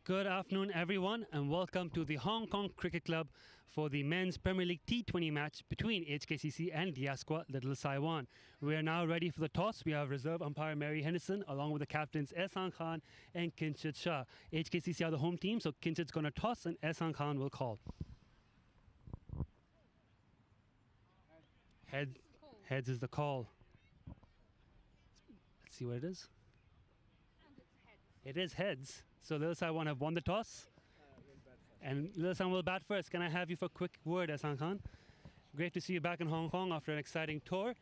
Good afternoon, everyone, and welcome to the Hong Kong Cricket Club for the men's Premier League T20 match between HKCC and DLSW Little Saiwan. We are now ready for the toss. We have reserve umpire Mary Henderson along with the captains Ehsan Khan and Kinshit Shah. HKCC are the home team, so Kinshit's going to toss and Ehsan Khan will call. Heads is the call. Let's see what it is. It is heads. So Little Saiwan have won the toss. And Little Saiwan will bat first. Can I have you for a quick word, Ehsan Khan? Great to see you back in Hong Kong after an exciting tour.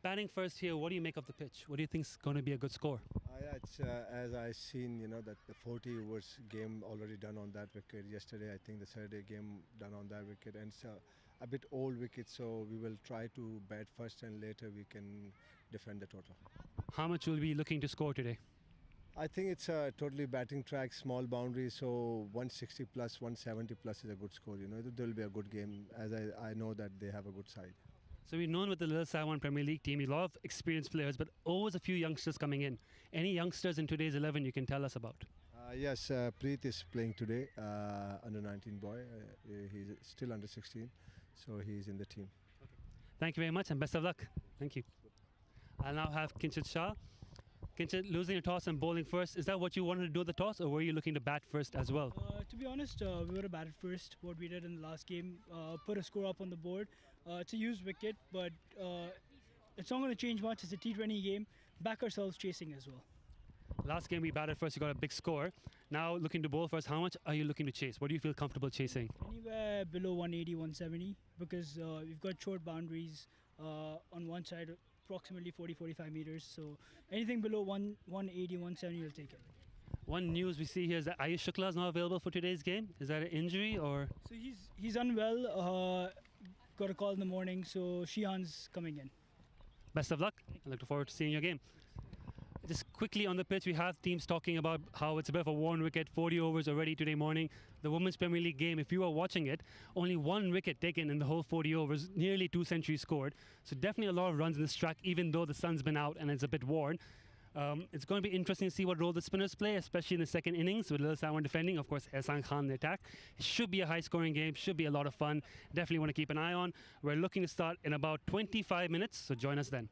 Batting first here, what do you make of the pitch? What do you think is going to be a good score? Yeah, it's, as I seen, that the 40 overs game already done on that wicket. Yesterday, I think the Saturday game done on that wicket. And it's a bit old wicket, so we will try to bat first and later we can defend the total. How much will we be looking to score today? I think it's a totally batting track, small boundary, so 160 plus, 170 plus is a good score. It will be a good game, as I know that they have a good side. So we've known with the Little Saiwan Premier League team, a lot of experienced players, but always a few youngsters coming in. Any youngsters in today's 11 you can tell us about? Yes, Preet is playing today, under 19 boy. He's still under 16, so he's in the team. Okay. Thank you very much and best of luck. Thank you. I'll now have Kinshit Shah. Kinshit, losing a toss and bowling first, is that what you wanted to do at the toss, or were you looking to bat first as well? To be honest, we would have batted first. What we did in the last game, put a score up on the board. It's a used wicket, but it's not going to change much. It's a T20 game. Back ourselves chasing as well. Last game we batted first, you got a big score. Now looking to bowl first, how much are you looking to chase? What do you feel comfortable chasing? Anywhere below 180, 170, because we've got short boundaries on one side, approximately 40-45 meters, so anything below 180, 170 will take it. One news we see here is that Ayush Shukla is not available for today's game. Is that an injury or? So he's unwell, got a call in the morning, so Shihan's coming in. Best of luck. I look forward to seeing your game. Just quickly on the pitch, we have teams talking about how it's a bit of a worn wicket, 40 overs already today morning. The Women's Premier League game, if you were watching it, only one wicket taken in the whole 40 overs, nearly 2 centuries scored. So definitely a lot of runs in this track, even though the sun's been out and it's a bit worn. It's going to be interesting to see what role the spinners play, especially in the second innings with Little Saiwan defending. Of course, Ehsan Khan in the attack. It should be a high-scoring game, should be a lot of fun. Definitely want to keep an eye on. We're looking to start in about 25 minutes, so join us then.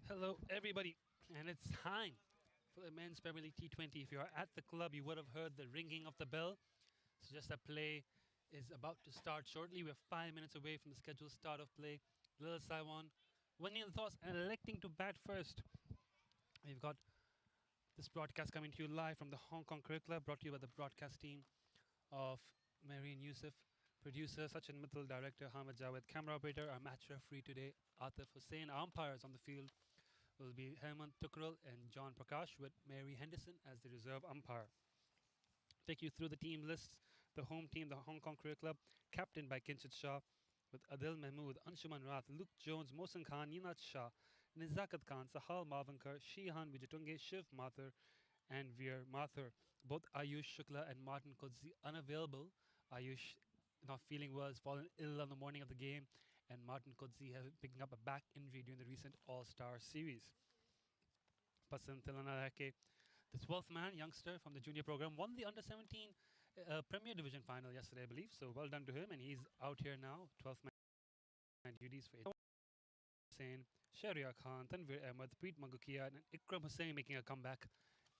Hello, everybody, and it's time for the men's Premier League T20. If you are at the club, you would have heard the ringing of the bell. Suggest that play is about to start shortly. We're 5 minutes away from the scheduled start of play. Little Saiwan winning the toss and electing to bat first. We've got this broadcast coming to you live from the Hong Kong Cricket Club, brought to you by the broadcast team of Marine Yusuf, producer Sachin Mittal, director Hamid Jawed, camera operator, our match referee today, Atif Hussain. Our umpires on the field will be Hemant Tukral and John Prakash, with Mary Henderson as the reserve umpire. Take you through the team lists. The home team, the Hong Kong Cricket Club, captained by Kinshit Shah, with Adil Mahmood, Anshuman Rath, Luke Jones, Mohsin Khan, Ninat Shah, Nizakat Khan, Sahal Maavankar, Shihan Vijatunge, Shiv Mathur, and Veer Mathur. Both Ayush Shukla and Martin Kodzi unavailable. Ayush not feeling well, has fallen ill on the morning of the game, and Martin Kodzi has picking up a back injury during the recent All-Star Series. Pasan Tilanarake, the 12th man, youngster from the junior program, won the Under-17 Premier Division final yesterday, I believe. So well done to him, and he's out here now. 12th man duties for Hussain, Sharia Khan, Tanvir Ahmed, Preet Magukia, and Ikram Hussain making a comeback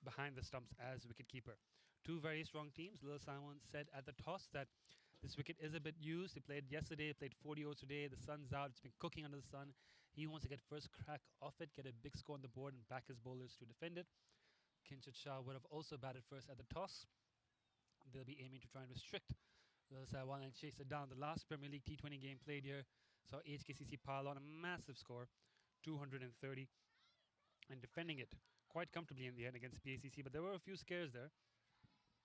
behind the stumps as wicketkeeper. Two very strong teams. Lil Simon said at the toss that this wicket is a bit used. He played yesterday, played 40 overs today. The sun's out. It's been cooking under the sun. He wants to get first crack off it, get a big score on the board, and back his bowlers to defend it. Kinshit Shah would have also batted first at the toss. They'll be aiming to try and restrict Lil Saiwan and chase it down. The last Premier League T20 game played here saw HKCC pile on a massive score, 230, and defending it quite comfortably in the end against PACC. But there were a few scares there.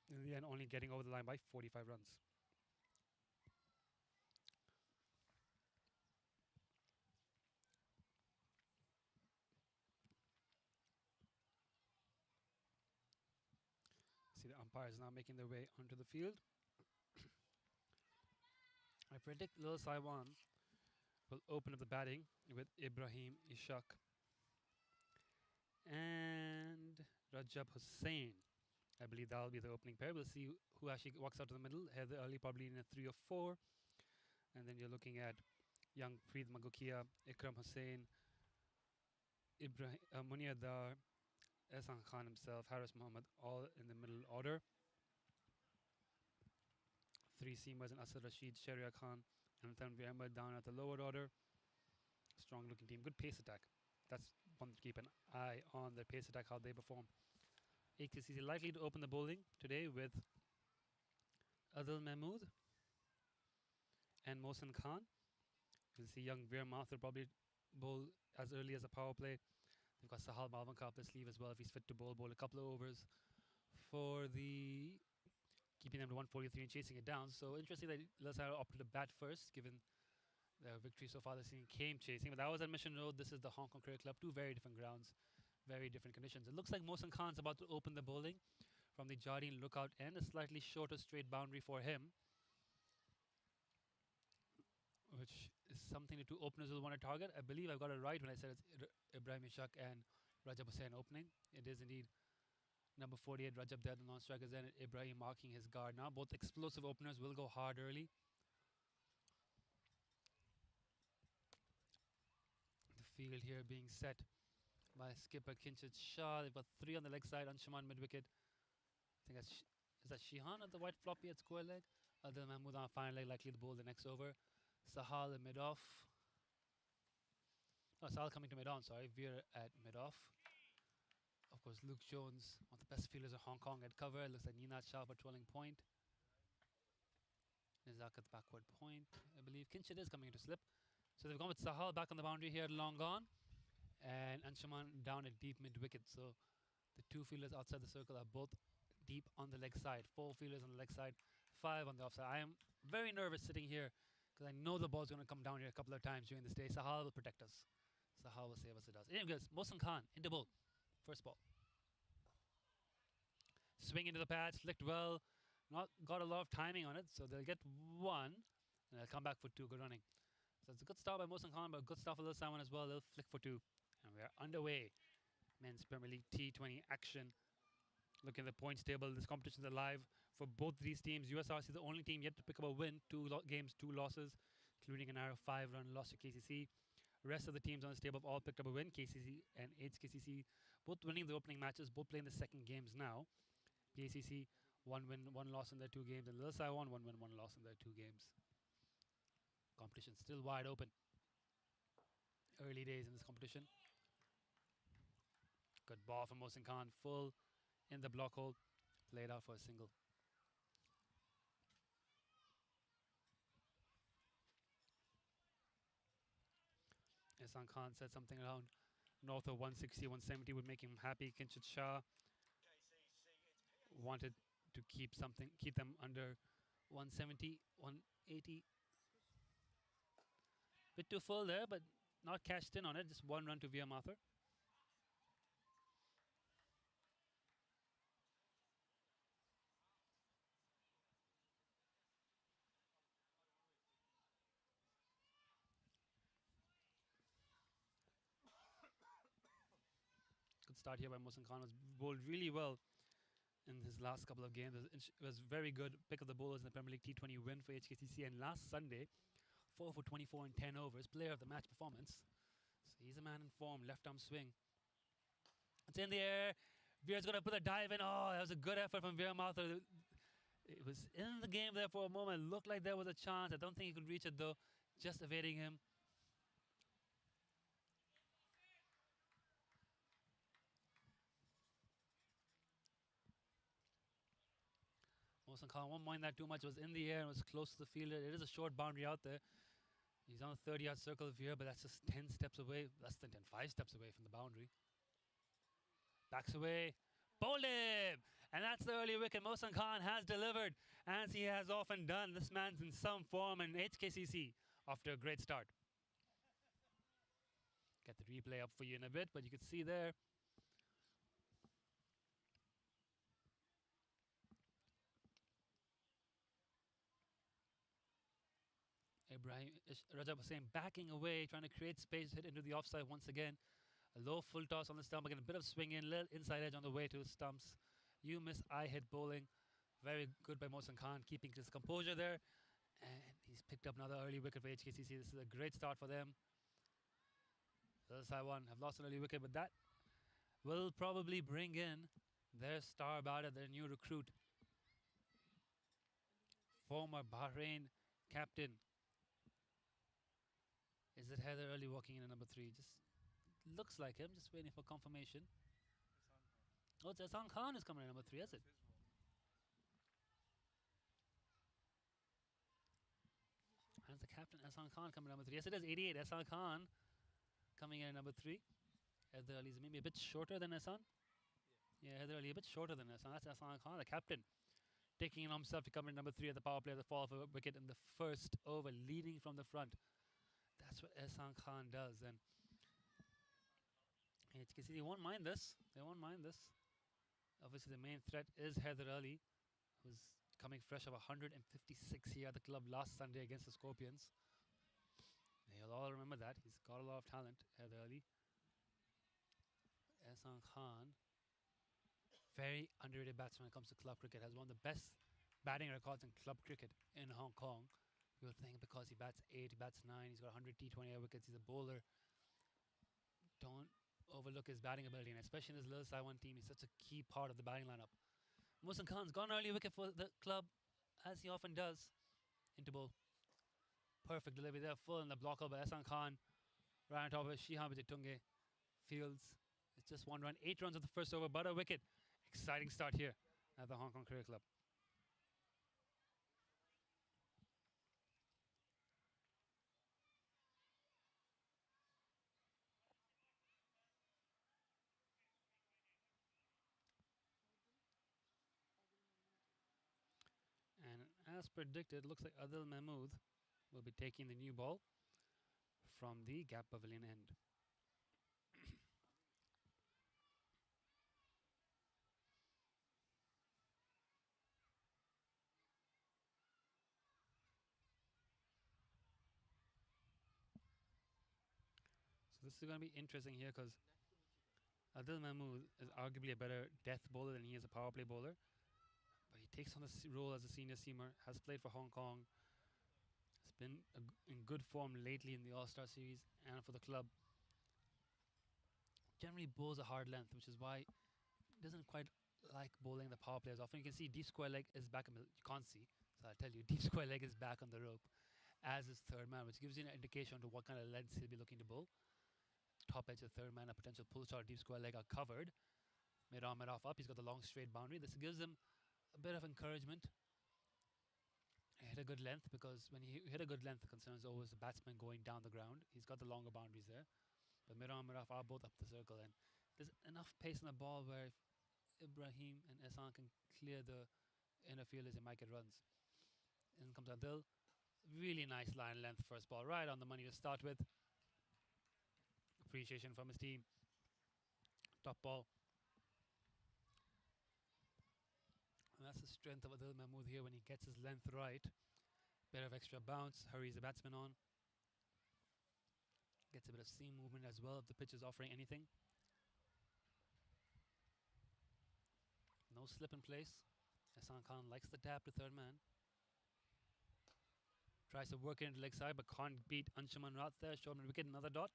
In the end, only getting over the line by 45 runs. See the umpires now making their way onto the field. I predict Lil Saiwan will open up the batting with Ibrahim Ishaq and Rajab Hussain. I believe that'll be the opening pair. We'll see who actually walks out to the middle. Heather early, probably in a 3 or 4. And then you're looking at young Preet Magukia, Ikram Hussain, Munir Dar, Ehsan Khan himself, Haris Mohammed, all in the middle order. 3 seamers and Asad Rashid, Sharia Khan, and Tanvir Ahmed down at the lower order. Strong looking team, good pace attack. That's one to keep an eye on, their pace attack, how they perform. HKCC likely to open the bowling today with Adil Mahmood and Mohsin Khan. You'll see young Veer Mathur probably bowl as early as a power play. They've got Sahal Maavankar up their sleeve as well if he's fit to bowl a couple of overs for the keeping them to 143 and chasing it down. So interesting that Lasaro opted to bat first, given their victory so far this season came chasing. But that was at Mission Road. This is the Hong Kong Cricket Club. Two very different grounds, very different conditions. It looks like Mohsin Khan's about to open the bowling from the Jardine lookout end. A slightly shorter straight boundary for him, which is something the two openers will want to target. I believe I've got it right when I said it's Ibrahim Ishaq and Rajab Hussain opening. It is indeed number 48, Rajab there, the non-strikers, and Ibrahim marking his guard now. Both explosive openers will go hard early. The field here being set by skipper Kinshit Shah. They've got 3 on the leg side. Anshuman mid-wicket. I think that's is that Shihan at the white floppy at square leg? Adil Mahmood on final leg, likely to bowl the next over. Sahal mid-off. Oh, Sahal coming to mid-on, sorry. Veer at mid-off. Of course, Luke Jones, one of the best fielders of Hong Kong at cover. Looks like Ninat Shah patrolling point. Nizakat backward point, I believe. Kinshit is coming into slip. So they've gone with Sahal back on the boundary here, long gone. And Anshuman down at deep mid-wicket. So the 2 fielders outside the circle are both deep on the leg side. 4 fielders on the leg side, 5 on the offside. I am very nervous sitting here because I know the ball's going to come down here a couple of times during this day. Sahal will protect us. Sahal will save us, it does. Anyways, Mohsin Khan into bowl. First ball. Swing into the pads, flicked well. Not got a lot of timing on it, so they'll get 1, and they'll come back for 2. Good running. So it's a good start by Mohsin Khan, but a good start for Lil Simon as well. They'll flick for 2. And we are underway. Men's Premier League T20 action. Look at the points table. This competition is alive for both these teams. USRC is the only team yet to pick up a win. 2 games, 2 losses, including a narrow 5-run loss to KCC. Rest of the teams on this table have all picked up a win. KCC and HKCC both winning the opening matches, both playing the second games now. PACC, 1 win, 1 loss in their 2 games, and Little Saiwan, 1 win, 1 loss in their 2 games. Competition still wide open. Early days in this competition. Good ball from Mohsin Khan, full in the block hole, played out for a single. Ehsan Khan said something around north of 160, 170 would make him happy. Kinshit Shah wanted to keep them under 170, 180. Bit too full there, but not cashed in on it. Just 1 run to Via Mathur. Good start here by Mohsin Khan. Was bowled really well in his last couple of games. It was very good pick of the bowlers in the Premier League T20 win for HKCC. And last Sunday, 4 for 24 in 10 overs, player of the match performance. So he's a man in form, left arm swing. It's in the air. Veer's going to put a dive in. Oh, that was a good effort from Veer Mathur. It was in the game there for a moment. Looked like there was a chance. I don't think he could reach it though. Just evading him. Mohsin Khan won't mind that too much. It was in the air and was close to the fielder. It is a short boundary out there. He's on the 30-yard circle of Veer, but that's just 10 steps away. Less than 10, 5 steps away from the boundary. Backs away. Bowled him! And that's the early wicket. Mohsin Khan has delivered, as he has often done. This man's in some form in HKCC after a great start. Get the replay up for you in a bit, but you can see there. Ibrahim Rajab Hussain backing away, trying to create space, hit into the offside once again. A low full toss on the stump, again a bit of swing in, little inside edge on the way to the stumps. You miss, I hit bowling. Very good by Mohsin Khan, keeping his composure there. And he's picked up another early wicket for HKCC. This is a great start for them. Saiwan have lost an early wicket, but that will probably bring in their star batter, their new recruit. Former Bahrain captain. Is it Heather Early walking in at number 3? Just looks like him, just waiting for confirmation. Oh, it's Ehsan Khan is coming in at number 3, is it? And the captain, Ehsan Khan, coming in at number 3. Yes, it is 88. Ehsan Khan coming in at number 3. Heather Ali is maybe a bit shorter than Ehsan. Yeah, Heather Ali a bit shorter than Ehsan. That's Ehsan Khan, the captain, taking it on himself to come in at number 3 at the power play at the fall of a wicket in the first over, leading from the front. That's what Ehsan Khan does. And HKC, they won't mind this. They won't mind this. Obviously, the main threat is Heather Ali, who's coming fresh of 156 here at the club last Sunday against the Scorpions. They'll all remember that. He's got a lot of talent, Heather Ali. Ehsan Khan, very underrated batsman when it comes to club cricket. Has one of the best batting records in club cricket in Hong Kong. People think because he bats 8, he bats 9, he's got 100 T20 air wickets, he's a bowler. Don't overlook his batting ability, and especially in his Little Saiwan team, he's such a key part of the batting lineup. Mohsin Khan's got an early wicket for the club, as he often does, into bowl. Perfect delivery there, full in the block by Ehsan Khan. Right on top of it, Shihan Bijitunge fields. It's just 1 run, 8 runs of the first over, but a wicket. Exciting start here at the Hong Kong Cricket Club. And as predicted, looks like Adil Mahmood will be taking the new ball from the gap pavilion end. So this is going to be interesting here because Adil Mahmood is arguably a better death bowler than he is a power play bowler. But he takes on the role as a senior seamer, has played for Hong Kong, has been in good form lately in the All-Star series and for the club. Generally bowls a hard length, which is why he doesn't quite like bowling the power play as often. You can see deep square leg is back. You can't see, so I'll tell you, deep square leg is back on the rope as his third man, which gives you an indication to what kind of lengths he'll be looking to bowl. Top edge of third man, a potential pull shot, deep square leg are covered. Mid on, mid off up. He's got the long straight boundary. This gives him a bit of encouragement. He hit a good length, because when you hit a good length, the concern is always the batsman going down the ground. He's got the longer boundaries there. But mid on, mid off are both up the circle, and there's enough pace in the ball where if Ibrahim and Ehsan can clear the inner fielders, they might get runs. In comes Adil. Really nice line length first ball, right on the money to start with. Appreciation from his team. Top ball. And that's the strength of Adil Mahmood here when he gets his length right. Bit of extra bounce, hurries the batsman on. Gets a bit of seam movement as well if the pitch is offering anything. No slip in place. Ehsan Khan likes the tap to third man. Tries to work it into leg side but can't beat Anshuman Rath there. Short mid wicket, another dot.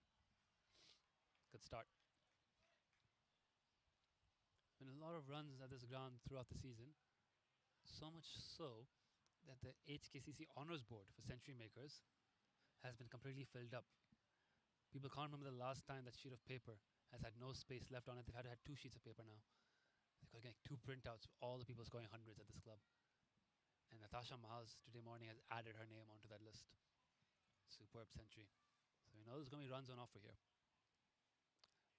Good start. Been a lot of runs at this ground throughout the season. So much so that the HKCC Honours Board for century makers has been completely filled up. People can't remember the last time that sheet of paper has had no space left on it. They've had to have 2 sheets of paper now. They've got to get 2 printouts of all the people scoring hundreds at this club. And Natasha Mahals today morning has added her name onto that list. Superb century. So we know there's going to be runs on offer here.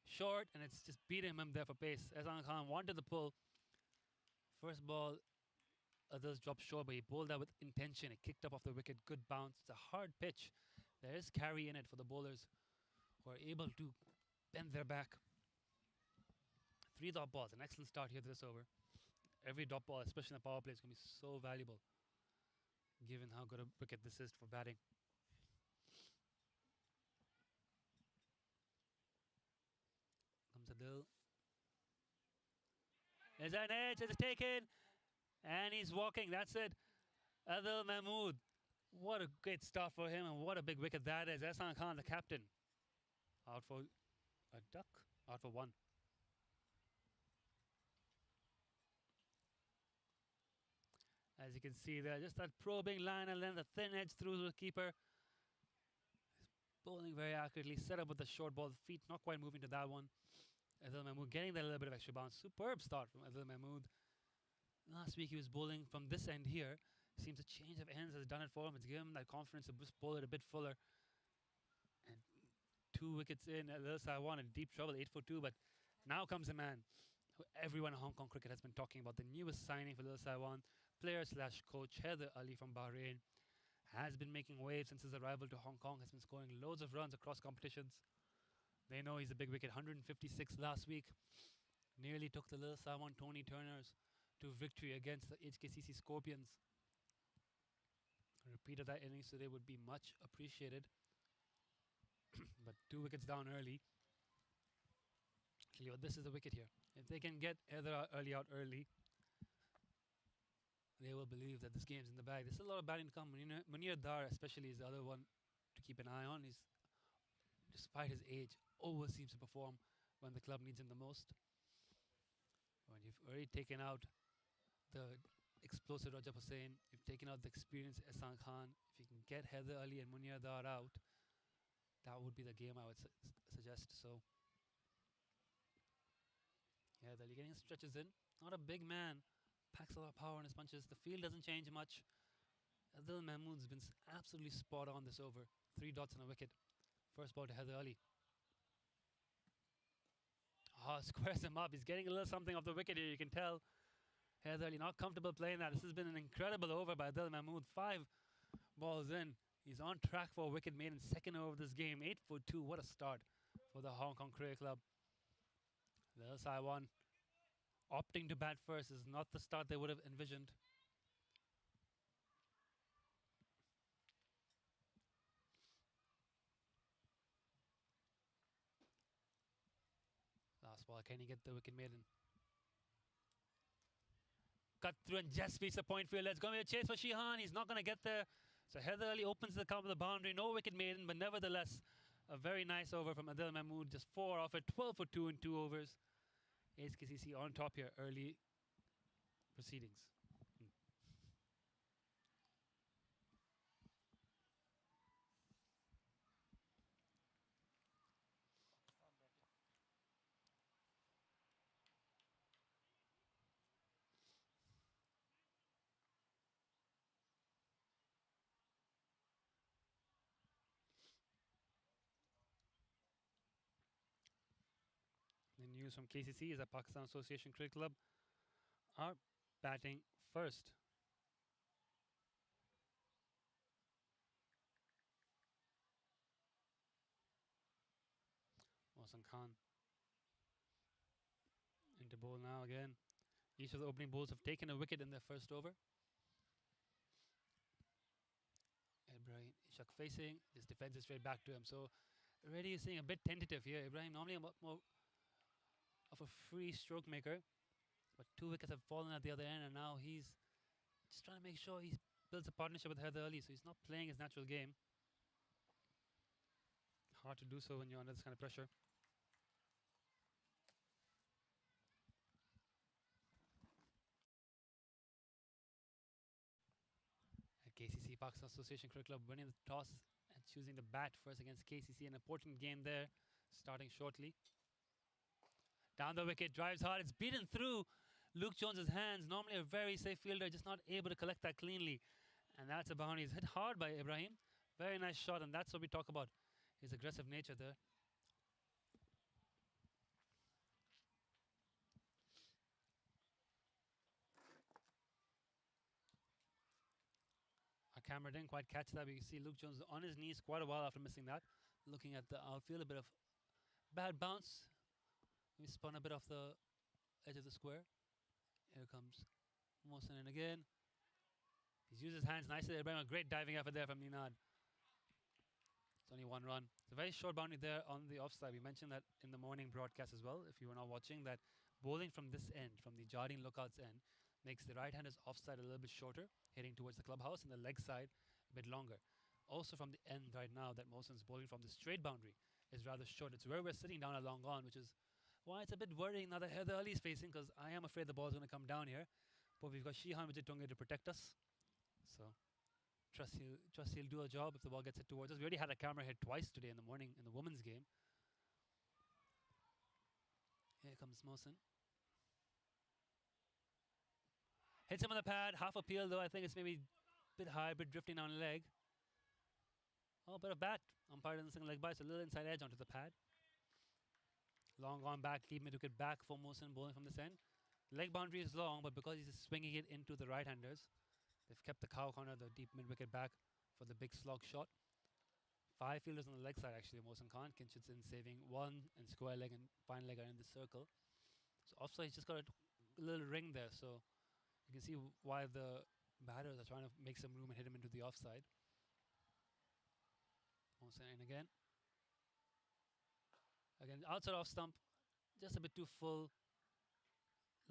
Short, and it's just beating him there for pace. Ehsan Khan wanted the pull. First ball, others dropped short, but he bowled that with intention. It kicked up off the wicket. Good bounce. It's a hard pitch. There is carry in it for the bowlers who are able to bend their back. 3 dot balls. An excellent start here to this over. Every dot ball, especially in the power play, is going to be so valuable given how good a wicket this is for batting. Comes Adil. There's an edge, it's taken, and he's walking. That's it. Adil Mahmood. What a great start for him, and what a big wicket that is. Ehsan Khan, the captain. Out for a duck. Out for 1. As you can see there, just that probing line and then the thin edge through the keeper. He's bowling very accurately, set up with the short ball, feet not quite moving to that one. Adil Mahmood getting that little bit of extra bounce. Superb start from Adil Mahmood. Last week he was bowling from this end here. Seems a change of ends has done it for him. It's given him that confidence to just bowl it a bit fuller. And 2 wickets in, Saiwan in deep trouble, 8 for 2. But now comes the man who everyone in Hong Kong cricket has been talking about. The newest signing for Saiwan, player/coach Haider Ali from Bahrain, has been making waves since his arrival to Hong Kong. Has been scoring loads of runs across competitions. They know he's a big wicket. 156 last week. Nearly took the Saiwan Tony Turners to victory against the HKCC Scorpions. A repeat of that innings today would be much appreciated. But 2 wickets down early. Cleo, this is the wicket here. If they can get Haider Ali out early, they will believe that this game's in the bag. There's a lot of batting to come. Munir Dar especially is the other one to keep an eye on. He's, despite his age, always seems to perform when the club needs him the most. When you've already taken out the explosive Rajab Hussain, you've taken out the experienced Ehsan Khan, if you can get Haider Ali and Munir Dar out, that would be the game I would suggest. So, yeah, Haider Ali getting stretches in. Not a big man. Packs a lot of power in his punches. The field doesn't change much. Adil Mahmood's been absolutely spot on this over. 3 dots and a wicket. First ball to Haider Ali. Squares him up. He's getting a little something off the wicket here, you can tell. Haider Ali not comfortable playing that. This has been an incredible over by Adil Mahmood. 5 balls in. He's on track for a wicket made in second over of this game. 8 for 2. What a start for the Hong Kong Cricket Club. Little Saiwan opting to bat first is not the start they would have envisioned. Last ball, can he get the wicket maiden? Cut through and just beats the point field. It's going to be a chase for Shihan. He's not going to get there. So Heather Ali opens the count with the boundary, no wicket maiden, but nevertheless, a very nice over from Adil Mahmood. Just 4 off it, 12 for 2 in 2 overs. HKCC on top here, early proceedings. The news from KCC is that Pakistan Association Cricket Club are batting first. Mohsen Khan into bowl now again. Each of the opening bowls have taken a wicket in their first over. Ibrahim Ishaq facing, his defense is straight back to him. So already you're seeing a bit tentative here. Ibrahim normally a lot more of a free stroke maker, but 2 wickets have fallen at the other end, and now he's just trying to make sure he builds a partnership with Heather Ali, so he's not playing his natural game. Hard to do so when you're under this kind of pressure. At KCC, Pakistan Association Cricket Club winning the toss and choosing to bat first against KCC. An important game there, starting shortly. Down the wicket, drives hard. It's beaten through Luke Jones's hands. Normally a very safe fielder, just not able to collect that cleanly. And that's a boundary. It's hit hard by Ibrahim. Very nice shot, and that's what we talk about, his aggressive nature there. Our camera didn't quite catch that, but you see Luke Jones on his knees quite a while after missing that. Looking at the outfield, a bit of bad bounce. We spun a bit off the edge of the square. Here comes Mohsen in again. He's used his hands nicely there. A great diving effort there from Ninad. It's only 1 run. It's a very short boundary there on the offside. We mentioned that in the morning broadcast as well, if you were not watching, that bowling from this end, from the Jardine Lookouts end, makes the right-hander's offside a little bit shorter, heading towards the clubhouse, and the leg side a bit longer. Also from the end right now that Mohsen's bowling from the straight boundary is rather short. It's where we're sitting down at long on, which is why it's a bit worrying now that Heather Ali is facing, because I am afraid the ball is going to come down here. But we've got Shihan Wijitunga to protect us. So trust he'll do a job if the ball gets hit towards us. We already had a camera hit twice today in the morning in the women's game. Here comes Mohsen. Hits him on the pad, half appeal though. I think it's maybe a bit high, a bit drifting down the leg. Oh, bit of bat. Umpire doesn't single leg by, so a little inside edge onto the pad. Long on back, lead mid-wicket back for Mohsen bowling from this end. Leg boundary is long, but because he's swinging it into the right-handers, they've kept the cow corner, the deep mid-wicket back for the big slog shot. 5 fielders on the leg side actually. Mohsen Khan, Kinshitson saving 1, and square leg and fine leg are in the circle. So offside, he's just got a little ring there, so you can see why the batters are trying to make some room and hit him into the offside. Mohsen in again. Again, outside off stump, just a bit too full.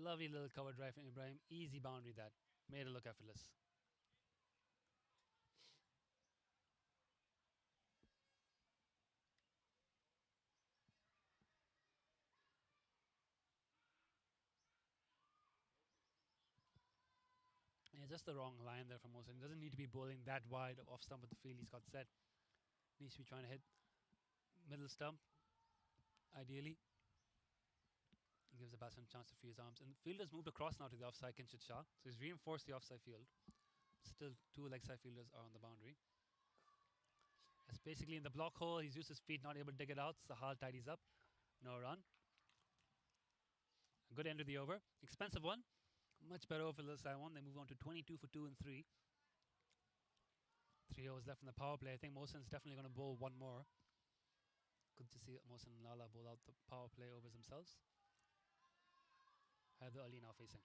Lovely little cover drive from Ibrahim. Easy boundary that. Made it look effortless. Yeah, just the wrong line there from Mohsen. He doesn't need to be bowling that wide off stump with the field he's got set. Needs to be trying to hit middle stump, ideally. It gives the batsman a chance to free his arms. And the fielder's moved across now to the offside, Kinshit Shah. So he's reinforced the offside field. Still 2 leg side fielders are on the boundary. It's basically in the block hole. He's used his feet, not able to dig it out. Sahal tidies up. No run. A good end to the over. Expensive one. Much better over for the Saiwan. They move on to 22 for 2 and 3. 3 overs left in the power play. I think Mohsen's definitely going to bowl 1 more. Good to see Mohsen and Lala bowl out the power play overs themselves. Heather Ali now facing.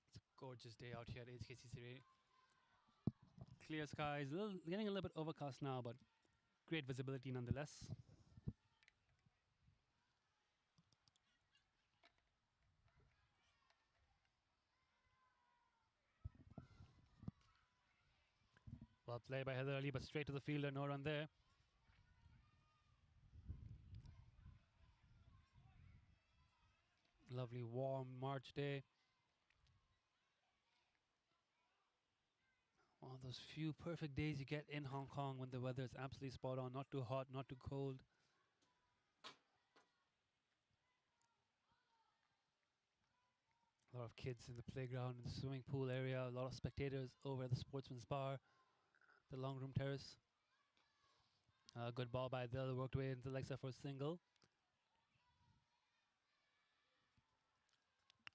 It's a gorgeous day out here at HKCC. clear skies. Getting a little bit overcast now, but great visibility nonetheless. Well played by Heather Ali, but straight to the fielder, no run there. Lovely warm March day. One of those few perfect days you get in Hong Kong when the weather is absolutely spot on, not too hot, not too cold. A lot of kids in the playground, in the swimming pool area, a lot of spectators over at the Sportsman's Bar, the long room terrace. Good ball by Adil, worked away into the leg side for a single.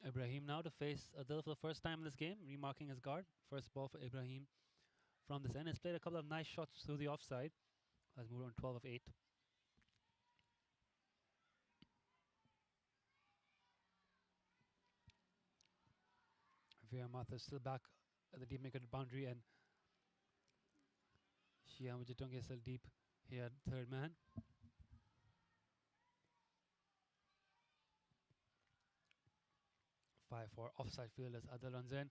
Ibrahim now to face Adil for the first time in this game, remarking his guard. First ball for Ibrahim from this end. He's played a couple of nice shots through the offside. Has moved on 12 of 8. Via Martha still back at the deep maker boundary, and Shia Mujitungi is still deep here, third man. Five for offside field as Adil runs in.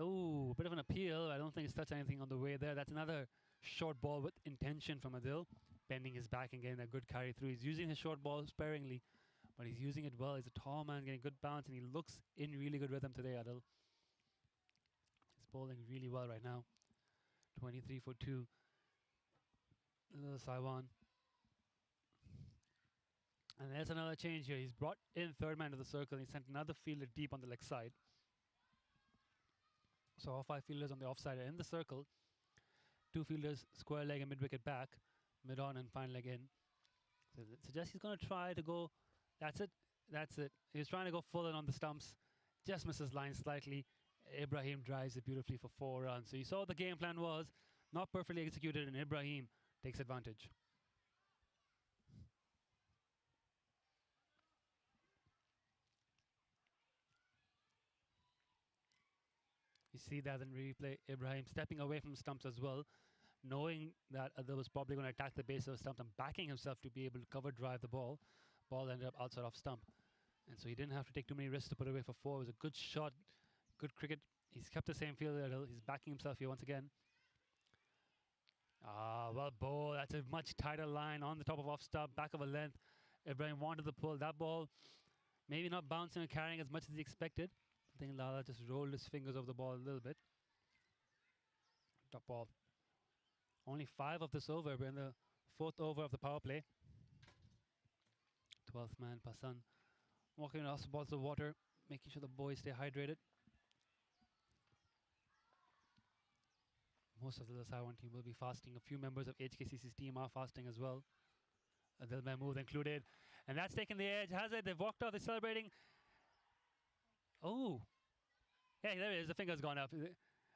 Oh, a bit of an appeal. I don't think he's touched anything on the way there. That's another short ball with intention from Adil, bending his back and getting a good carry through. He's using his short ball sparingly, but he's using it well. He's a tall man, getting good bounce, and he looks in really good rhythm today, Adil. He's bowling really well right now. 23 for 2. Saiwan. And there's another change here. He's brought in third man to the circle, and he sent another fielder deep on the leg side. So all 5 fielders on the offside are in the circle. 2 fielders square leg and mid wicket back, mid on and fine leg in. So it suggests he's going to try to go. That's it. That's it. He was trying to go full in on the stumps. Just misses line slightly. Ibrahim drives it beautifully for 4 runs. So you saw what the game plan was. Not perfectly executed, and Ibrahim takes advantage. You see that in replay. Ibrahim stepping away from stumps as well, knowing that Adil was probably going to attack the base of the stump and backing himself to be able to cover drive the ball. Ball ended up outside off stump. And so he didn't have to take too many risks to put away for 4. It was a good shot, good cricket. He's kept the same field there. He's backing himself here once again. Well bowled. That's a much tighter line on the top of off stump, back of a length. Ibrahim wanted the pull. That ball maybe not bouncing and carrying as much as he expected. I think Lala just rolled his fingers over the ball a little bit. Top ball. Only 5 of this over. We're in the 4th over of the power play. 12th man, Pasan, walking across the balls of water, making sure the boys stay hydrated. Most of the Saiwan team will be fasting. A few members of HKCC's team are fasting as well. Adil Mahmood included. And that's taken the edge, has it? They've walked off, they're celebrating. Oh. Yeah, there it is. The finger's gone up. The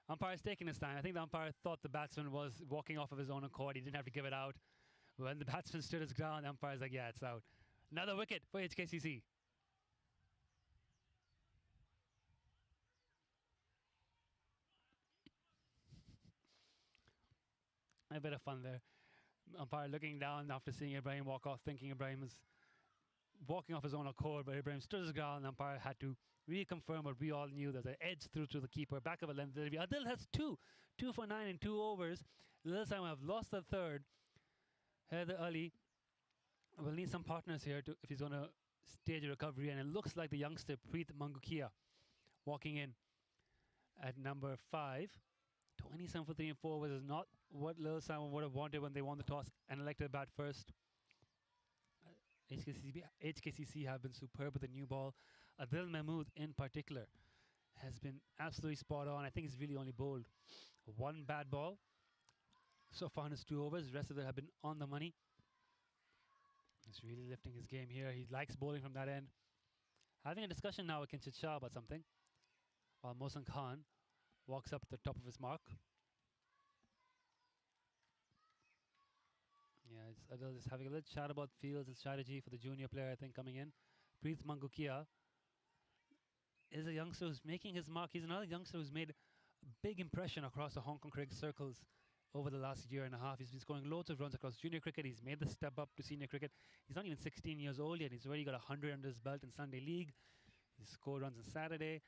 umpire's taking his time. I think the umpire thought the batsman was walking off of his own accord. He didn't have to give it out. When the batsman stood his ground, the umpire's like, yeah, it's out. Another wicket for HKCC. A bit of fun there. Umpire looking down after seeing Ibrahim walk off, thinking Ibrahim was walking off his own accord, but Ibrahim stood his ground, and the umpire had to reconfirm what we all knew. There's an edge through to the keeper, back of a length. Adil has 2 for 9 in 2 overs. This time have lost the third. Heather Ali will need some partners here if he's going to stage a recovery, and it looks like the youngster Preet Mangukia walking in at number 5. 27 for 3 and 4 overs is not what Lil Simon would have wanted when they won the toss and elected to bat first. HKCC have been superb with the new ball. Adil Mahmood in particular has been absolutely spot on. I think he's really only bowled 1 bad ball so far in his 2 overs. The rest of them have been on the money. He's really lifting his game here. He likes bowling from that end. Having a discussion now with Kinshit Shah about something, while Mohsen Khan walks up at the top of his mark. Yeah, Adil just having a little chat about fields and strategy for the junior player, I think, coming in. Preet Mangukia is a youngster who's making his mark. He's another youngster who's made big impression across the Hong Kong cricket circles over the last year and a half. He's been scoring loads of runs across junior cricket. He's made the step up to senior cricket. He's not even 16 years old yet. He's already got 100 under his belt in Sunday League. He scored runs on Saturday.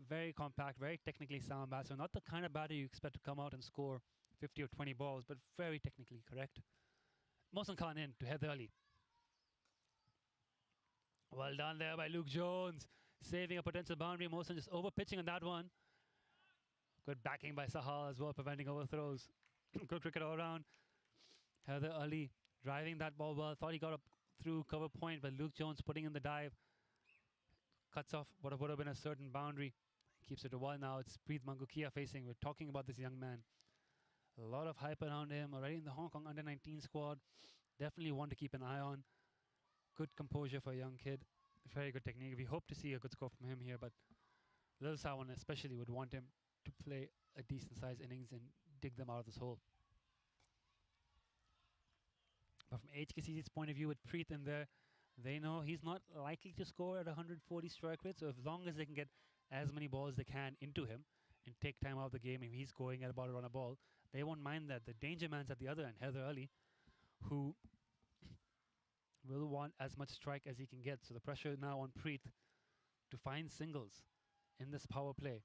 Very compact, very technically sound batsman. Not the kind of batter you expect to come out and score 50 or 20 balls, but very technically correct. Mohsin Khan in to Heather Ali. Well done there by Luke Jones, saving a potential boundary. Mohsin just over pitching on that one. Good backing by Sahal as well, preventing overthrows. Good cricket all around. Heather Ali driving that ball well. Thought he got up through cover point, but Luke Jones putting in the dive. Cuts off what would have been a certain boundary. Keeps it to one now. It's Preet Mangukia facing. We're talking about this young man. A lot of hype around him. Already in the Hong Kong under-19 squad. Definitely one to keep an eye on. Good composure for a young kid. Very good technique. We hope to see a good score from him here, but Lil Saiwan especially would want him to play a decent-sized innings and dig them out of this hole. But from HKCC's point of view, with Preet in there, they know he's not likely to score at 140 strike rate. So as long as they can get as many balls they can into him and take time out of the game, if he's going at about a run a ball, they won't mind that. The danger man's at the other end, Heather Ali, who will want as much strike as he can get. So the pressure now on Preet to find singles in this power play.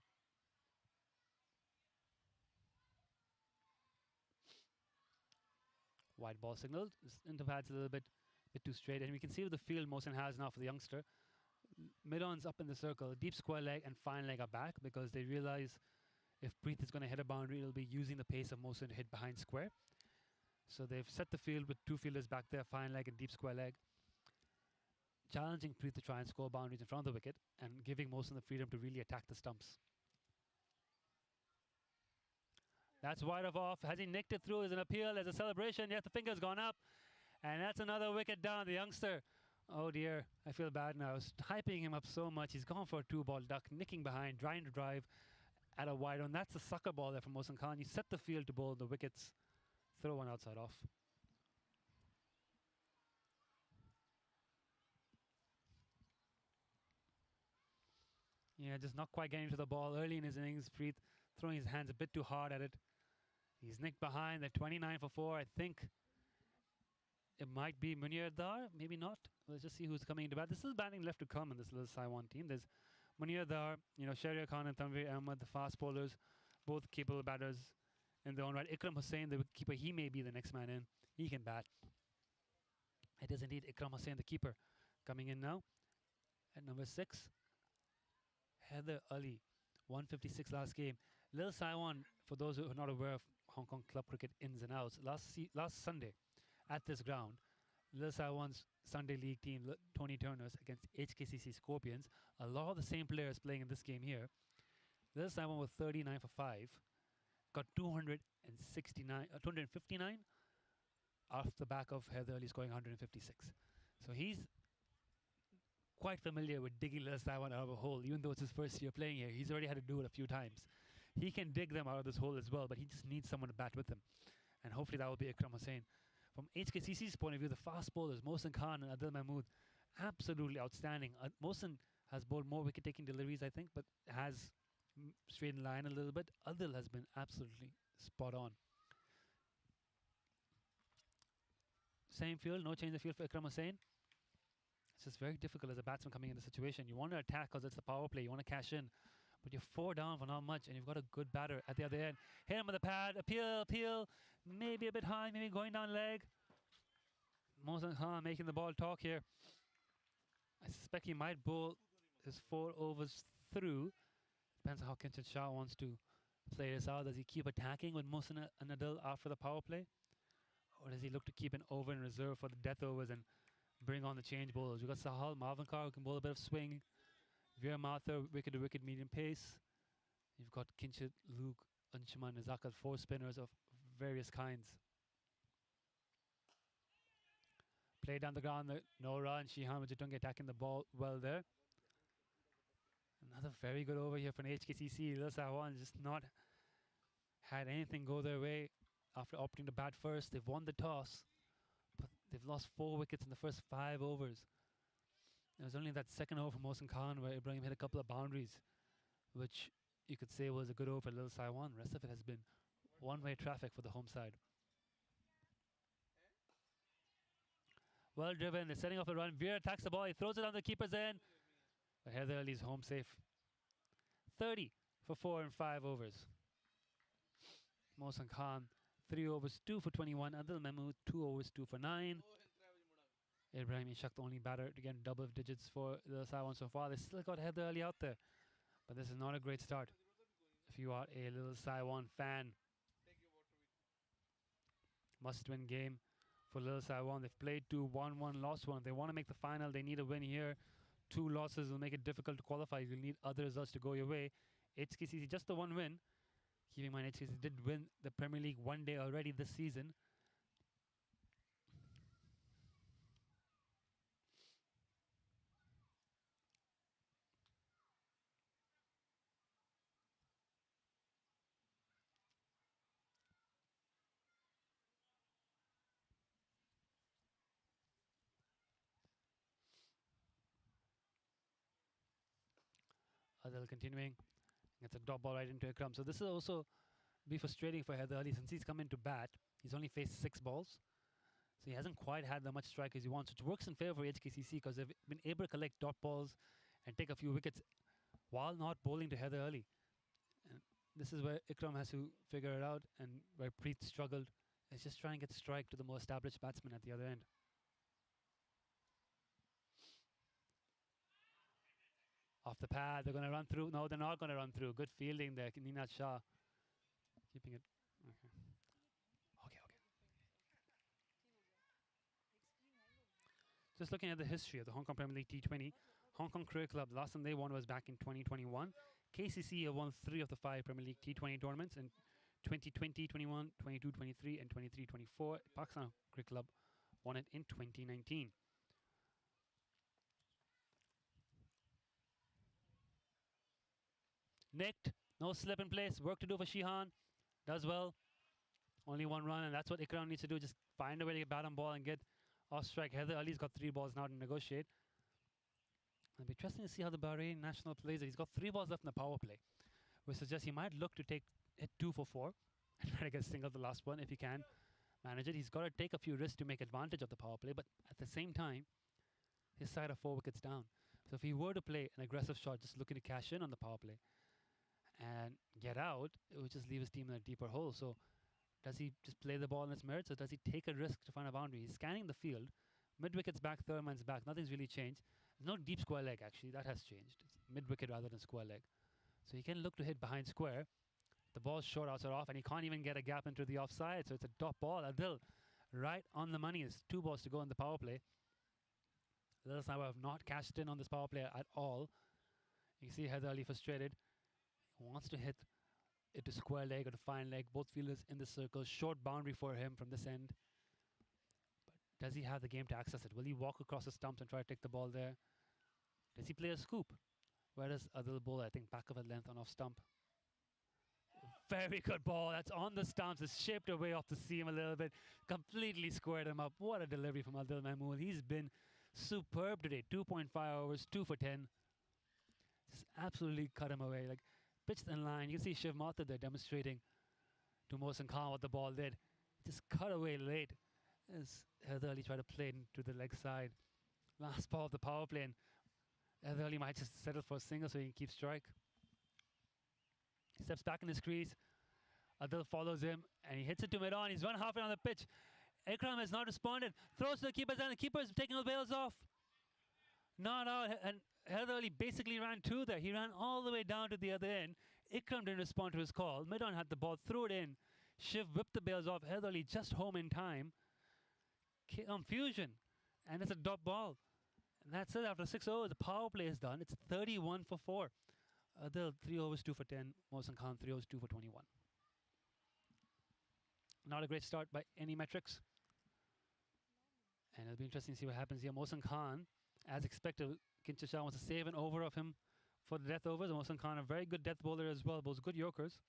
Wide ball signal. Into pads a little bit too straight. And we can see what the field Mohsin has now for the youngster. Mid-on's up in the circle. Deep square leg and fine leg are back because they realize if Preet is going to hit a boundary, it'll be using the pace of Mohsin to hit behind square. So they've set the field with two fielders back there, fine leg and deep square leg, challenging Preet to try and score boundaries in front of the wicket and giving Mohsin the freedom to really attack the stumps. That's wide of off. Has he nicked it through? As an appeal, as a celebration. Yes, the finger's gone up. And that's another wicket down. The youngster. Oh dear, I feel bad now. I was hyping him up so much. He's gone for a two-ball duck, nicking behind, trying to drive at a wide one. That's a sucker ball there from Mohsin Khan. You set the field to bowl the wickets. Throw one outside off. Yeah, just not quite getting to the ball early in his innings. Preet throwing his hands a bit too hard at it. He's nicked behind. They're 29 for 4. I think it might be Munir Dar. Maybe not. Let's just see who's coming into bat. This is batting left to come in this little Saiwan team. There's Munir Dar, Shahriar Khan and Tanveer Ahmed, the fast bowlers, both capable batters in their own right. Ikram Hussain, the keeper, he may be the next man in. He can bat. It is indeed Ikram Hussain, the keeper, coming in now. At number 6, Heather Ali, 156 last game. Lil Saiwan, for those who are not aware of Hong Kong club cricket ins and outs, last Sunday at this ground, Lil Saiwan's Sunday League team, Tony Turner's, against HKCC Scorpions, a lot of the same players playing in this game here. Lil Saiwan was 39 for 5. Got 259 off the back of Heather Ali scoring 156. So he's quite familiar with digging Lil Saiwan out of a hole, even though it's his first year playing here. He's already had to do it a few times. He can dig them out of this hole as well, but he just needs someone to bat with him. And hopefully that will be Ikram Hussain. From HKCC's point of view, the fast bowlers, Mohsin Khan and Adil Mahmood, absolutely outstanding. Mohsin has bowled more wicket-taking deliveries, I think, but has straight in line a little bit. Adil has been absolutely spot on. Same field, no change of field for Ikram Hussain. It's just very difficult as a batsman coming in the situation. You want to attack because it's the power play. You want to cash in. But you're 4 down for not much, and you've got a good batter at the other end. Hit him with the pad, appeal, maybe a bit high, maybe going down leg. Mohsin Khan making the ball talk here. I suspect he might bowl his 4 overs through. Depends on how Kinchin Shah wants to play this out. Does he keep attacking with Mohsin and Adil after the power play? Or does he look to keep an over in reserve for the death overs and bring on the change bowlers? We've got Sahal, Marvin Carr, who can bowl a bit of swing. Veer Mathur, wicket to wicket, medium pace. You've got Kinchit, Luke, Anshuman, and Zakat, 4 spinners of various kinds. Play down the ground, Nora and Shihan Wijitungi attacking the ball well there. Another very good over here from HKCC. Lil Saiwan just not had anything go their way after opting to bat first. They've won the toss, but they've lost 4 wickets in the first 5 overs. It was only that second over from Mohsin Khan where Ibrahim hit a couple of boundaries, which you could say was a good over for Little Saiwan. Rest of it has been one-way traffic for the home side. Well driven, they're setting off a run. Veer attacks the ball, he throws it on the keeper's end. But Heather Ali's home safe. 30 for 4 and 5 overs. Mohsen Khan, 3 overs, 2 for 21. Adil Mahmood, 2 overs, 2 for 9. Ibrahim Ishaq, the only batter to get double digits for the Saiwan so far. They still got Heather Ali out there. But this is not a great start if you are a Little Saiwan fan. Must-win game for Little Saiwan. They've played 2, won 1, lost 1. If they want to make the final, they need a win here. 2 losses will make it difficult to qualify. You'll need other results to go your way. HKCC, just the 1 win. Keep in mind, HKCC did win the Premier League one day already this season. Adil continuing. Gets a dot ball right into Ikram. So this will also be frustrating for Heather Ali since he's come into bat. He's only faced 6 balls. So he hasn't quite had that much strike as he wants, which works in favor for HKCC because they've been able to collect dot balls and take a few wickets while not bowling to Heather Ali. And this is where Ikram has to figure it out, and where Preet struggled. Is just trying to get strike to the more established batsman at the other end. Off the pad, they're going to run through. No, they're not going to run through. Good fielding there, Nina Shah. Keeping it. Okay. Just looking at the history of the Hong Kong Premier League T20, Hong Kong Cricket Club, last time they won was back in 2021. KCC have won 3 of the 5 Premier League T20 tournaments in 2020, 21, 22, 23, and 23, 24. Pakistan Cricket Club won it in 2019. Nicked, no slip in place, work to do for Shihan. Does well. Only 1 run, and that's what Ikram needs to do. Just find a way to get bat on ball and get off strike. Heather Ali's got 3 balls now to negotiate. It'll be interesting to see how the Bahrain national plays it. He's got 3 balls left in the power play, which suggests he might look to hit 2 for 4 and try to get a single the last one if he can manage it. He's got to take a few risks to make advantage of the power play, but at the same time, his side are 4 wickets down. So if he were to play an aggressive shot, just looking to cash in on the power play and get out, it would just leave his team in a deeper hole. So does he just play the ball in its merits, or does he take a risk to find a boundary? He's scanning the field. Mid-wicket's back, third man's back. Nothing's really changed. There's no deep square leg, actually. That has changed. It's mid-wicket rather than square leg. So he can look to hit behind square. The ball's short, outside off, and he can't even get a gap into the offside. So it's a dot ball. Adil, right on the money. It's 2 balls to go in the power play. Little Saiwan have not cashed in on this power play at all. You can see Heather Ali frustrated. He wants to hit it to square leg or to fine leg. Both fielders in the circle. Short boundary for him from this end. But does he have the game to access it? Will he walk across the stumps and try to take the ball there? Does he play a scoop? Where does Adil bowl? I think back of a length on off stump. Very good ball. That's on the stumps. It's shaped away off the seam a little bit. Completely squared him up. What a delivery from Adil Mahmood. He's been superb today. 2.5 overs, 2 for 10. Just absolutely cut him away. Like, pitched in line. You see Shiv Mathur there demonstrating to Mohsen Khan what the ball did. Just cut away late as Heather Ali tried to play into the leg side. Last ball of the power play, and Heather Ali might just settle for a single so he can keep strike. He steps back in his crease. Adil follows him, and he hits it to mid-on. He's run halfway on the pitch. Ikram has not responded. Throws to the keeper's end. The keeper is taking the bails off. Not out, and Heather Ali basically ran 2 there. He ran all the way down to the other end. Ikram didn't respond to his call. Mid-on had the ball, threw it in. Shiv whipped the bails off. Heather Ali just home in time. Confusion, and it's a dot ball. And that's it. After 6 overs, the power play is done. It's 31 for 4. Adil, 3 overs, 2 for 10. Mohsen Khan, 3 overs, 2 for 21. Not a great start by any metrics. And it'll be interesting to see what happens here. Mohsen Khan, as expected, Kinshasa Shah wants to save an over of him for the death overs. And Mohsen Khan, a very good death bowler as well, bowls good Yorkers.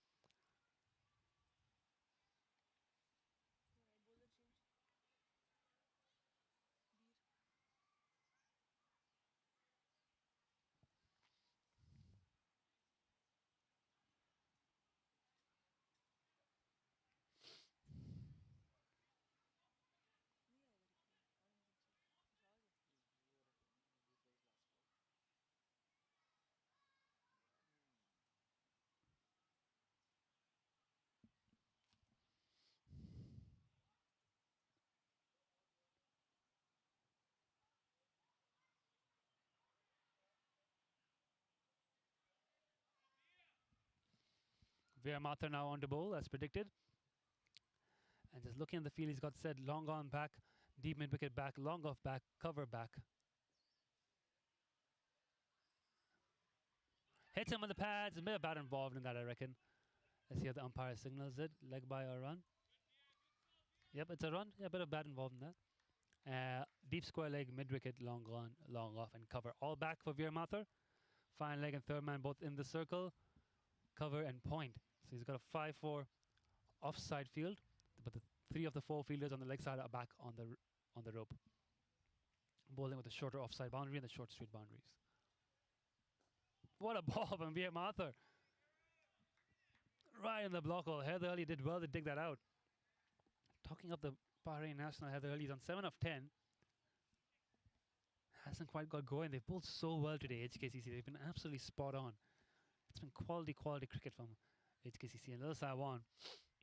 Veer Mathur now on to bowl as predicted. And just looking at the field, he's got said long on back, deep mid wicket back, long off back, cover back. Hits him on the pads, a bit of bat involved in that, I reckon. Let's see how the umpire signals it. Leg by or run. Yep, it's a run. Yeah, a bit of bat involved in that. Deep square leg, mid wicket, long on, long off, and cover. All back for Veer Mathur. Fine leg and third man both in the circle. Cover and point. So he's got a 5-4 offside field, but the 3 of the 4 fielders on the leg side are back on the rope. Bowling with the shorter offside boundary and the short straight boundaries. What a ball from Veer Mathur. Right in the block hole. Heather Ali did well to dig that out. Talking up the Bahrain national, Heather Ali is on 7 of 10. Hasn't quite got going. They've bowled so well today, HKCC. They've been absolutely spot on. It's been quality cricket from HKCC. And little Saiwan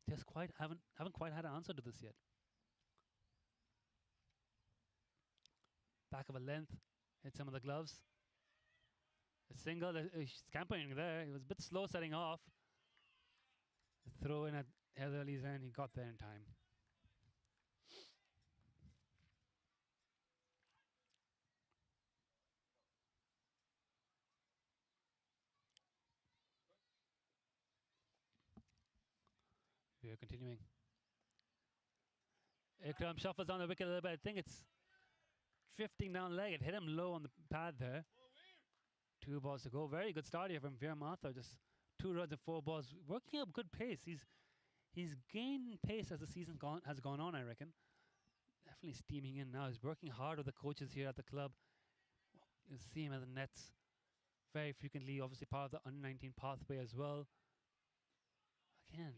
just haven't quite had an answer to this yet. Back of a length, hit some of the gloves. A single, scampering there. He was a bit slow setting off. The throw in at Heather Ali's end, he got there in time. We are continuing. Ikram shuffles down the wicket a little bit. I think it's drifting down leg. It hit him low on the pad there. 2 balls to go. Very good start here from Veer Mathur. Just 2 runs and 4 balls. Working up good pace. He's gained pace as the season has gone on, I reckon. Definitely steaming in now. He's working hard with the coaches here at the club. You see him at the nets very frequently. Obviously part of the under-19 pathway as well. Again,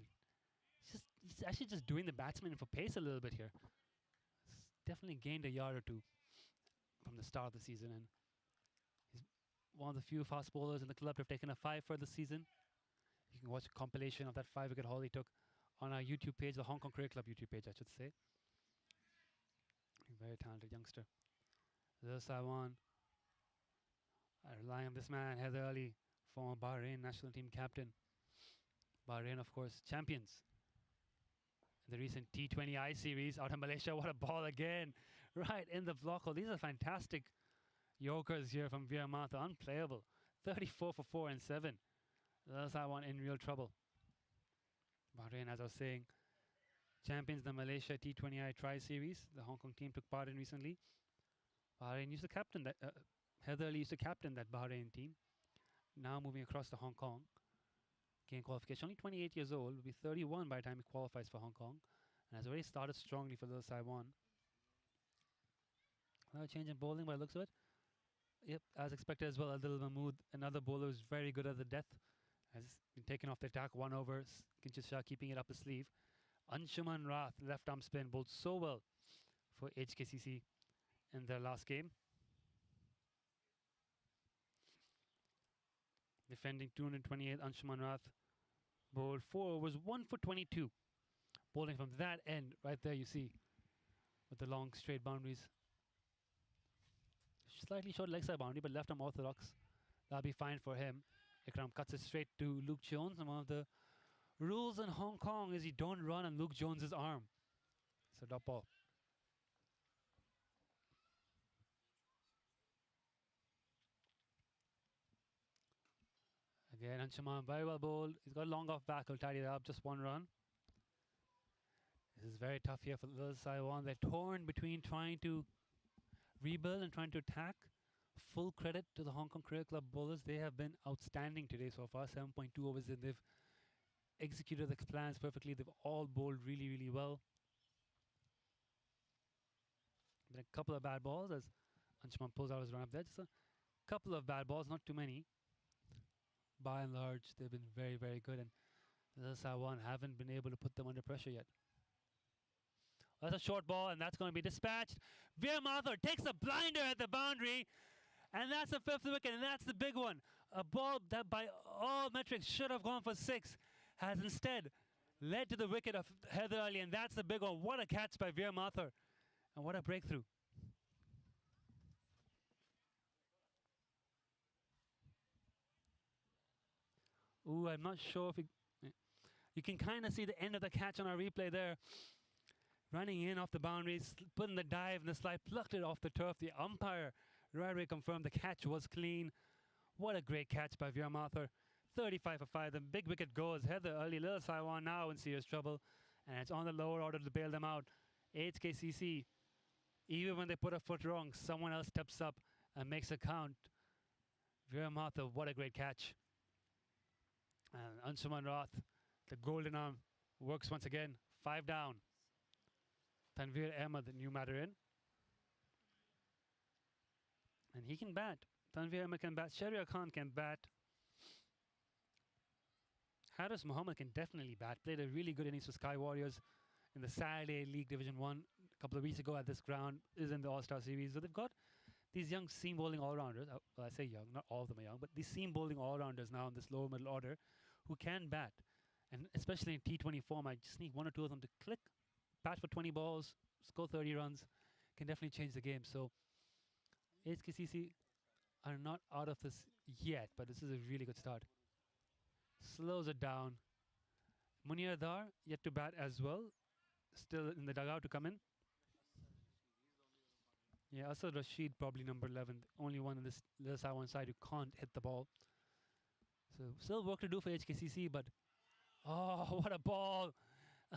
he's actually just doing the batsman for pace a little bit here. He's definitely gained a yard or 2 from the start of the season, and he's one of the few fast bowlers in the club to have taken a 5 for the season. You can watch a compilation of that 5-wicket haul he took on our YouTube page, the Hong Kong Cricket Club YouTube page, I should say. Very talented youngster. Little Saiwan. I rely on this man, Heather Ali, former Bahrain national team captain. Bahrain, of course, champions in the recent T20 I series out of Malaysia. What a ball again. Right in the block hole. These are fantastic Yorkers here from Veer Mathur. Unplayable. 34 for 4 and 7. Little Saiwan in real trouble. Bahrain, as I was saying, champions in the Malaysia T20I Tri Series. The Hong Kong team took part in recently. Bahrain used to captain that. Heather Ali used to captain that Bahrain team. Now moving across to Hong Kong. Gain qualification. Only 28 years old. Will be 31 by the time he qualifies for Hong Kong. And has already started strongly for Little Saiwan. Another change in bowling by the looks of it. Yep, as expected as well. Adil Mahmood, another bowler who's very good at the death. Has been taken off the attack. 1 over. Kinshit Shah keeping it up his sleeve. Anshuman Rath, left arm spin, bowled so well for HKCC in their last game. Defending 228, Anshuman Rath bowled 4 overs, 1 for 22. Bowling from that end, right there you see, with the long straight boundaries. Slightly short leg side boundary, but left arm orthodox. That'll be fine for him. Ikram cuts it straight to Luke Jones, and one of the rules in Hong Kong is you don't run on Luke Jones's arm. So dot ball. Again, Anshuman very well bowled. He's got a long off back. He'll tidy that up. Just 1 run. This is very tough here for Little Saiwan. They're torn between trying to rebuild and trying to attack. Full credit to the Hong Kong Cricket Club bowlers. They have been outstanding today so far. 7.2 overs in. They've executed the plans perfectly. They've all bowled really, really well. Been a couple of bad balls as Anshuman pulls out his run up there. Just a couple of bad balls, not too many. By and large, they've been very, very good, and Little Saiwan haven't been able to put them under pressure yet. That's a short ball, and that's going to be dispatched. Veer Mathur takes a blinder at the boundary, and that's the 5th wicket, and that's the big one. A ball that by all metrics should have gone for 6 has instead led to the wicket of Heather Ali, and that's the big one. What a catch by Veer Mathur, and what a breakthrough. Ooh, I'm not sure if he... You can kind of see the end of the catch on our replay there. Running in off the boundaries, putting the dive and the slide, plucked it off the turf. The umpire right away confirmed the catch was clean. What a great catch by Veer Mathur. 35 for 5. The big wicket goes. Heather early. Little Saiwan now in serious trouble. And it's on the lower order to bail them out. HKCC, even when they put a foot wrong, someone else steps up and makes a count. Veer Mathur, what a great catch. And Anshuman Rath, the golden arm, works once again. 5 down. Tanveer Ahmed, the new batter in. And he can bat. Tanveer Ahmed can bat. Shahryar Khan can bat. Haris Mohammed can definitely bat. Played a really good innings for Sky Warriors in the Saturday League Division 1 a couple of weeks ago at this ground. Is in the All-Star Series. So they've got these young seam bowling all-rounders. Well, I say young, not all of them are young, but these seam bowling all-rounders now in this lower middle order who can bat. And especially in T20 form, I just need 1 or 2 of them to click, bat for 20 balls, score 30 runs, can definitely change the game. So HKCC are not out of this yet, but this is a really good start. Slows it down. Munir Dar yet to bat as well. Still in the dugout to come in. Yeah, Asad Rashid probably number 11. The only one in this little Saiwan side who can't hit the ball. So still work to do for HKCC, but oh, what a ball.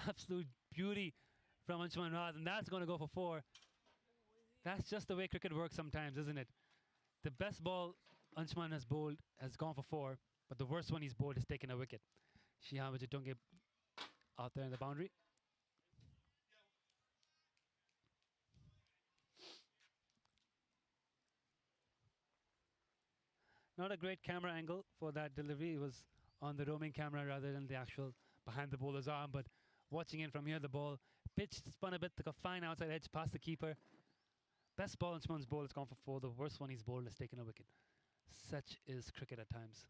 Absolute beauty from Anshuman Rath, and that's going to go for 4. That's just the way cricket works sometimes, isn't it? The best ball Anshuman has bowled has gone for 4, but the worst one he's bowled has taken a wicket. Shihan Vijatunge out there in the boundary. Not a great camera angle for that delivery. It was on the roaming camera rather than the actual behind the bowler's arm, but watching it from here, the ball pitched, spun a bit, took a fine outside edge past the keeper. Best ball Anshuman's bowled has gone for 4. The worst one he's bowled has taken a wicket. Such is cricket at times.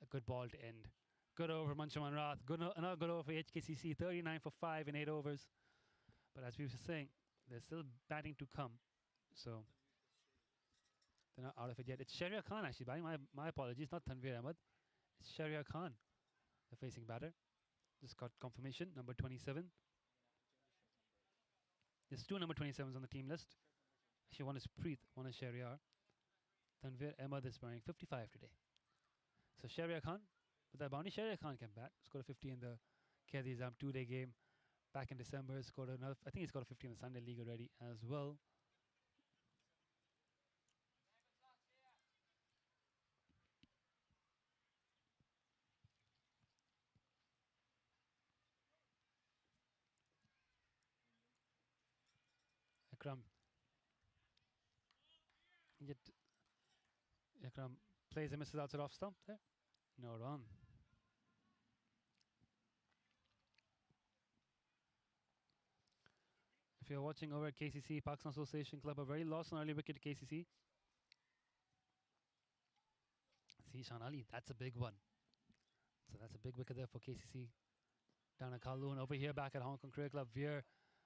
A good ball to end. Good over from Anshuman Rath. Another good over for HKCC. 39 for 5 in 8 overs. But as we were saying, they're still batting to come. So they're not out of it yet. It's Shahryar Khan actually batting. My apologies, not Tanveer Ahmed. It's Shahryar Khan, the facing batter. Just got confirmation, number 27. There's 2 number 27s on the team list. Actually, one is Preet, one is Shahryar. Tanveer Ahmed is wearing 55 today. So Shahryar Khan, with that boundary, Shahryar Khan can bat. Scored a 50 in the Khair Exam 2-day game back in December. Scored another, I think he scored a 50 in the Sunday League already as well. Akram. Yet Akram plays and misses outside off stump there. No run. If you're watching over at KCC, Pakistan Association Club, a very lost an early wicket to KCC. See Shan Ali, that's a big one. So that's a big wicket there for KCC. Down at Kowloon, over here back at Hong Kong Cricket Club. Veer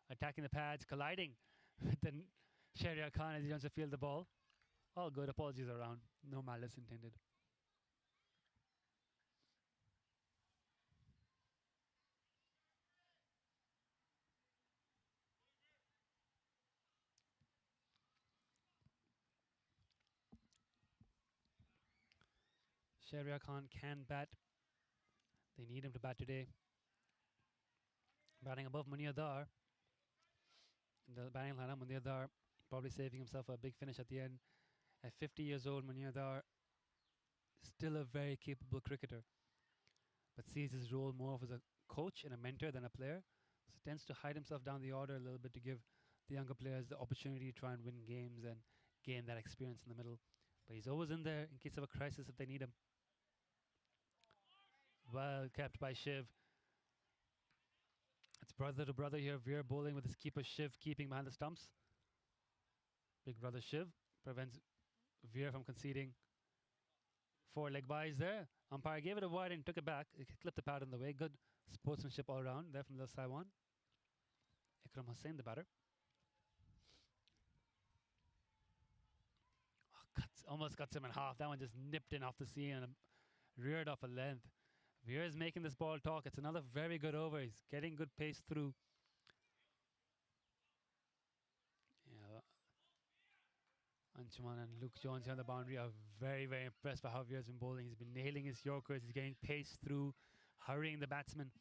attacking the pads, colliding with the Shahryar Khan as he wants to field the ball. All good, apologies around. No malice intended. Shahryar Khan can bat. They need him to bat today. Batting above Munir Dar. In the batting lineup, Munir Dar probably saving himself a big finish at the end. At 50 years old, Munir Dar still a very capable cricketer, but sees his role more as a coach and a mentor than a player. So tends to hide himself down the order a little bit to give the younger players the opportunity to try and win games and gain that experience in the middle. But he's always in there in case of a crisis if they need him. Well kept by Shiv. It's brother to brother here. Veer bowling with his keeper Shiv keeping behind the stumps. Big brother Shiv prevents Veer from conceding 4 leg byes there. Umpire gave it a wide and took it back. It clipped the pad in the way. Good sportsmanship all around there from the Saiwan. Ikram Hussain, the batter. Oh, almost cuts him in half. That one just nipped in off the seam and reared off a length. Veer is making this ball talk. It's another very good over. He's getting good pace through. Yeah. Anshuman and Luke Jones here on the boundary are very, very impressed by how Veer's been bowling. He's been nailing his Yorkers. He's getting pace through, hurrying the batsman.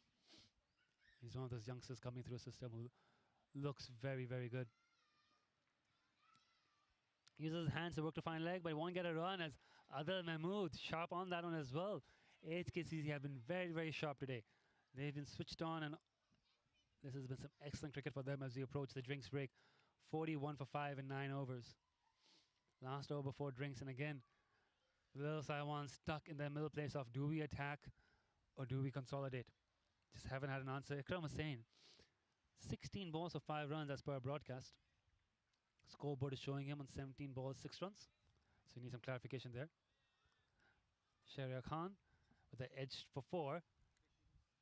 He's one of those youngsters coming through a system who looks very, very good. Uses his hands to work to find leg, but he won't get a run as Adil Mahmood sharp on that one as well. HKCC have been very, very sharp today. They've been switched on, and this has been some excellent cricket for them as we approach the drinks break. 41 for 5 in 9 overs. Last over before drinks, and again, Little Saiwan stuck in the middle place of do we attack or do we consolidate? Just haven't had an answer. Ikram was saying 16 balls for 5 runs as per our broadcast. Scoreboard is showing him on 17 balls, 6 runs. So you need some clarification there. Sharia Khan with the edge for 4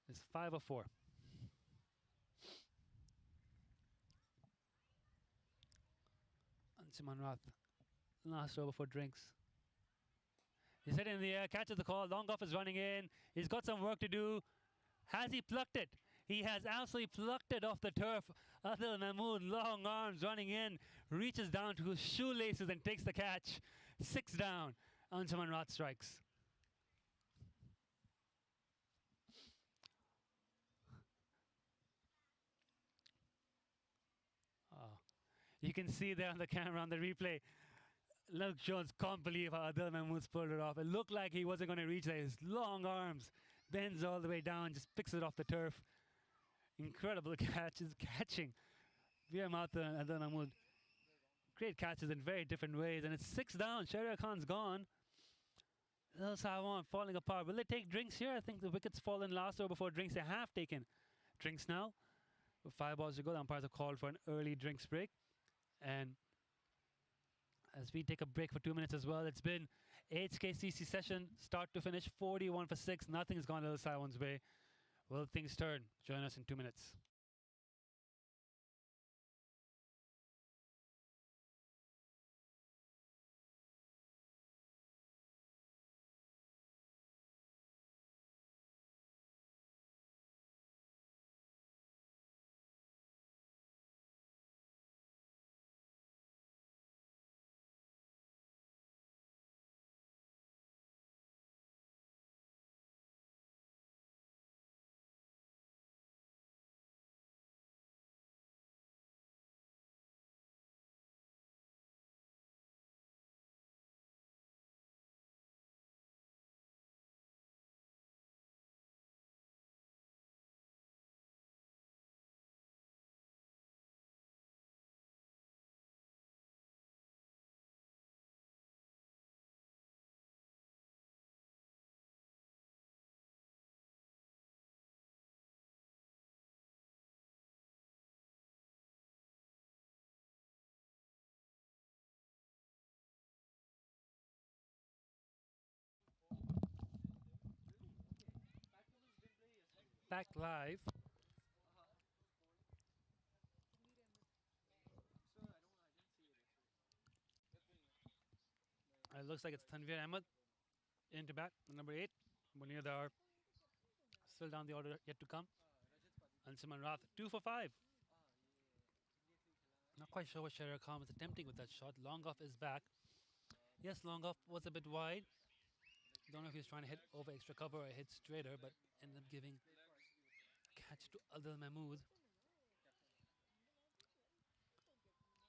is 5 of 4. Anshuman Rath, last over for drinks. He's hit in the air, catches the call. Long off is running in. He's got some work to do. Has he plucked it? He has absolutely plucked it off the turf. Adil Mahmood, long arms running in, reaches down to his shoelaces and takes the catch. 6 down. Anshuman Rath strikes. Oh. You can see there on the camera on the replay. Luke Jones can't believe how Adil Mahmood's pulled it off. It looked like he wasn't going to reach there. His long arms bends all the way down, just picks it off the turf. Incredible catches, catching. Veer Mathur and Adil Mahmood. Great catches in very different ways. And it's 6 down. Sharia Khan's gone. Little Saiwan falling apart. Will they take drinks here? I think the wickets fall in last over before drinks. They have taken drinks now. With 5 balls to go, the umpires have called for an early drinks break. And as we take a break for 2 minutes as well, it's been HKCC session, start to finish, 41 for 6. Nothing's gone Little Saiwan's way. Will things turn? Join us in 2 minutes. Back live. It looks like it's Tanveer Ahmed into bat, number 8. Munir Dar still down the order, yet to come. Anshuman Rath, 2 for 5. Not quite sure what Sharia Khan was attempting with that shot. Long off is back. Yes, long off was a bit wide. Don't know if he was trying to hit over extra cover or hit straighter, but ended up giving a catch to Adil Mahmood.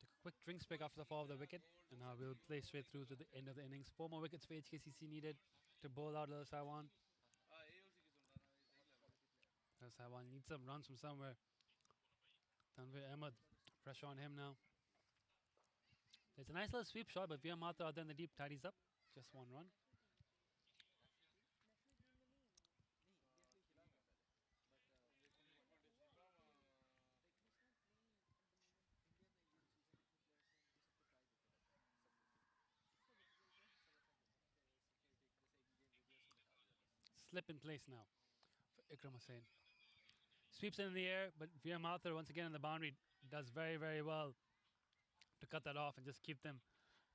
Took a quick drinks break after the fall of the wicket, and now we'll play straight through to the end of the innings. 4 more wickets for HKCC needed to bowl out Little Saiwan. Little Saiwan needs some runs from somewhere. Tanveer Ahmed, pressure on him now. It's a nice little sweep shot, but Veer Mathur out there in the deep tidies up. Just 1 run. Slip in place now for Ikram Hussain. Sweeps in the air, but Veer Mathur once again in the boundary does very, very well to cut that off and just keep them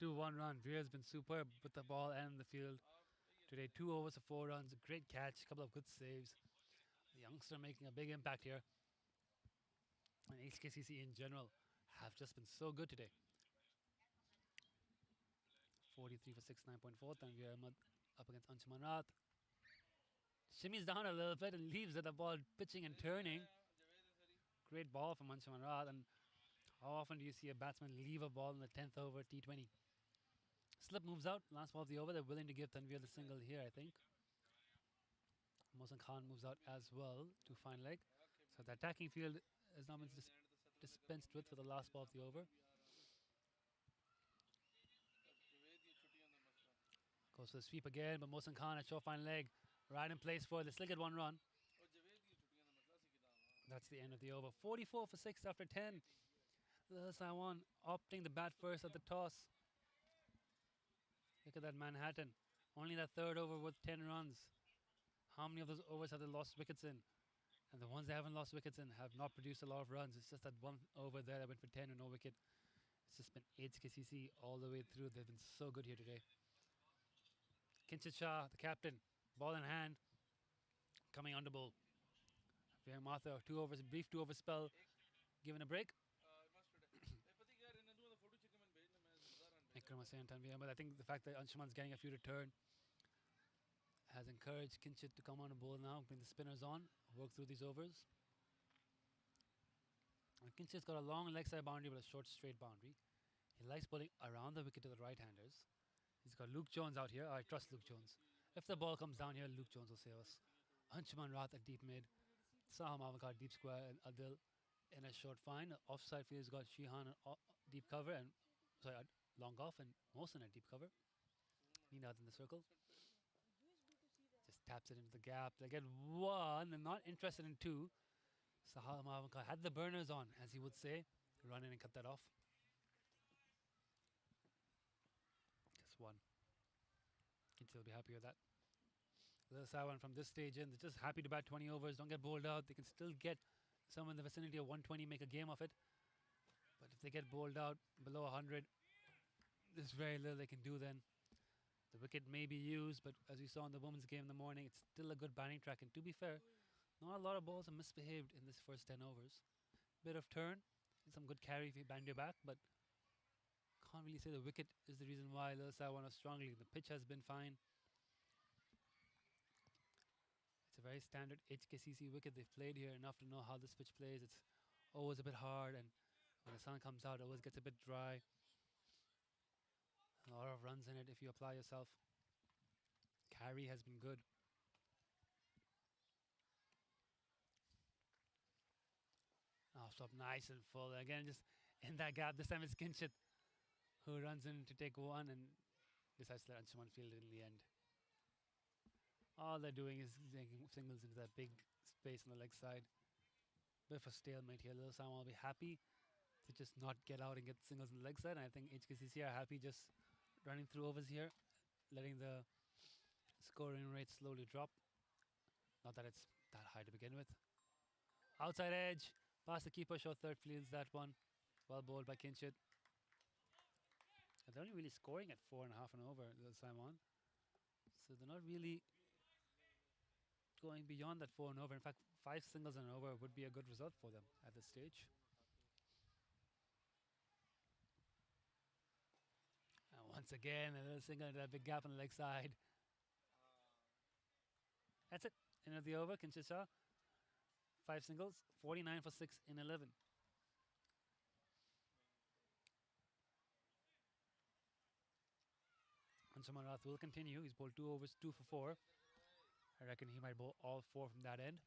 to 1 run. Veer's been superb with the ball and the field. Today, 2 overs for 4 runs, a great catch, a couple of good saves. The youngster making a big impact here. And HKCC in general have just been so good today. 43 for 6, 9.4. Tanvir Ahmed up against Anshuman Rath. Shimmies down a little bit and leaves the ball pitching and turning. Great ball from Anshuman Rath. And how often do you see a batsman leave a ball in the 10th over T20? Slip moves out, last ball of the over. They're willing to give Tanvir the single here, I think. Mohsin Khan moves out as well to fine leg. So the attacking field has now been dispensed with for the last ball of the over. Goes for the sweep again, but Mohsin Khan at short fine leg. Right in place for it. They still get 1 run. That's the end of the over. 44 for 6 after 10. The Saiwan opting the bat first at the toss. Look at that Manhattan. Only that third over with 10 runs. How many of those overs have they lost wickets in? And the ones they haven't lost wickets in have not produced a lot of runs. It's just that one over there that went for 10 and no wicket. It's just been HKCC all the way through. They've been so good here today. Kinshit Shah, the captain, ball in hand, coming under bowl. Vihang Mathur, 2 overs, brief 2 over spell, given a break. But I think the fact that Anshuman's getting a few return has encouraged Kinshit to come on a bowl now, bring the spinners on, work through these overs. And Kinshit's got a long leg side boundary but a short straight boundary. He likes bowling around the wicket to the right-handers. He's got Luke Jones out here. I trust Luke Jones. If the ball comes down here, Luke Jones will save us. Anshuman Rath at deep mid. Saham Avakar deep square and Adil in a short fine. Offside field has got Shihan deep cover and long off and Mohsin at deep cover. Ninath in the circle. Just taps it into the gap. They get 1 and not interested in 2. Saham Avakar had the burners on, as he would say. Run in and cut that off. Just 1. Kinshit will be happy with that. The Saiwan from this stage in, they're just happy to bat 20 overs, don't get bowled out. They can still get someone in the vicinity of 120, make a game of it. But if they get bowled out below 100, there's very little they can do then. The wicket may be used, but as we saw in the women's game in the morning, it's still a good batting track. And to be fair, not a lot of balls have misbehaved in this first 10 overs. Bit of turn, some good carry if you band your back, but can't really say the wicket is the reason why the Saiwan are struggling. The pitch has been fine. It's a very standard HKCC wicket. They've played here enough to know how this pitch plays. It's always a bit hard, and when the sun comes out, it always gets a bit dry. A lot of runs in it if you apply yourself. Carry has been good. Off stop nice and full. Again, just in that gap. This time it's Kinshit who runs in to take 1 and decides to let Anshuman field it in the end. All they're doing is taking singles into that big space on the leg side. Bit of a stalemate here. Little Saiwan will be happy to just not get out and get singles on the leg side. And I think HKCC are happy just running through overs here, letting the scoring rate slowly drop. Not that it's that high to begin with. Outside edge, past the keeper, short third fields that one. Well bowled by Kinshit. They're only really scoring at 4.5 and over, the Saiwan. So they're not really going beyond that 4 and over. In fact, 5 singles and over would be a good result for them at this stage. And once again, a little single into that big gap on the leg side. That's it. End of the over. Kinshit Shah, 5 singles, 49 for 6 in 11. Anshuman Rath will continue. He's bowled 2 overs, 2 for 4. I reckon he might bowl all 4 from that end.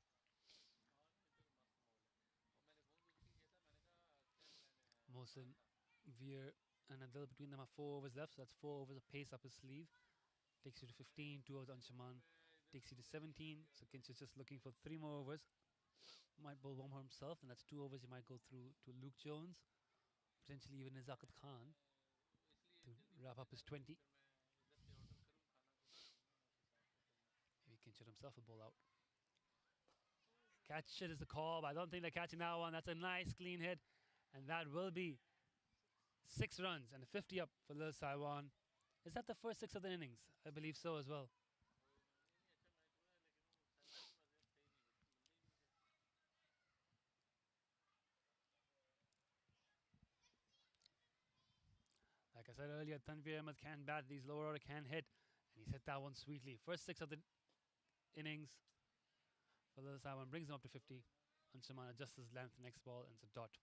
Mohsin, Veer, and Adil between them have 4 overs left, so that's 4 overs of pace up his sleeve. Takes you to 15, 2 overs Anshuman. Takes you to 17, so Kinshit's just looking for 3 more overs. Might bowl 1 more himself, and that's 2 overs he might go through to Luke Jones. Potentially even Nazakat Khan to wrap up his 20. Maybe Kinshit himself will bowl out. Catch it is the call, but I don't think they're catching that one. That's a nice clean hit, and that will be 6 runs and a 50 up for Lil Saiwan. Is that the first 6 of the innings? I believe so as well. said earlier, Tanveer Ahmed can bat, these lower order can hit, and he's hit that one sweetly. First 6 of the innings for the Saiwan brings him up to 50. Anshuman adjusts his length, next ball, and it's a dot.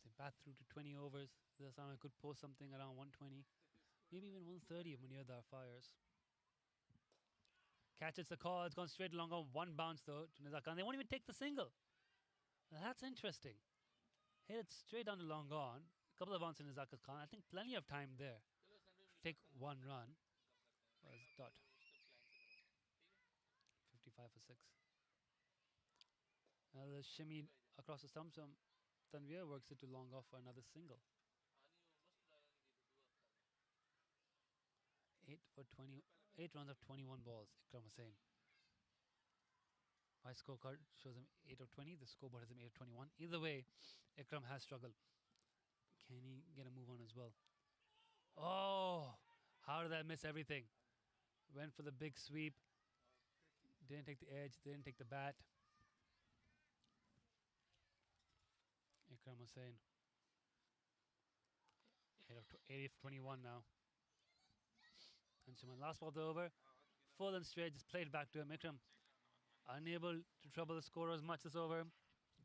They bat through to 20 overs. The Saiwan could post something around 120, maybe even 130 when near the fires. Catches the call, it's gone straight along on one bounce though to Nizar Khan. They won't even take the single. That's interesting. Hit it straight down to long on. A couple of bounces in Nizar Khan. I think plenty of time there. Take one run. Where's dot? 55 for 6. Another shimmy across the stumps. Tanveer works it to long off for another single. 8 runs of 21 balls. Ikram Hussain. My scorecard shows him 8 of 20. The scoreboard has him 8 of 21. Either way, Ikram has struggled. Can he get a move on as well? Oh, how did I miss everything? Went for the big sweep. Didn't take the edge. Didn't take the bat. Ikram Hussain. 8 of 21 now. Anshuman, last ball of the over. Full and straight, just played back to him. Ikram unable to trouble the scorer as much this over.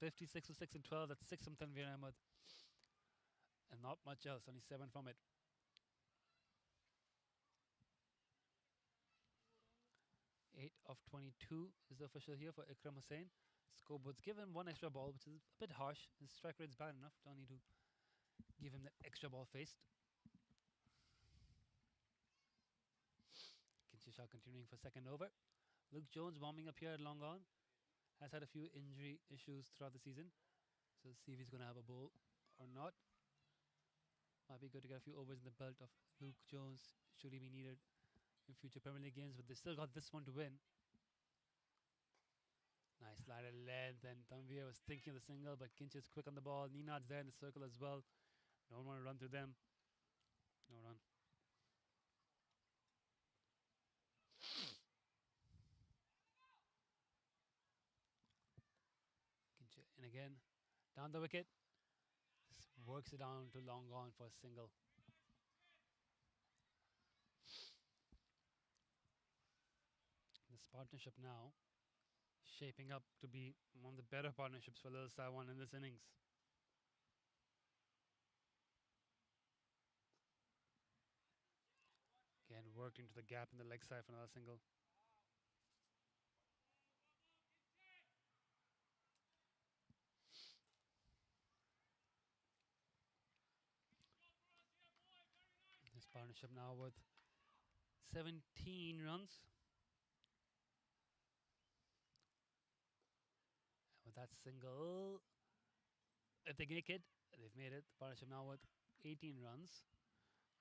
56 for 6 and 12. That's 6 from Tanveer Ahmed. And not much else, only 7 from it. Eight of 22 is the official here for Ikram Hussain. Scoreboard's given one extra ball, which is a bit harsh. His strike rate's bad enough. Don't need to give him that extra ball faced. Kinshisha continuing for second over. Luke Jones warming up here at long on. Has had a few injury issues throughout the season. So let's see if he's going to have a bowl or not. Might be good to get a few overs in the belt of Luke Jones should he be needed in future Premier League games, but they still got this one to win. Nice slider length, and Tanveer was thinking of the single, but Kinch is quick on the ball. Ninad's there in the circle as well. Don't want to run through them. No run. Kinch in again. Down the wicket. Works it down to long on for a single. This partnership now shaping up to be one of the better partnerships for Little Saiwan in this innings. Again, worked into the gap in the leg side for another single. This partnership now with 17 runs. With that single, if they make it, they've made it. The partnership now with 18 runs.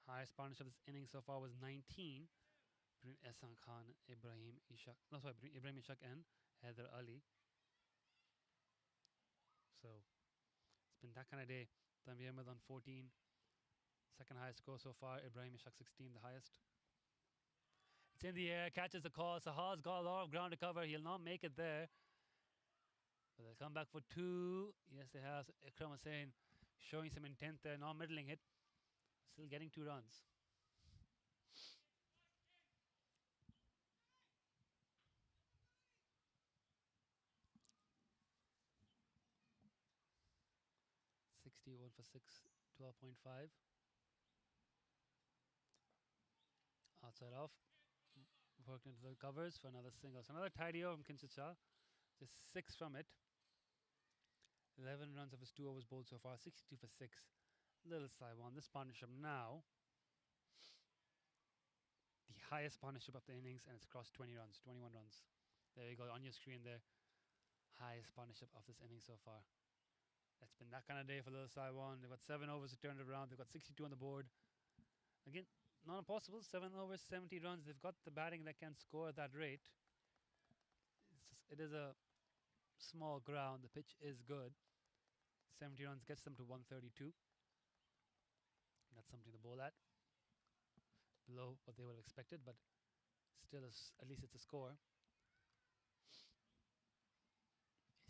Highest partnership this inning so far was 19 between Ehsan Khan, Ibrahim Ishaq. No, sorry, between Ibrahim Ishaq and Haider Ali. So it's been that kind of day. Tanveer Ahmed on 14. Second highest score so far. Ibrahim Ishaq 16, the highest. It's in the air, catches the call. Sahar's got a lot of ground to cover. He'll not make it there. But they'll come back for 2. Yes, they have. Ikram Hussain showing some intent there, not middling it. Still getting 2 runs. (61 for 6), 12.5. Outside off. Worked into the covers for another single. So another tidy over from Kinshisha. Just 6 from it. 11 runs of his 2 overs bowled so far. 62 for 6. Little Saiwan. This partnership now, the highest partnership of the innings, and it's crossed 20 runs, 21 runs. There you go on your screen there. Highest partnership of this inning so far. It's been that kind of day for Little Saiwan. They've got 7 overs to turn it around. They've got 62 on the board. Again, not impossible. 7 overs, 70 runs. They've got the batting that can score at that rate. It is a small ground. The pitch is good. 70 runs gets them to 132. That's something to bowl at. Below what they would have expected, but still, at least it's a score.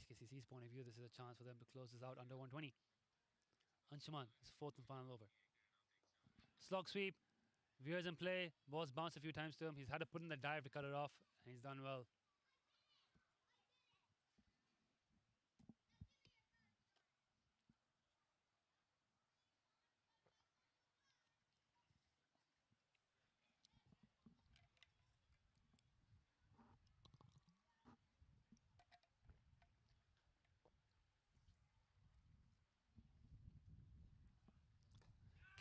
HKCC HKCC's point of view, this is a chance for them to close this out under 120. Anshuman, his fourth and final over. Slog sweep, veers in play, ball's bounced a few times to him. He's had to put in the dive to cut it off, and he's done well.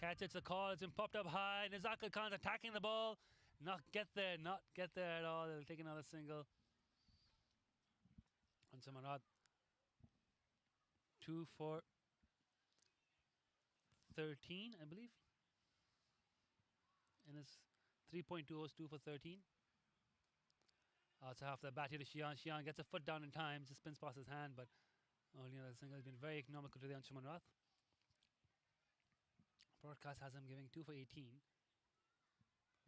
Catch, it's a call, it's been popped up high. Nizaka Khan's attacking the ball. Not get there at all. They'll take another single. Anshuman 2 for 13, I believe. And his 3.2 was 2 for 13. Also half the bat here to Shihan. Shihan gets a foot down in time, just spins past his hand, but only another single. Has been very economical to the Anshuman Rath. Broadcast has him giving 2 for 18.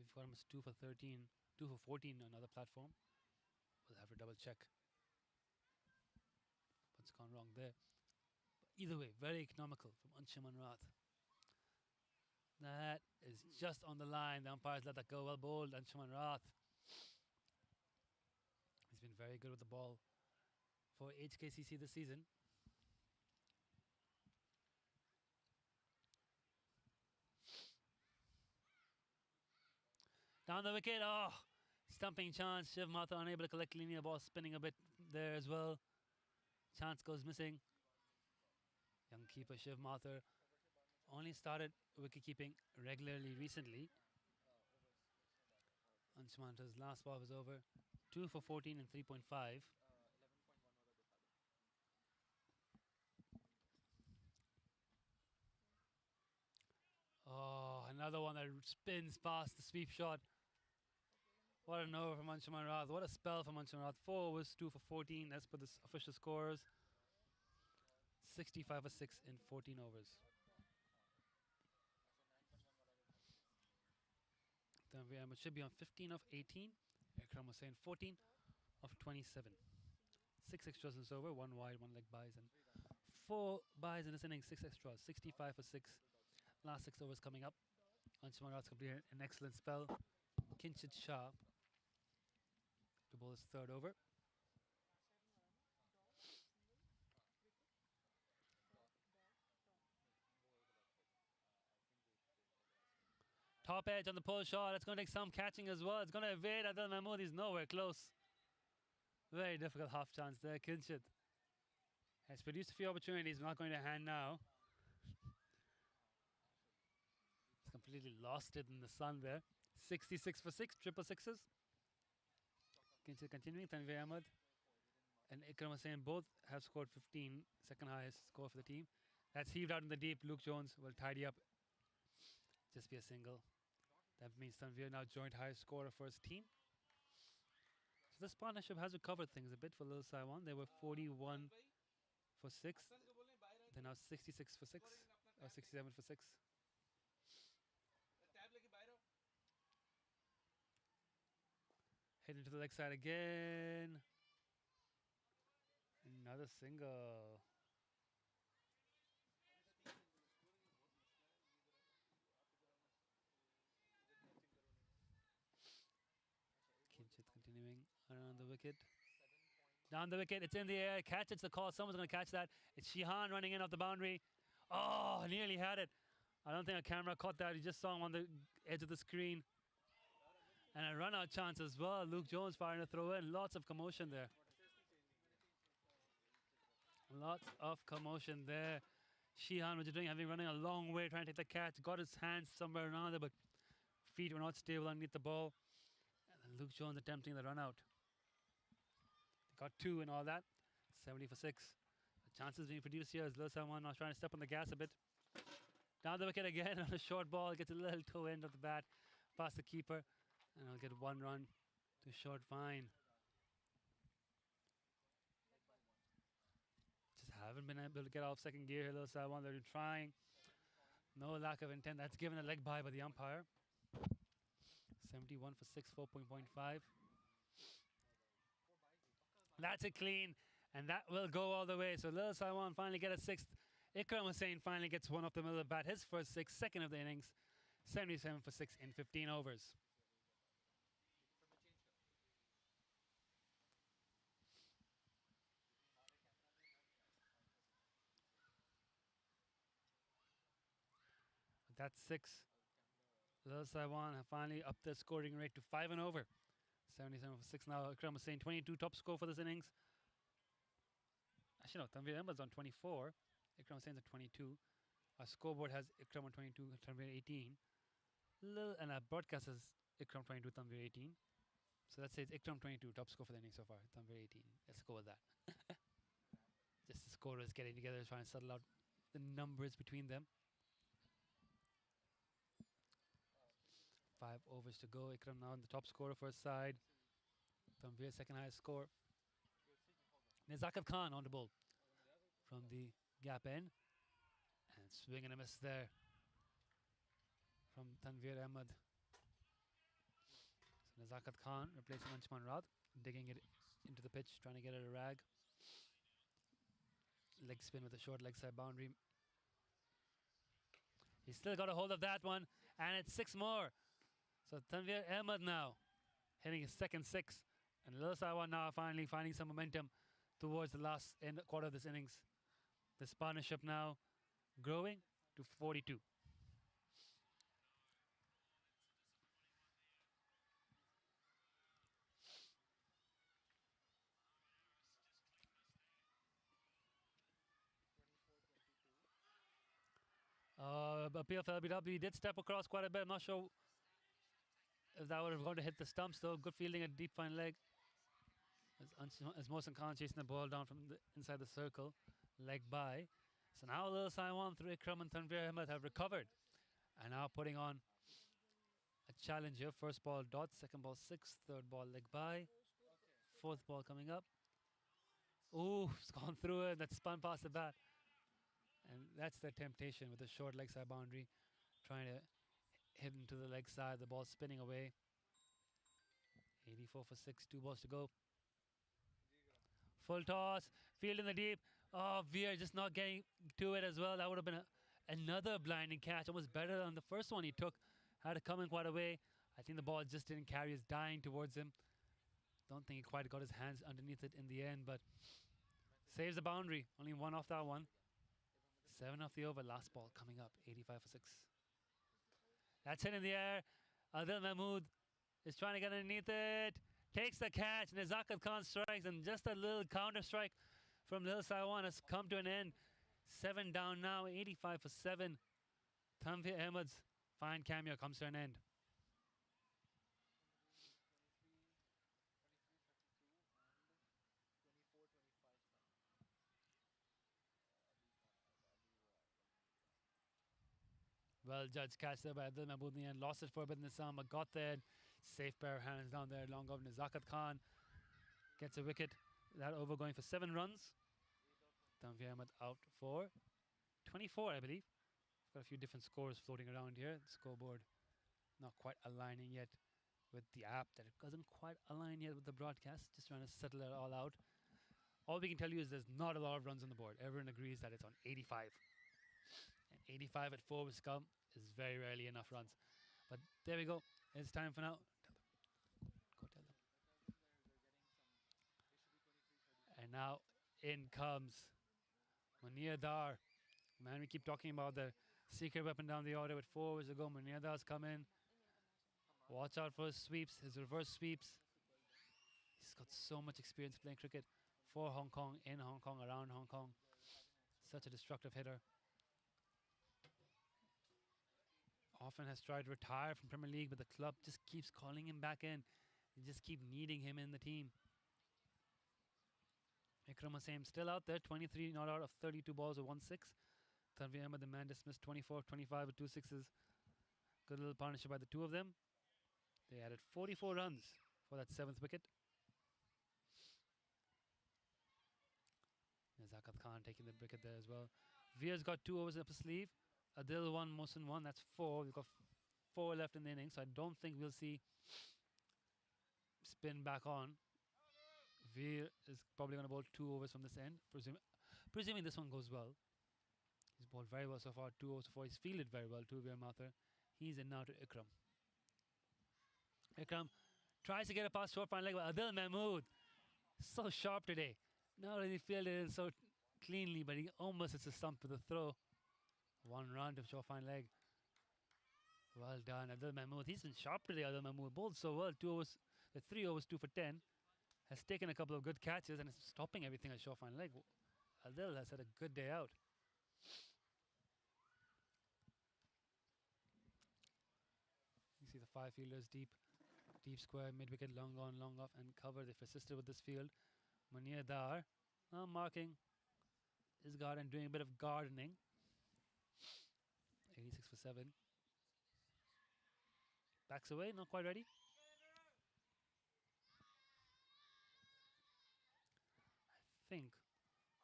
We've got him as 2 for 13, 2 for 14 on another platform. We'll have to double check what's gone wrong there. But either way, very economical from Anshuman Rath. That is just on the line. The umpires let that go. Well bowled, Anshuman Rath. He's been very good with the ball for HKCC this season. Down the wicket, stumping chance. Shiv Mathur unable to collect cleanly. The ball spinning a bit there as well. Chance goes missing. Young keeper Shiv Mathur only started wicket keeping regularly recently. Anshuman's last ball was over. 2 for 14 and 3.5. Oh, another one that spins past the sweep shot. What an over from Anshuman Rath. What a spell from Anshuman Rath. 4 overs, 2 for 14. That's for the official scores. 65 for 6 in 14 overs. Then we should be on 15 of 18. Akram was saying 14 of 27. 6 extras in this over, 1 wide, 1 leg buys, and 4 buys in this inning, 6 extras, 65 for 6. Last 6 overs coming up. Anshuman Rath's completed an excellent spell. Kinchit Shah to bowl his third over. Top edge on the pull shot. It's going to take some catching as well. It's going to evade Adil Mahmood. He's nowhere close. Very difficult half chance there. Kinchit has produced a few opportunities. Not going to hand now. He's completely lost it in the sun there. 66 for 6, triple sixes. Kinchit continuing. Tanvir Ahmed and Ikram Hussain both have scored 15, second highest score for the team. That's heaved out in the deep. Luke Jones will tidy up. Just be a single. That means Tanvir now joint highest scorer for his team. So this partnership has recovered things a bit for Little Saiwan. They were 41 for 6. They're now 66 for 6, or 67 for 6. Heading to the leg side again. Another single. Kinchit continuing around the wicket. Down the wicket, it's in the air. Catch, it's the call. Someone's going to catch that. It's Shihan running in off the boundary. Oh, nearly had it. I don't think a camera caught that. You just saw him on the edge of the screen. And a run-out chance as well. Luke Jones firing a throw in. Lots of commotion there. Lots of commotion there. Shihan, what you're doing, having running a long way, trying to take the catch. Got his hands somewhere around there, but feet were not stable underneath the ball. And Luke Jones attempting the run-out. They got 2 and all that. 70 for 6. The chances being produced here is Little Saiwan now trying to step on the gas a bit. Down the wicket again on a short ball. Gets a little toe end of the bat past the keeper. And I'll get 1 run to short fine. Just haven't been able to get off second gear here, Little Saiwan. They're trying. No lack of intent. That's given a leg by the umpire. 71 for 6, 4.5. That's a clean. And that will go all the way. So Lil Saiwan finally get a sixth. Ikram Hussain finally gets one off the middle of the bat. His first six, second of the innings. 77 for 6 in 15 overs. That's 6. Lil Saiwan have finally upped their scoring rate to 5 and over. 77 for 6 now. Ikram Hussain, 22 top score for this innings. Actually, no, Tanveer Ahmed's on 24. Ikram Hussain's on 22. Our scoreboard has Ikram on 22, Tanveer 18. And our broadcast has Ikram 22, Tanveer 18. So let's say it's Ikram 22, top score for the inning so far. Tanveer 18. Let's go with that. Just the scorers getting together, trying to settle out the numbers between them. 5 overs to go. Ikram now on the top scorer for his side. Tanveer second highest score. Nezakat Khan on the ball from the gap end. And swing and a miss there from Tanveer Ahmed. So Nezakat Khan replacing Anshman Raat, digging it into the pitch, trying to get it a rag. Leg spin with a short leg side boundary. He's still got a hold of that one, and it's 6 more. So Tanveer Ahmed now hitting his second 6, and Lil Saiwan now finally finding some momentum towards the last quarter of this innings. This partnership now growing to 42. Appeal for LBW did step across quite a bit. I'm not sure if that would have gone to hit the stumps though. Good fielding at deep fine leg. As Mohsen Khan chasing the ball down from the inside the circle. Leg by. So now Lil Saiwan through Ikram and Tanveer Ahmed have recovered. And now putting on a challenge here. First ball dot, second ball 6, third ball leg by. Fourth ball coming up. Ooh, it's gone through it. That's spun past the bat. And that's the temptation with the short leg side boundary. Trying to hit into the leg side. The ball spinning away. 84 for 6, 2 balls to go. Full toss, field in the deep. Oh, Veer just not getting to it as well. That would have been another blinding catch. Almost better than the first one he took. Had to come in quite a way. I think the ball just didn't carry. It's dying towards him. Don't think he quite got his hands underneath it in the end, but saves the boundary. Only 1 off that one. 7 off the over. Last ball coming up. 85 for 6. That's hit in the air. Adil Mahmood is trying to get underneath it. Takes the catch. Nezakat Khan strikes, and just a little counter strike from Lil Saiwan has come to an end. 7 down now. 85 for 7. Tanveer Ahmed's fine cameo comes to an end. Well judged catch there by Adil Mahmood in the end. Lost it for a bit in the sun, but got there. Safe pair of hands down there. Long of Nezakat Khan gets a wicket. That over going for 7 runs. Tanveer Ahmed out for 24, I believe. Got a few different scores floating around here. The scoreboard not quite aligning yet with the app. That it doesn't quite align yet with the broadcast. Just trying to settle it all out. All we can tell you is there's not a lot of runs on the board. Everyone agrees that it's on 85. And 85 at 4 with Scum is very rarely enough runs. But there we go. It's time for now. Go tell them. And now in comes Munir Dar. Man, we keep talking about the secret weapon down the order with 4 overs to go. Munir Dar's come in. Watch out for his sweeps, his reverse sweeps. He's got so much experience playing cricket for Hong Kong, in Hong Kong, around Hong Kong. Such a destructive hitter. Often has tried to retire from Premier League, but the club just keeps calling him back in. They just keep needing him in the team. Ikram Hussain still out there, 23 not out of 32 balls with 1-6. Tanveer Ahmed, the man dismissed 24 25 with 2 sixes. Good little partnership by the two of them. They added 44 runs for that 7th wicket. Nezakat Khan taking the wicket there as well. Veer's got 2 overs up his sleeve. Adil 1, Mohsen 1. That's 4. We've got 4 left in the innings, so I don't think we'll see spin back on. Veer is probably going to bowl 2 overs from this end, presuming this one goes well. He's bowled very well so far, 2 overs so far. He's fielded very well to Veer Mathur. He's in now to Ikram. Ikram tries to get a past short fine leg, but Adil Mahmood, so sharp today. Not really fielded it so cleanly, but he almost hits a stump with a throw. 1 run to short fine leg. Well done, Adil Mahmood. He's been sharp today, Adil Mahmood. Bowled so well, 3 overs, 2 for 10. Has taken a couple of good catches and is stopping everything at short fine leg. Adil has had a good day out. You see the 5 fielders deep square, mid-wicket, long on, long off, and cover. They've assisted with this field. Munir Dar marking his guard and doing a bit of gardening. 86 for 7. Backs away, not quite ready. I think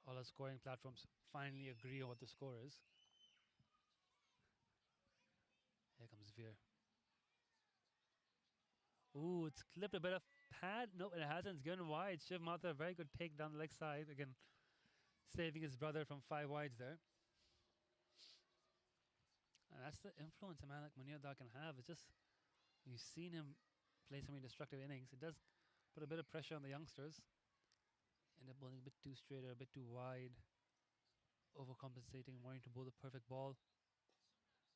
all our scoring platforms finally agree on what the score is. Here comes Veer. Ooh, it's clipped a bit of pad. No, it hasn't. It's given wide. Shiv Mathur, a very good take down the leg side. Again, saving his brother from 5 wides there. And that's the influence a man like Munir Dar can have. It's just, you've seen him play so many destructive innings. It does put a bit of pressure on the youngsters. End up bowling a bit too straight or a bit too wide. Overcompensating, wanting to bowl the perfect ball.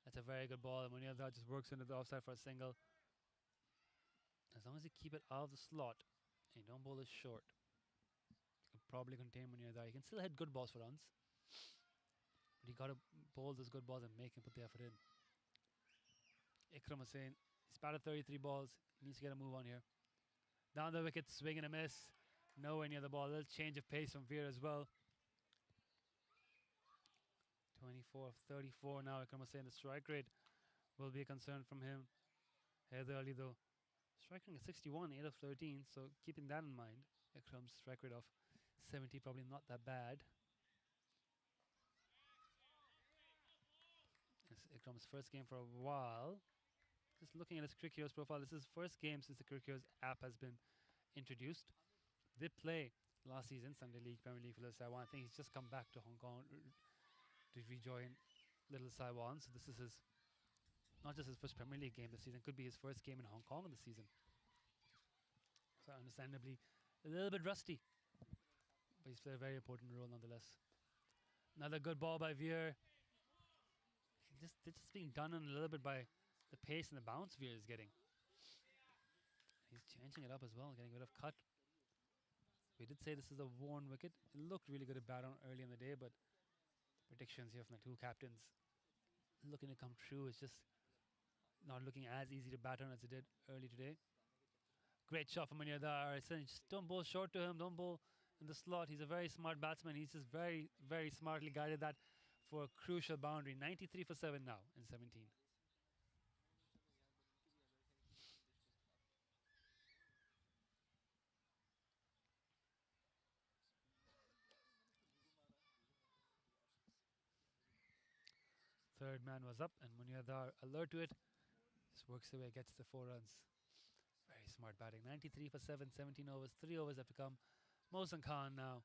That's a very good ball. Munir Dar just works into the offside for a single. As long as you keep it out of the slot and you don't bowl it short, you can probably contain Munir Dar. You can still hit good balls for runs, but you got to bowl those good balls and make him put the effort in. Ikram Hussain, he's batted 33 balls. He needs to get a move on here. Down the wicket, swing and a miss. Nowhere near the ball. A little change of pace from Veer as well. 24 of 34 now. Ikram Hussain, the strike rate will be a concern from him. Heather Ali though, striking at 61, 8 of 13. So keeping that in mind, Ikram's strike rate of 70 probably not that bad. It's Ikram's first game for a while. Just looking at his Cricket Heroes profile, this is his first game since the Cricket Heroes app has been introduced. They play last season, Sunday League, Premier League for Little Saiwan. I think he's just come back to Hong Kong to rejoin Little Saiwan. So this is his, not just his first Premier League game this season, could be his first game in Hong Kong this season. So understandably, a little bit rusty, but he's played a very important role nonetheless. Another good ball by Veer. They're just being done in a little bit by the pace and the bounce Veer is getting. He's changing it up as well, getting rid of cut. We did say this is a worn wicket. It looked really good at bat on early in the day, but predictions here from the 2 captains looking to come true. It's just not looking as easy to bat on as it did early today. Great shot from Munir Dar. I said, just don't bowl short to him. Don't bowl in the slot. He's a very smart batsman. He's just very, very smartly guided that for a crucial boundary. 93 for 7 now in 17. Third man was up and Munir Dar, alert to it, just works away, gets the 4 runs. Very smart batting. 93 for 7, 17 overs. 3 overs have become Mohsin Khan now,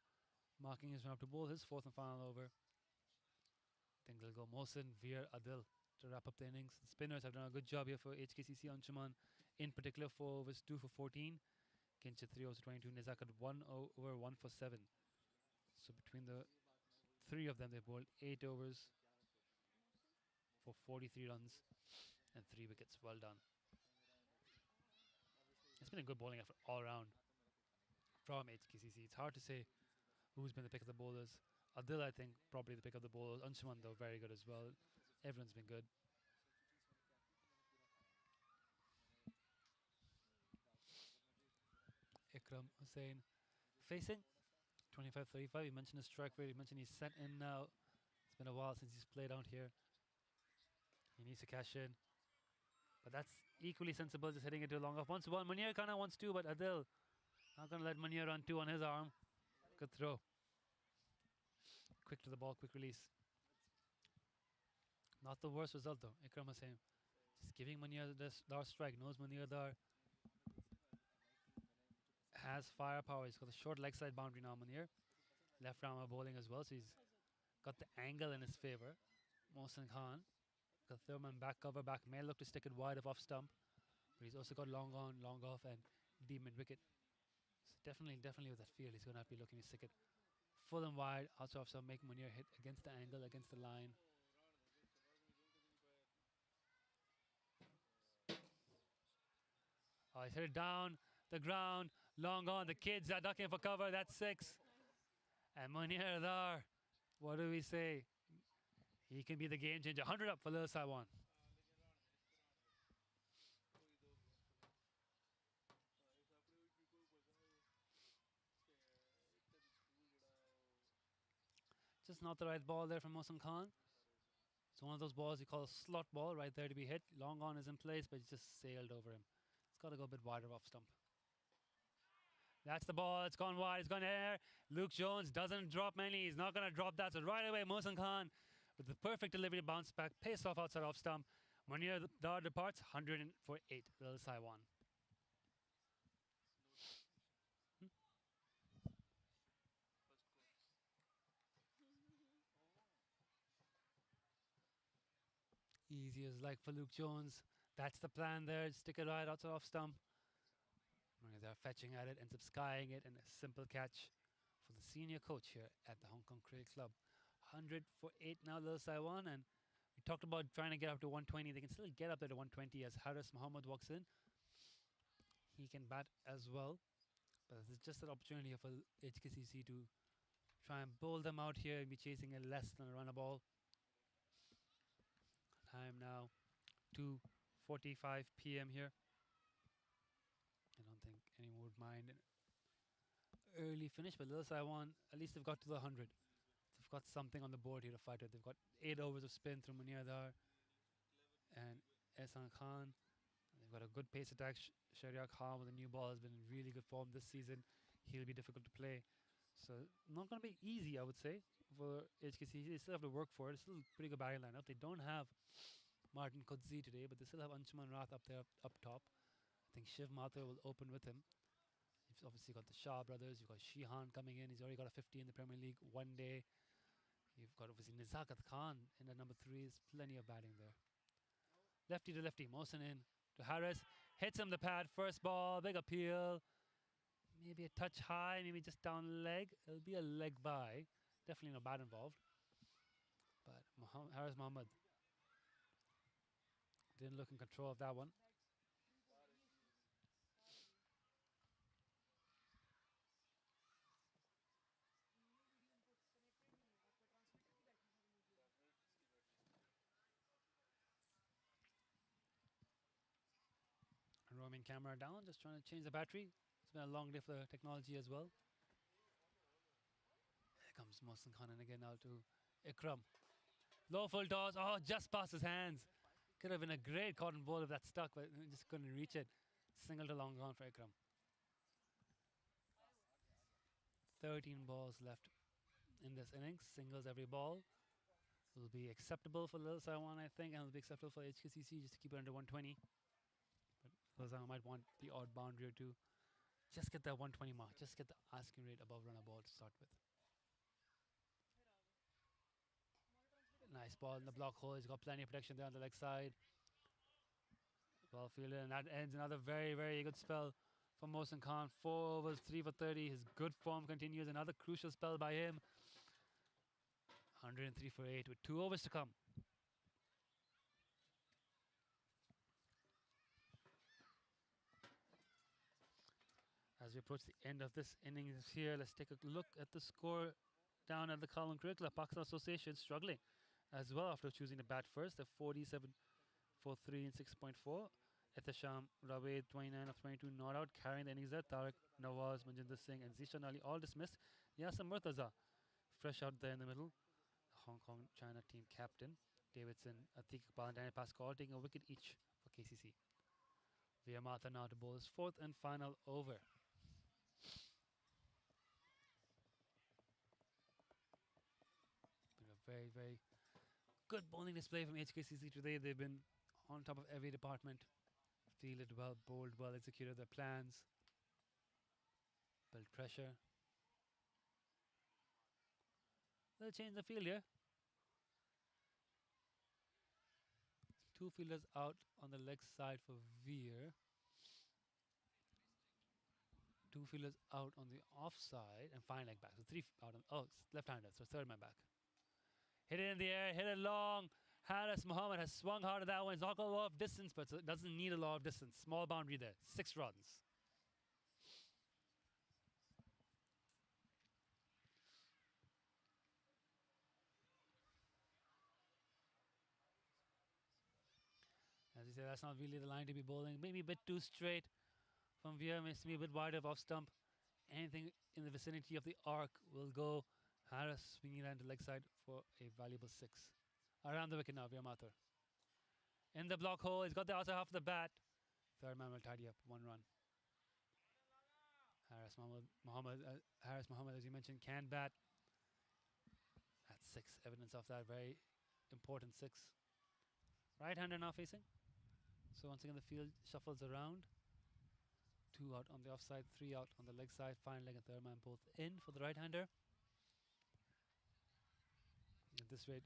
marking his run up to bowl his 4th and final over. I think they'll go Mohsin, Veer, Adil to wrap up the innings. The spinners have done a good job here for HKCC. Anshuman in particular, 4 overs, 2 for 14. Kinchit 3 overs, 22. Nizakat 1 over, 1 for 7. So between the 3 of them, they bowled 8 overs for 43 runs and 3 wickets. Well done. It's been a good bowling effort all around from HKCC. It's hard to say who's been the pick of the bowlers. Adil, I think, probably the pick of the bowlers. Anshuman, though, very good as well. Everyone's been good. Ikram Hussain facing 25-35. You mentioned his strike rate. You mentioned he's set in now. It's been a while since he's played out here. He needs to cash in. But that's equally sensible, just hitting it too long off. Wants 1. Munir kind of wants 2, but Adil not going to let Munir run 2 on his arm. Good throw. Quick to the ball, quick release. Not the worst result though. Ikram Hussain just giving Munir this Dar strike. Knows Munir Dar has firepower. He's got the short leg side boundary now, Munir. Left arm bowling as well, so he's got the angle in his favour. Mohsin Khan got third man back cover, back may look to stick it wide of off stump, but he's also got long on, long off, and deep mid wicket. So definitely with that field, he's going to have to be looking to stick it full and wide, outside off stump, make Munir hit against the angle, against the line. Oh, he's hit it down the ground, long on. The kids are ducking for cover. That's 6. And Munir there, what do we say? He can be the game changer. 100 up for Lil Saiwan. Just not the right ball there from Mohsin Khan. It's one of those balls you call a slot ball, right there to be hit. Long on is in place, but it's just sailed over him. It's got to go a bit wider off stump. That's the ball. It's gone wide. It's gone air. Luke Jones doesn't drop many. He's not going to drop that. So right away, Mohsin Khan with the perfect delivery, bounce back, pace off outside off stump. Munir Dar departs, 100 for 8. Lil Saiwan. Easy as like for Luke Jones. That's the plan there. Stick it right outside off stump. They're fetching at it, ends up skying it, and a simple catch for the senior coach here at the Hong Kong Cricket Club. 100 for 8 now, Lil Saiwan, and we talked about trying to get up to 120. They can still get up there to 120 as Haris Muhammad walks in. He can bat as well, but there's just an opportunity here for HKCC to try and bowl them out here and be chasing a less than a run a ball. Time now 2:45 p.m. here. I don't think anyone would mind an early finish, but Lil Saiwan, at least they've got to the 100. They've got something on the board here to fight with. They've got 8 overs of spin through Munir Dar and Ehsan Khan. They've got a good pace attack. Shahryar Khan with a new ball has been in really good form this season. He'll be difficult to play. So not going to be easy, I would say, for HKC. They still have to work for it. It's still a pretty good batting lineup. They don't have Martin Kudzi today, but they still have Anshuman Rath up there, up top. I think Shiv Mathur will open with him. You've obviously got the Shah brothers. You've got Shihan coming in. He's already got a 50 in the Premier League one day. You've got obviously Nizakat Khan in at number 3. There's plenty of batting there. Lefty to lefty. Mohsin in to Harris. Hits him the pad. First ball. Big appeal. Maybe a touch high. Maybe just down leg. It'll be a leg by. Definitely no bat involved. But Haris Muhammad didn't look in control of that one. Roaming camera down, just trying to change the battery. It's been a long day for the technology as well. Here comes Mohsin Khan again now to Ikram. Low full toss, oh, just past his hands. Could have been a great cotton ball if that stuck, but just couldn't reach it. Single to long on for Ikram. 13 balls left in this innings. Singles every ball. Will be acceptable for Lil Saiwan, I think, and will be acceptable for HKCC just to keep it under 120. But Lil Saiwan might want the odd boundary or two. Just get that 120 mark. Just get the asking rate above run a ball to start with. Nice ball in the block hole. He's got plenty of protection there on the leg side. Well fielded, and that ends another very, very good spell for Mohsin Khan. 4 overs, 3 for 30. His good form continues. Another crucial spell by him. 103 for 8 with 2 overs to come. As we approach the end of this innings here, let's take a look at the score down at the Kowloon Cricket Club. Pakistan Association struggling as well after choosing to bat first. They're 47 for 3 and 6.4. Ehtisham Rawed, 29 of 22 not out, carrying the innings there. Tariq Nawaz, Manjinder Singh and Zishan Ali all dismissed. Yasir Murtaza fresh out there in the middle. The Hong Kong China team captain. Davidson, Atiq Iqbal and Daniel Pascal taking a wicket each for KCC. Viyamatha now to bowl his 4th and final over. Been a very, very good bowling display from HKCC today. They've been on top of every department. Fielded well, bowled well, executed their plans. pressure. They'll change the field here. Two fielders out on the leg side for Veer. Two fielders out on the offside and fine leg back. So three out on, oh, left-hander, so third man back. Hit it in the air, hit it long. Haris Mohammed has swung hard at that one. It's not got a lot of distance, but it doesn't need a lot of distance. Small boundary there, 6 runs. As you say, that's not really the line to be bowling. Maybe a bit too straight from Veer, makes me a bit wide of off stump. Anything in the vicinity of the arc will go. Harris swinging around the leg side for a valuable 6. Around the wicket now, Veer Mathur. In the block hole, he's got the outer half of the bat. Third man will tidy up, 1 run. Harris Mohammed, as you mentioned, can bat. That's 6, evidence of that, very important 6. Right-hander now facing. So once again the field shuffles around. 2 out on the offside, 3 out on the leg side. Fine leg and third man both in for the right-hander. At this rate,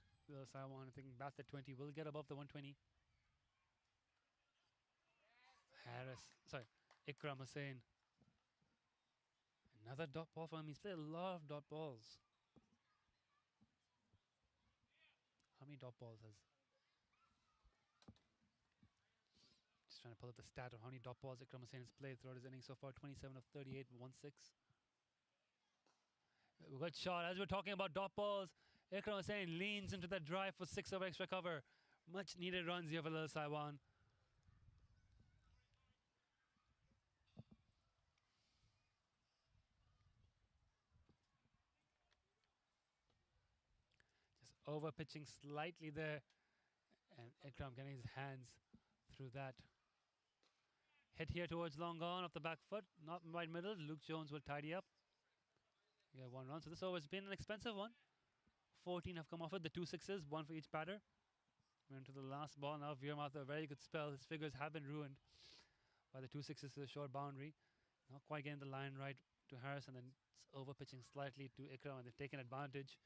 Saiwan, I think, bat at 20 will get above the 120. Ikram Hussain. Another dot ball for him. He's played a lot of dot balls. How many dot balls has... Just trying to pull up the stat of how many dot balls Ikram Hussain has played throughout his innings so far. 27 of 38 with 1-6. Good shot. As we're talking about dot balls, Ikram Hussain leans into that drive for 6 over extra cover. Much needed runs here for Lil Saiwan. Just over pitching slightly there, and Ikram getting his hands through that. Hit here towards long on off the back foot, not right middle. Luke Jones will tidy up. We have 1 run, so this over has been an expensive one. 14 have come off it, the 2 6s, 1 for each batter. We're into the last ball now. Veer Mathur, a very good spell. His figures have been ruined by the 2 6s to the short boundary. Not quite getting the line right to Harris, and then over pitching slightly to Ikram, and they've taken advantage.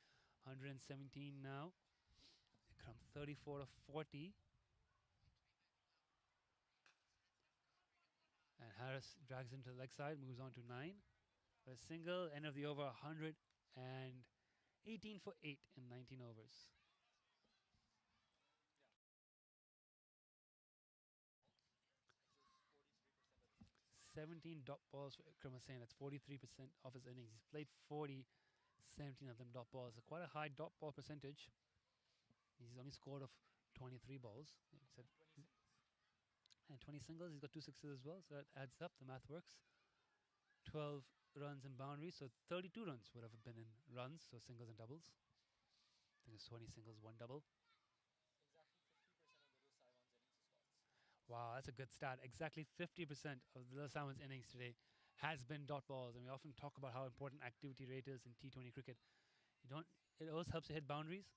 117 now. Ikram 34 of 40. And Harris drags into the leg side, moves on to 9. For a single, end of the over, 118 for 8 in 19 overs. Yeah. 17 dot balls for Ikram Hussain. That's 43% of his innings. He's played 40, 17 of them dot balls. So quite a high dot ball percentage. He's only scored of 23 balls. Yeah, he said, and 20 singles. He's got 2 6s as well, so that adds up. The math works. 12 runs and boundaries, so 32 runs would have been in runs, so singles and doubles. I think it's 20 singles, 1 double. Exactly 50% of Little Saiwan's innings is dots. Wow, that's a good stat. Exactly 50% of Little Saiwan's innings today has been dot balls, and we often talk about how important activity rate is in T20 cricket. It always helps to hit boundaries,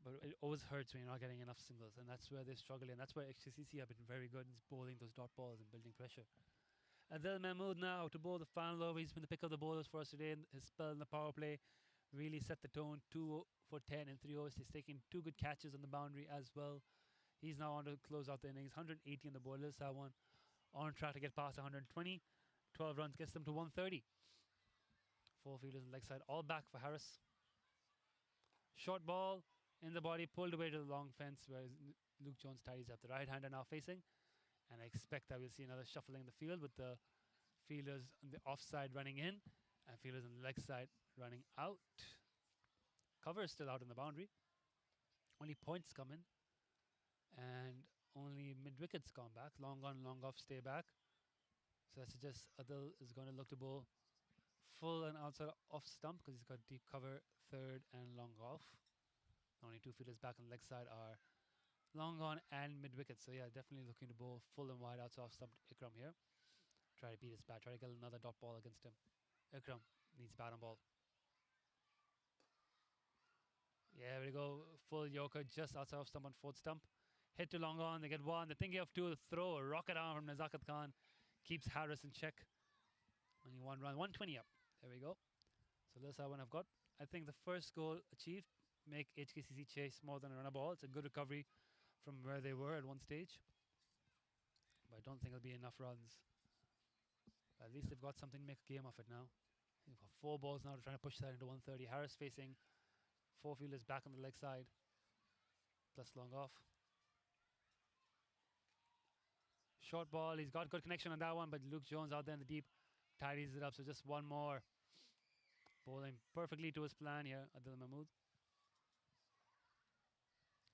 but it always hurts when you're not getting enough singles, and that's where they struggle, and that's where HKCC have been very good in bowling those dot balls and building pressure. Adil Mahmood now to bowl the final over. He's been the pick of the bowlers for us today, and his spell in the power play really set the tone. 2 for 10 in 3 overs. He's taking 2 good catches on the boundary as well. He's now on to close out the innings. 180 on the board. Lil Saiwan on track to get past 120. 12 runs gets them to 130. 4 fielders on the leg side, all back for Harris. Short ball in the body, pulled away to the long fence, where Luke Jones tidies up. The right-hander now facing, and I expect that we'll see another shuffling in the field with the fielders on the offside running in and fielders on the leg side running out. Cover is still out on the boundary. Only points come in, and only mid-wickets gone back. Long on, long off, stay back. So that suggests Adil is going to look to bowl full and outside off stump, because he's got deep cover, third and long off. The only 2 fielders back on the leg side are long on and mid-wicket. So yeah, definitely looking to bowl full and wide outside off stump Ikram here. Try to beat his bat, try to get another dot ball against him. Ikram needs bat on ball. Yeah, there we go. Full Yorker just outside off stump on 4th stump. Hit to long on, they get 1. They're thinking of 2. The throw, a rocket arm from Nazakat Khan keeps Harris in check. Only one run, 120 up. There we go. So Little Saiwan have got, I think, the first goal achieved. Make HKCC chase more than a run a ball. It's a good recovery from where they were at one stage. But I don't think it'll be enough runs. But at least they've got something to make a game of it now. They've got 4 balls now to try to push that into 130. Harris facing 4 fielders back on the leg side. Plus long off. Short ball, he's got good connection on that one, but Luke Jones out there in the deep tidies it up. So just one more. Bowling perfectly to his plan here, Adil Mahmood.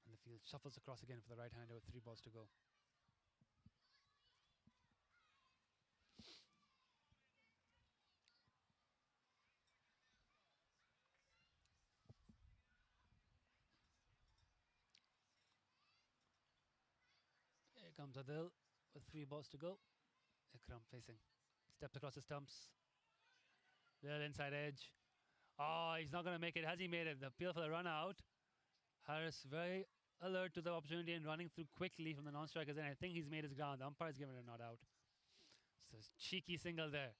And the field shuffles across again for the right-hander with 3 balls to go. Here comes Adil with 3 balls to go. Ikram facing. Steps across the stumps. Little inside edge. Oh, he's not going to make it. Has he made it? The appeal for the run out. Harris very alert to the opportunity and running through quickly from the non-strikers. And I think he's made his ground. The umpire's given it a not out. So cheeky single there.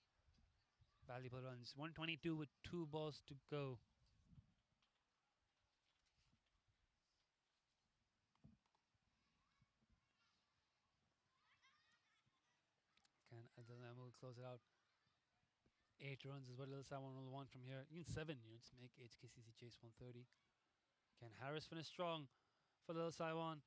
Valuable runs. 122 with 2 balls to go. Can Adil Mahmood close it out? 8 runs is what Little Saiwan will want from here. Even 7 units make HKCC chase 130. Can Harris finish strong for Little Saiwan?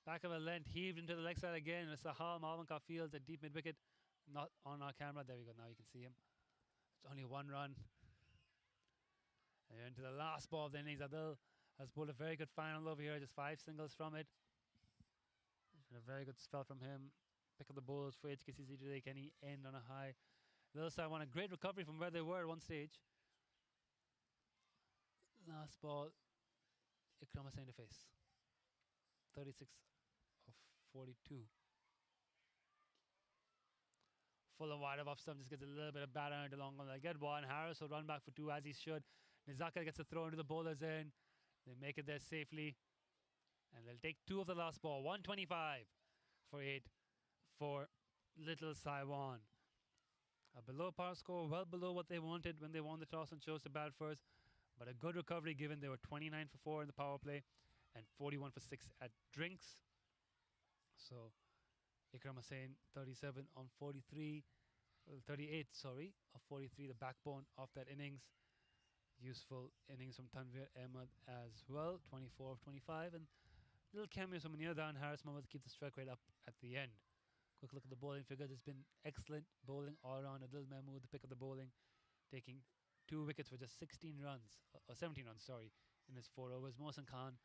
Back of a length, heaved into the leg side again. It's Sahal Malvanka fields at deep mid wicket. Not on our camera. There we go. Now you can see him. It's only 1 run. And into the last ball of the innings. Adil has bowled a very good final over here. Just 5 singles from it. It's been a very good spell from him. Pick up the bowls for HKCC today. Can he end on a high? Little Saiwan, a great recovery from where they were at one stage. Last ball, Ikram Hussain to face. 36 of 42. Full and wide of off stump, just gets a little bit of batter and along on. They get 1. Harris will run back for 2 as he should. Nizaka gets a throw into the bowler's end. They make it there safely. And they'll take 2 of the last ball. 125 for 8 for Little Saiwan. A below par score, well below what they wanted when they won the toss and chose to bat first. But a good recovery given they were 29 for 4 in the power play and 41 for 6 at drinks. So Ikram Hussain 37 on 43, 38 sorry, of 43, the backbone of that innings. Useful innings from Tanvir Ahmed as well, 24 of 25, and little cameos from Munir down Harris Mohammed to keep the strike rate up at the end. Quick look at the bowling figures. It's been excellent bowling all around. Adil Mahmood, the pick of the bowling, taking 2 wickets for just 16 runs, or 17 runs, sorry, in his 4 overs. Mohsen Khan,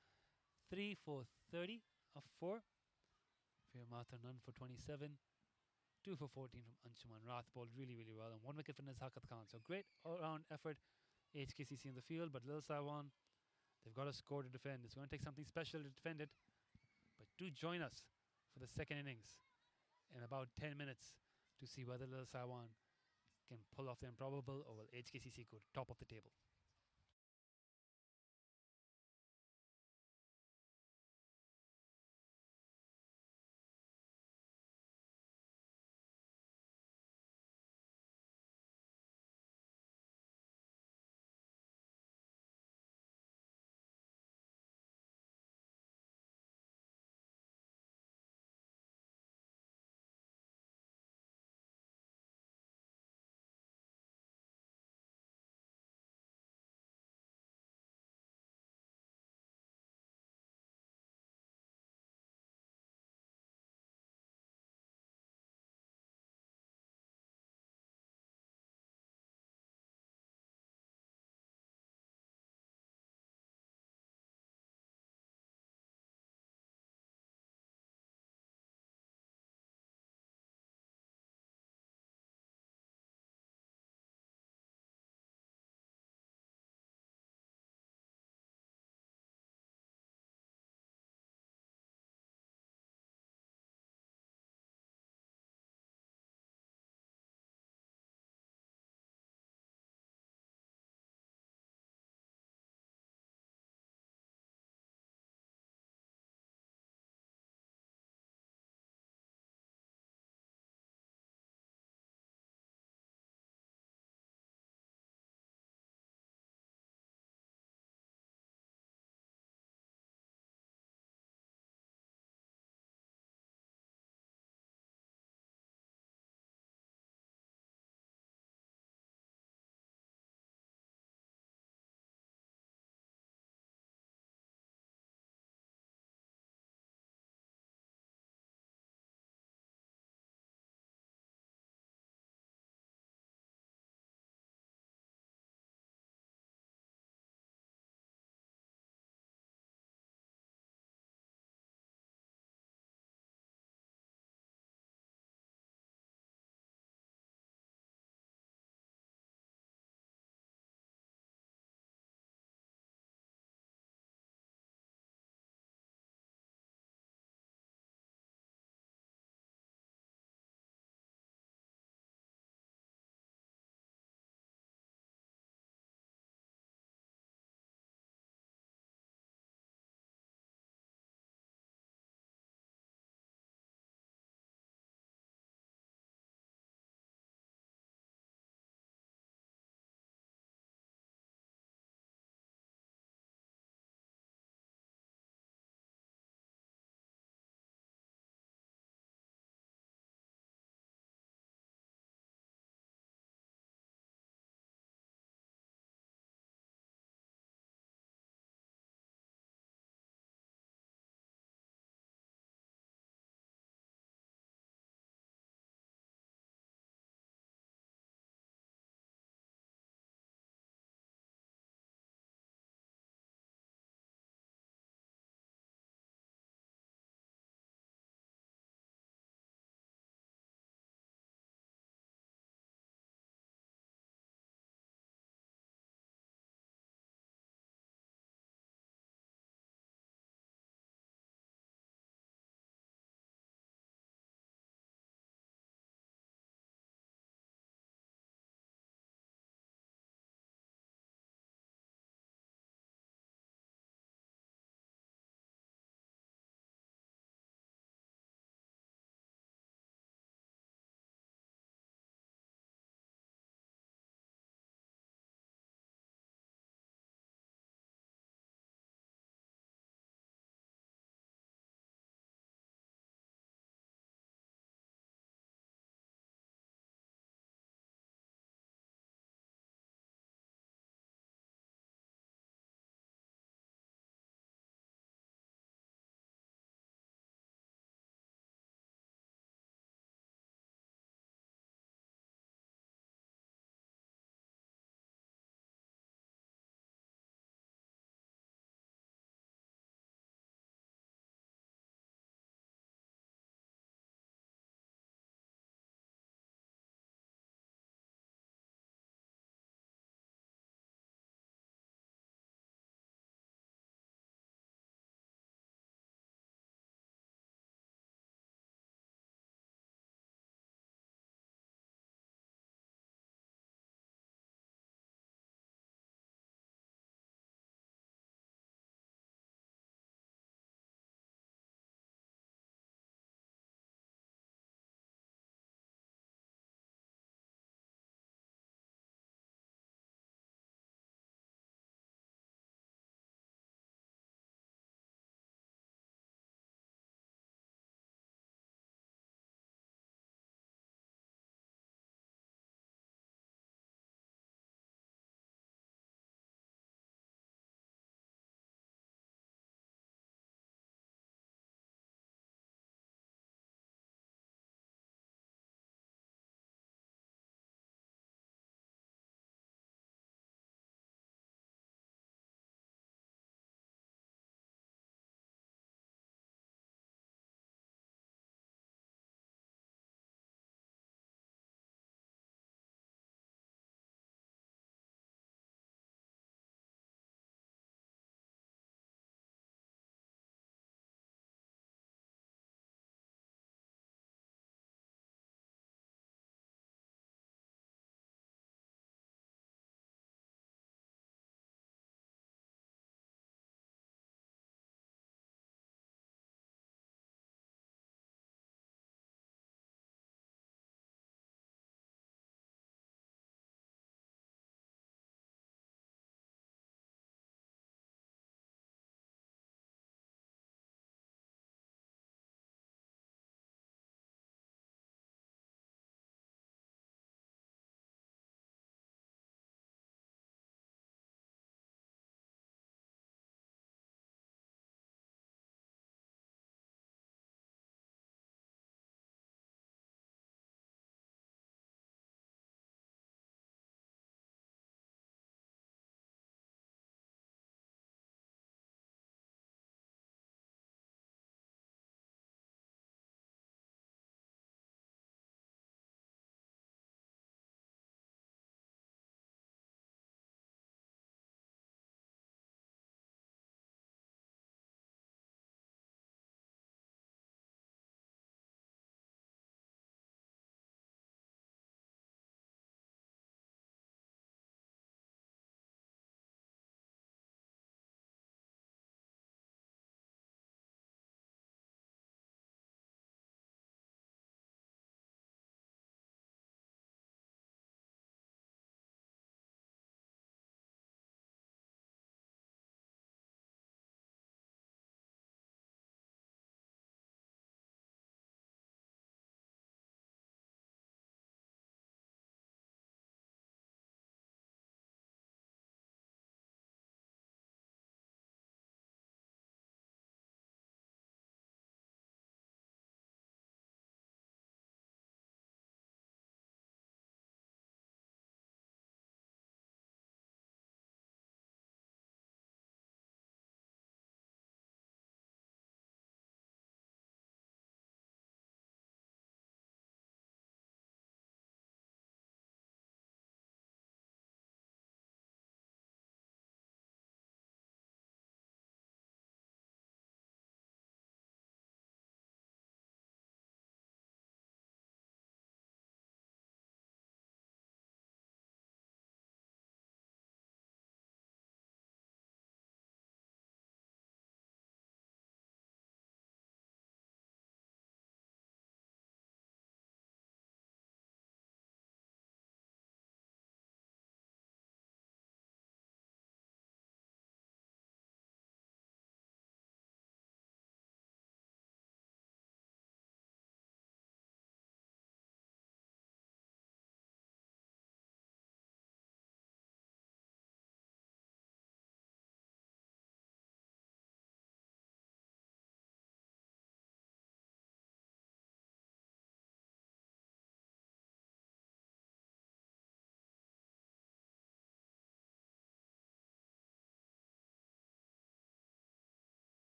3 for 30 of 4. Fir Mathur, none for 27. 2 for 14 from Anshuman Rath, bowled really, really well. And 1 wicket for Nizhakat Khan. So great all-round effort, HKCC in the field. But Little Saiwan, they've got a score to defend. It's going to take something special to defend it. But do join us for the second innings in about 10 minutes to see whether Little Saiwan can pull off the improbable or will HKCC go top of the table.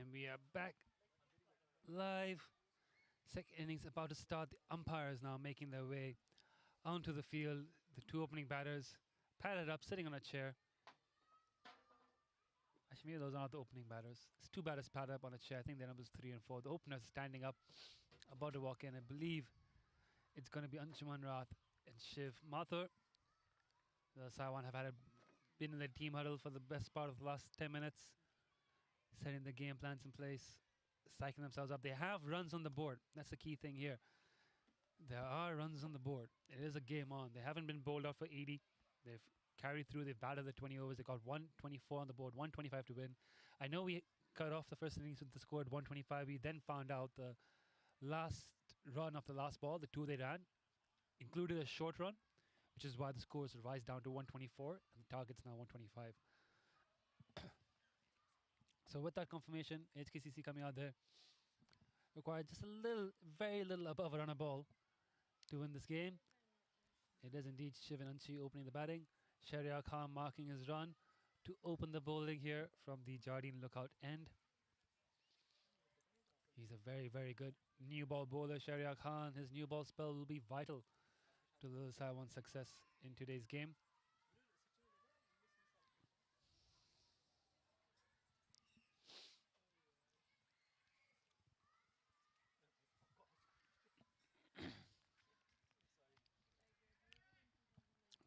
And we are back live. Second innings about to start. The umpires now making their way onto the field. The two opening batters padded up, sitting on a chair. Actually, maybe those aren't the opening batters. It's two batters padded up on a chair. I think their numbers 3 and 4. The openers standing up, about to walk in. I believe it's going to be Anshuman Rath and Shiv Mathur. The Saiwan have been in the team huddle for the best part of the last 10 minutes, setting the game plans in place, psyching themselves up. They have runs on the board. That's the key thing here. There are runs on the board. It is a game on. They haven't been bowled out for 80. They've carried through. They've batted the 20 overs. They got 124 on the board, 125 to win. I know we cut off the first innings with the score at 125. We then found out the last run of the last ball, the two they ran, included a short run, which is why the score is revised down to 124 and the target's now 125. So with that confirmation, HKCC coming out there required just a little, very little above a run a ball to win this game. It is indeed Shiv and Anshi opening the batting. Shahryar Khan marking his run to open the bowling here from the Jardine lookout end. He's a very, very good new ball bowler, Shahryar Khan. His new ball spell will be vital to the Saiwan's success in today's game.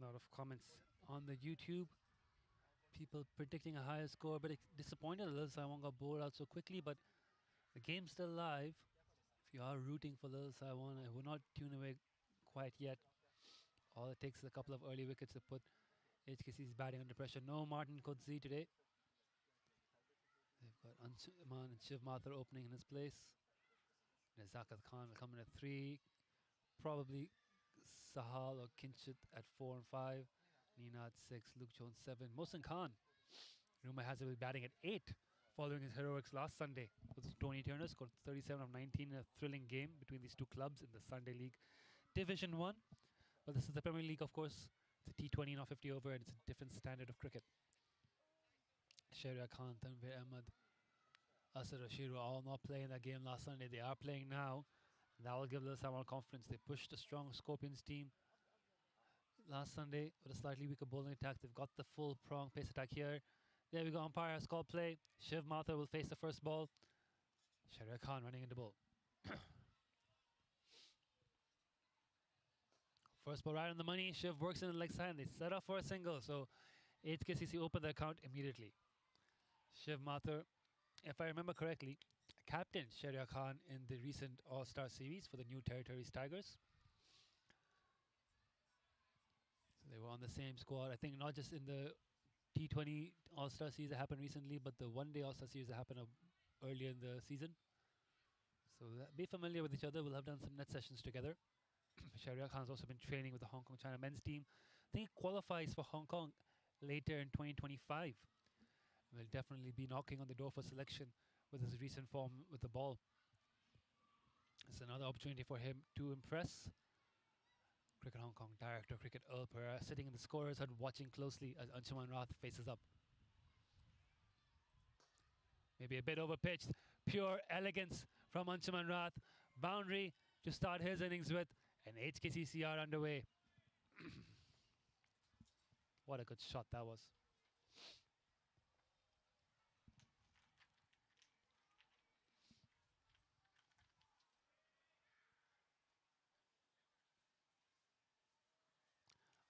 A lot of comments on the YouTube. People predicting a higher score, but disappointed Lil Saiwan got bowled out so quickly, but the game's still live. If you are rooting for Lil Saiwan, I will not tune away quite yet. All it takes is a couple of early wickets to put HKC's batting under pressure. No Martin Kodzi today. They've got Anshuman and Shiv Mathur opening in his place. Zakat Khan will come in at 3. Probably Sahal or Kinchit at 4 and 5. Nina at 6. Luke Jones 7. Mohsin Khan, rumor has it, will be batting at 8 following his heroics last Sunday. With Tony Turner scored 37 of 19 in a thrilling game between these two clubs in the Sunday League Division 1. But this is the Premier League, of course. It's a T20, not 50 over, and it's a different standard of cricket. Shahryar Khan, Tanvir Ahmed, Asad Rashid were all not playing that game last Sunday. They are playing now. That will give Lil Saiwan confidence. They pushed a strong Scorpions team last Sunday with a slightly weaker bowling attack. They've got the full prong pace attack here. There we go. Umpire has called play. Shiv Mathur will face the first ball. Shahryar Khan running into bowl. First ball right on the money. Shiv works in the leg side and they set up for a single. So HKCC opened the account immediately. Shiv Mathur, if I remember correctly, captained Shahryar Khan in the recent All-Star series for the New Territories Tigers. So they were on the same squad. I think not just in the T20 All-Star series that happened recently, but the one-day All-Star series that happened earlier in the season. So be familiar with each other. We'll have done some net sessions together. Shahryar Khan has also been training with the Hong Kong China men's team. I think he qualifies for Hong Kong later in 2025. Will definitely be knocking on the door for selection with his recent form with the ball. It's another opportunity for him to impress. Cricket Hong Kong Director Cricket Earl Pereira sitting in the scorer's hut watching closely as Anshuman Rath faces up. Maybe a bit over pitched. Pure elegance from Anshuman Rath. Boundary to start his innings with, and HKCC are underway. What a good shot that was.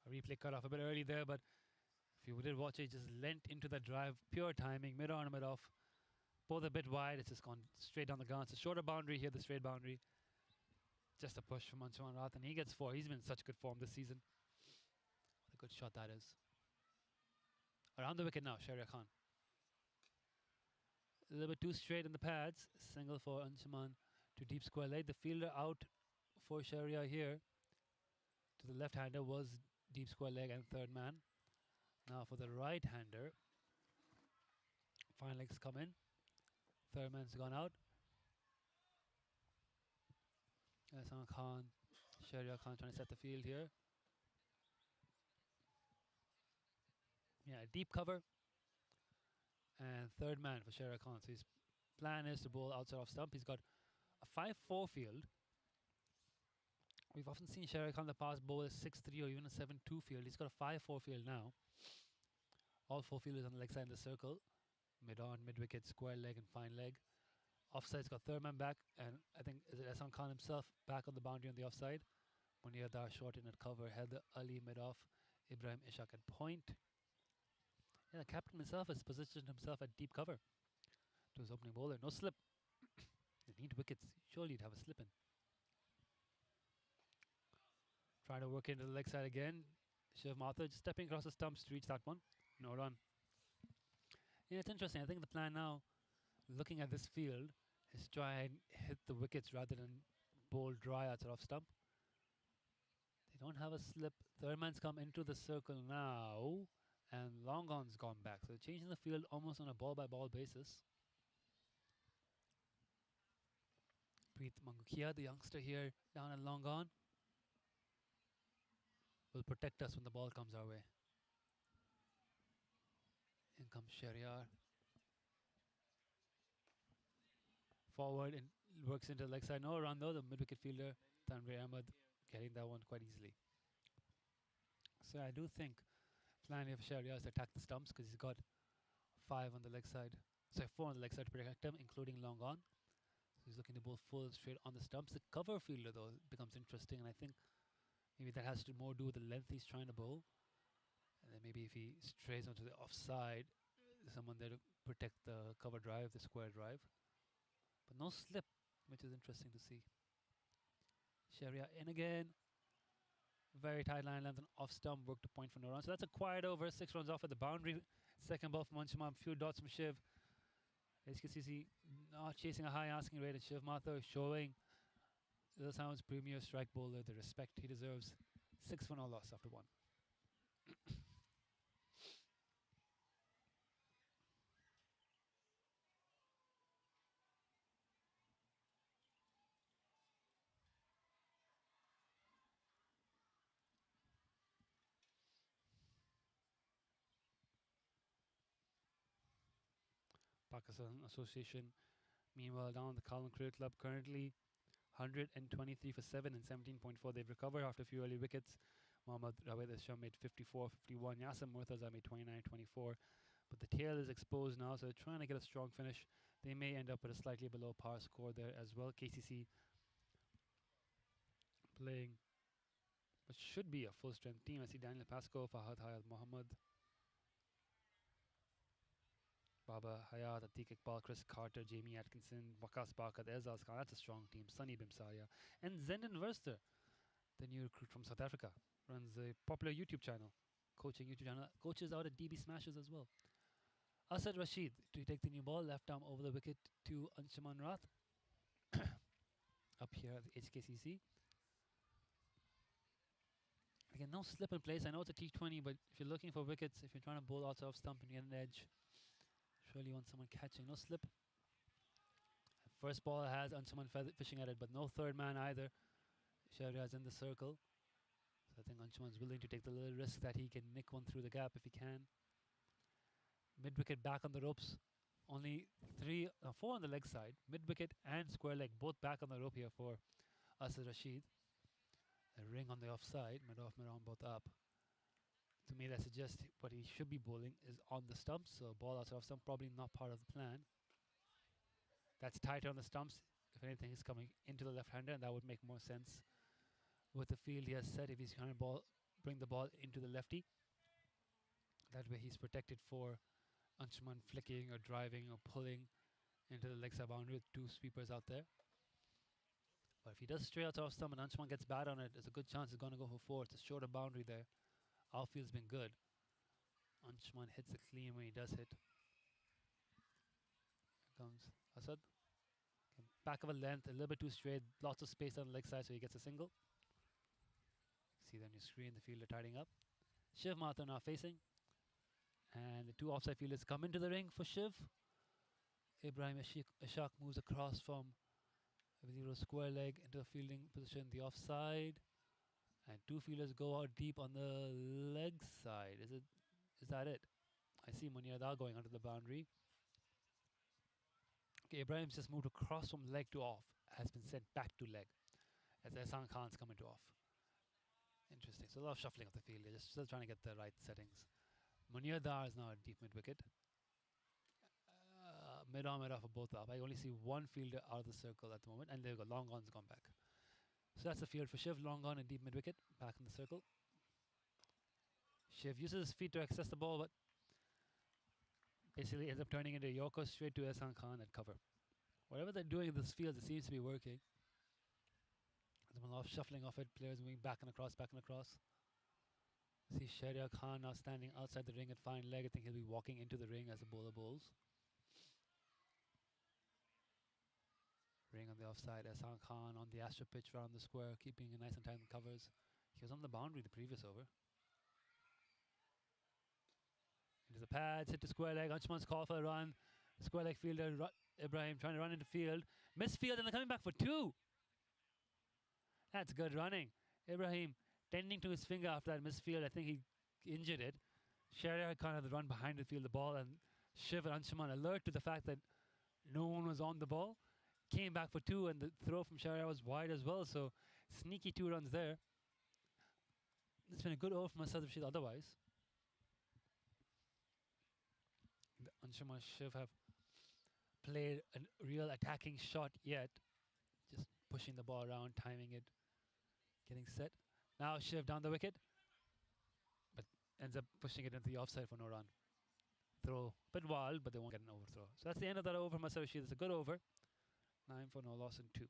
A replay cut off a bit early there, but if you did watch it, just leant into the drive. Pure timing, mid on, mid off. Both a bit wide, it's just gone straight down the ground. It's a shorter boundary here, the straight boundary. Just a push from Anshuman Rath, and he gets 4. He's been in such good form this season. What a good shot that is. Around the wicket now, Shahryar Khan. A little bit too straight in the pads. Single for Anshuman to deep square leg. The fielder out for Shahryar here. To the left-hander was deep square leg and third man. Now for the right-hander. Fine legs come in. Third man's gone out. Ahsan Khan, Shahryar Khan trying to set the field here. Yeah, deep cover. And third man for Shahryar Khan. So he's plan is to bowl outside off stump. He's got a 5-4 field. We've often seen Sherry Khan in the past bowl a 6-3 or even a 7-2 field. He's got a 5-4 field now. All 4 fielders on the leg side in the circle. Mid-on, mid-wicket, square leg and fine leg. Offside's got third man back, and I think is it Ehsan Khan himself back on the boundary on the offside. Munir Dar short in at cover, Heather Ali mid-off, Ibrahim Ishaq at point. And the captain himself has positioned himself at deep cover to his opening bowler. No slip. They need wickets. Surely you'd have a slip in. Trying to work into the leg side again. Shiv Mathur just stepping across the stumps to reach that one. No run. Yeah, it's interesting. I think the plan now, looking at this field, is try and hit the wickets rather than bowl dry outside off stump. They don't have a slip. Third man's come into the circle now, and long on's gone back. So they're changing the field almost on a ball-by-ball basis. Preet Mangukia, the youngster here, down at long on, will protect us when the ball comes our way. In comes Shariar. Forward and works into the leg side. No run though, the mid-wicket fielder, Tanvir Ahmed, getting that one quite easily. So I do think plan of Shariar is to attack the stumps because he's got 5 on the leg side. So 4 on the leg side to protect him, including long on. So he's looking to bowl full straight on the stumps. The cover fielder though becomes interesting, and I think maybe that has to more do with the length he's trying to bowl. And then maybe if he strays onto the offside, someone there to protect the cover drive, the square drive. But no slip, which is interesting to see. Sharia in again. Very tight line length and off stump, work to point for no run. So that's a quiet over, 6 runs off at the boundary. Second ball from Anshuman, few dots from Shiv. HKCC not chasing a high asking rate, and Shiv Mathur showing the Saiwan's premier strike bowler the respect he deserves. 6 for no loss after 1. Pakistan Association, meanwhile, down at the Carlton Cricket Club, currently 123 for 7 and 17.4. They've recovered after a few early wickets. Mohammad Rawed Asham made 54, 51. Yasser Murtaza made 29, 24. But the tail is exposed now, so they're trying to get a strong finish. They may end up with a slightly below par score there as well. KCC playing what should be a full-strength team. I see Daniel Pascoe, Fahad Hayat Mohammed, Baba Hayat, Atiq Iqbal, Chris Carter, Jamie Atkinson, Waqas Bakat, Ezaz Khan. That's a strong team. Sunny Bimsaria. And Zenden Verster, the new recruit from South Africa, runs a popular YouTube channel, coaching YouTube channel, coaches out at DB Smashes as well. Asad Rashid to take the new ball, left arm over the wicket to Anshuman Rath. Up here at the HKCC. Again, no slip in place. I know it's a T20, but if you're looking for wickets, if you're trying to bowl outside of stump and get an edge, surely you want someone catching. No slip. First ball has Anshuman fishing at it, but no third man either. Shahriar's in the circle. So I think Anshuman's willing to take the little risk that he can nick one through the gap if he can. Mid-wicket back on the ropes. Only 4 on the leg side. Mid-wicket and square leg, both back on the rope here for Asad Rashid. A ring on the offside, mid-off, mid-on, both up. To me, that suggests what he should be bowling is on the stumps. So ball outside of stump, probably not part of the plan. That's tighter on the stumps. If anything, he's coming into the left-hander, and that would make more sense with the field he has set. If he's trying to bring the ball into the lefty, that way he's protected for Anshuman flicking or driving or pulling into the leg side boundary with 2 sweepers out there. But if he does stray out off stump and Anshuman gets bad on it, there's a good chance he's going to go for 4. It's a shorter boundary there. Outfield's been good. Anshuman hits it clean when he does hit. Here comes Asad. Okay, back of a length, a little bit too straight, lots of space on the leg side, so he gets a single. See that on your screen, the fielder tidying up. Shiv Mathur now facing. And the 2 offside fielders come into the ring for Shiv. Ibrahim Ishaq moves across from, I believe it was square leg, into the fielding position, the offside. And 2 fielders go out deep on the leg side. Is that it? I see Munir Dar going under the boundary. Okay, Ibrahim's just moved across from leg to off, has been sent back to leg as Ehsan Khan's coming to off. Interesting. So a lot of shuffling of the field. They're just still trying to get the right settings. Munir Dar is now at deep mid wicket. Mid-on, mid-off are both up. I only see one fielder out of the circle at the moment, and they've got long on's gone back. So that's the field for Shiv, long on and deep mid wicket, back in the circle. Shiv uses his feet to access the ball, but basically ends up turning into a Yorker straight to Ehsan Khan at cover. Whatever they're doing in this field, it seems to be working. There's a lot of shuffling of it, players moving back and across, back and across. See Shahryar Khan now standing outside the ring at fine leg. I think he'll be walking into the ring as the bowler bowls. Ring on the offside, Ehsan Khan on the Astro pitch around the square, keeping a nice and tight covers. He was on the boundary the previous over. Into the pads, hit the square leg. Anshuman's call for a run. The square leg fielder, Ibrahim, trying to run into field. Missed field and they're coming back for 2. That's good running. Ibrahim tending to his finger after that misfield. I think he injured it. Shahryar Khan had the run behind the field, the ball, and Shiv and Anshuman alert to the fact that no one was on the ball. Came back for 2, and the throw from Shahryar was wide as well. So sneaky 2 runs there. It's been a good over from Asad Rashid otherwise. Anshuman Shiv have played a real attacking shot yet. Just pushing the ball around, timing it, getting set. Now Shiv down the wicket, but ends up pushing it into the offside for no run. Throw, a bit wild, but they won't get an overthrow. So that's the end of that over from Asad Rashid. It's a good over. 9 for no loss and 2.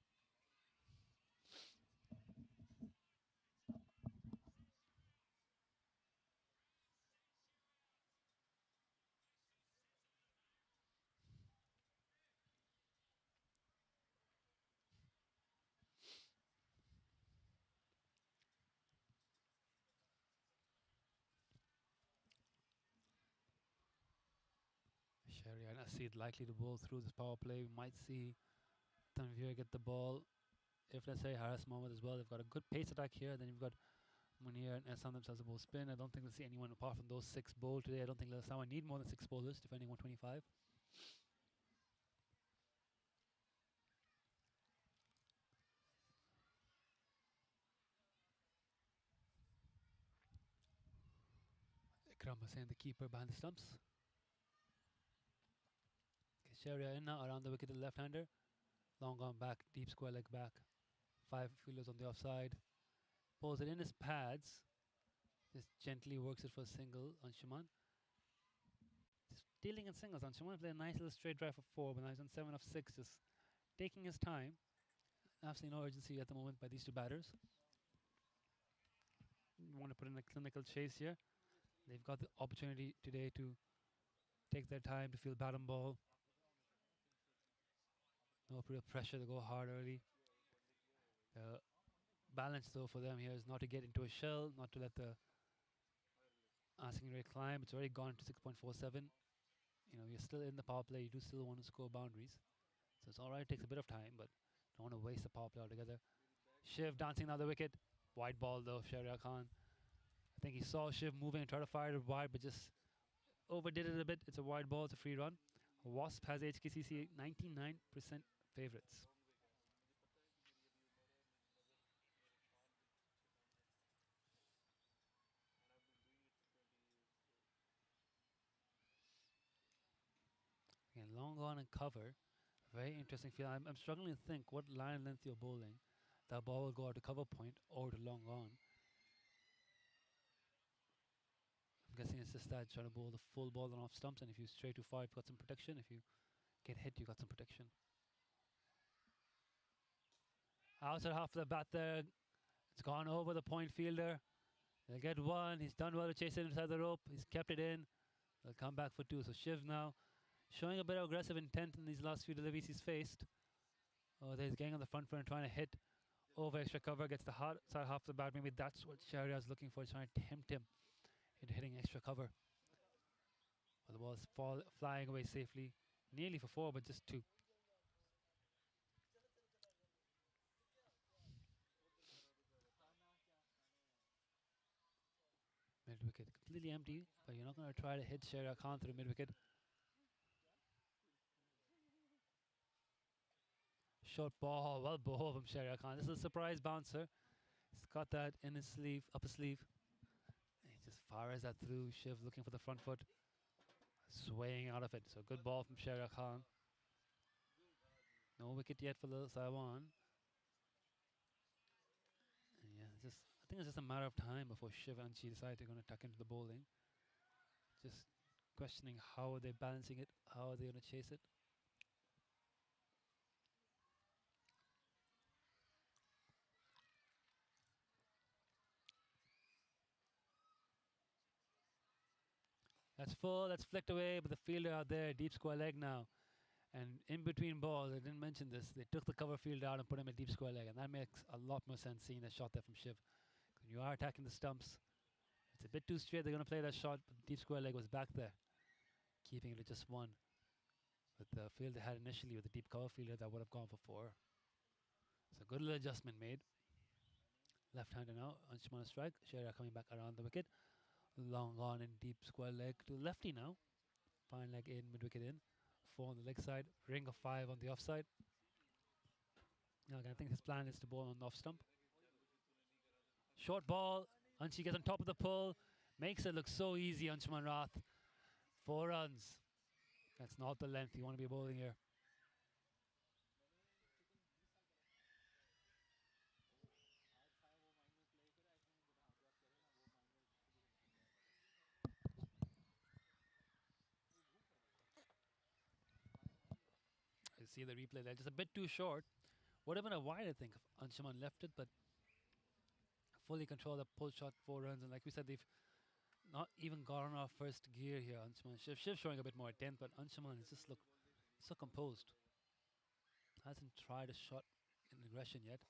Shahryar and Asid likely to bowl through this power play. We might see Tanvir get the ball. If let's say Haris Mohammed as well, they've got a good pace attack here. Then you've got Munir and Ehsan themselves a bowl spin. I don't think we'll see anyone apart from those 6 bowl today. I don't think Saiwan need more than 6 bowlers, defending 125. Ikram Hussain, the keeper, behind the stumps. Okay, Shahryar in now around the wicket, the left-hander. Long on back, deep square leg back. 5 fielders on the offside. Pulls it in his pads. Just gently works it for a single. Anshuman. Just dealing in singles. Anshuman played a nice little straight drive for 4, but now he's on 7 of 6. Just taking his time. Absolutely no urgency at the moment by these 2 batters. You want to put in a clinical chase here. They've got the opportunity today to take their time to field bat and ball. No real pressure to go hard early. The balance though for them here is not to get into a shell, not to let the asking rate climb. It's already gone to 6.47. You know, you're still in the power play. You do still want to score boundaries. So it's alright, it takes a bit of time, but don't want to waste the power play altogether. Shiv dancing down the wicket. Wide ball though, Shahryar Khan. I think he saw Shiv moving and tried to fire it wide, but just overdid it a bit. It's a wide ball, it's a free run. Wasp has HKCC 99% favourites. Again, long on and cover. Very interesting field. I'm struggling to think what line and length you're bowling. That ball will go out to cover point or to long on. I'm guessing it's just that trying to bowl the full ball and off stumps, and if you stray too far, you've got some protection. If you get hit, you got some protection. Outside half of the bat there. It's gone over the point fielder. They'll get 1. He's done well to chase it inside the rope. He's kept it in. They'll come back for 2. So Shiv now showing a bit of aggressive intent in these last few deliveries he's faced. Oh, he's getting on the front foot and trying to hit over extra cover. Gets the hard side half of the bat. Maybe that's what Shahryar's looking for. He's trying to tempt him into hitting extra cover. But the ball's flying away safely. Nearly for 4, but just 2. Mid wicket completely empty, but you're not going to try to hit Shahryar Khan through mid wicket. Short ball, well bowled from Sharia Khan. This is a surprise bouncer. He's got that in his sleeve, upper sleeve. And he just fires that through. Shiv looking for the front foot, swaying out of it. So good ball from Sharia Khan. No wicket yet for the Saiwan. And yeah, I think it's just a matter of time before Shiv and Anchi decide they're going to tuck into the bowling. Just questioning how are they balancing it, how are they going to chase it. That's full, that's flicked away, but the fielder out there, deep square leg now. And in between balls, I didn't mention this, they took the cover fielder out and put him at deep square leg, and that makes a lot more sense seeing that shot there from Shiv. When you are attacking the stumps, it's a bit too straight, they're going to play that shot, but the deep square leg was back there, keeping it at just one. But the field they had initially with the deep cover fielder, that would have gone for 4. So good little adjustment made. Left-hander now, Anshuman strike, Sharia coming back around the wicket. Long on in deep square leg to lefty now. Fine leg in, mid wicket in. 4 on the leg side, ring of 5 on the offside. Now again, I think his plan is to bowl on the off stump. Short ball, Anshi gets on top of the pull, makes it look so easy. Anshuman Rath, 4 runs. That's not the length you want to be bowling here. I see the replay there, just a bit too short. Would have been a wide, I think, if Anshuman left it, but fully control the pull shot, 4 runs, and like we said, they've not even gotten off first gear here. Anshuman, Shiv showing a bit more attempt, but Anshuman has just looked so composed. Hasn't tried a shot in aggression yet,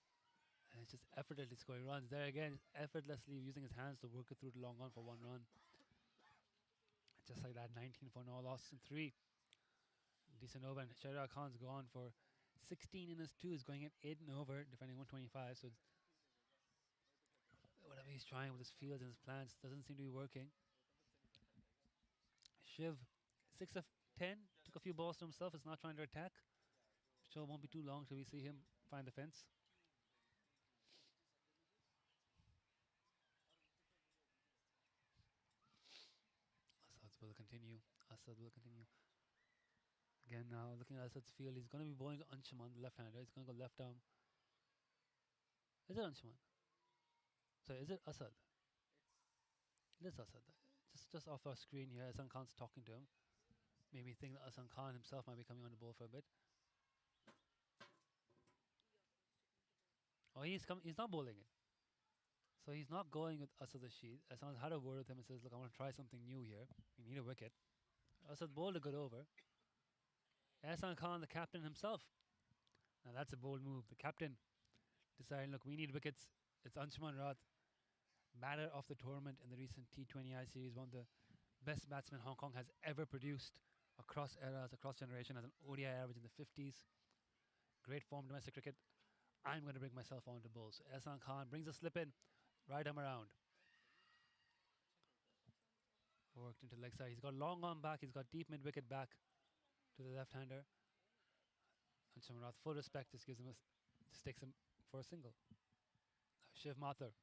and it's just effortlessly scoring runs. There again, effortlessly using his hands to work it through to long on for 1 run. Just like that, 19 for no loss in 3. Decent over, and Sharia Khan's gone for 16 in his 2, is going at 8 and over, defending 125. So whatever he's trying with his fields and his plans doesn't seem to be working. Shiv, 6 of 10, took a few balls to himself, is not trying to attack. So it won't be too long till we see him find the fence. Asad will continue. Asad will continue. Again, now looking at Asad's field, he's going to be bowling to Anshuman, the left-hander. He's going to go left arm. Is it Anshuman? Sorry, is it Asad? It is Asad. Just off our screen here, Hasan Khan's talking to him. Made me think that Hasan Khan himself might be coming on the ball for a bit. Oh, he's not bowling it. So he's not going with Asad Rashid. Hasan had a word with him and says, look, I want to try something new here. We need a wicket. Asad bowled a good over. Hasan Khan, the captain himself. Now that's a bold move. The captain deciding, look, we need wickets. It's Anshuman Rath, batter of the tournament in the recent T20I series, one of the best batsmen Hong Kong has ever produced across eras, across generation, as an ODI average in the 50s. Great form domestic cricket. I'm going to bring myself on to bowl. So Hasan Khan brings a slip in, right arm around. Worked into leg side. He's got long arm back. He's got deep mid wicket back to the left-hander. Anshuman Rath, full respect, just takes him for a single. Shiv Mathur.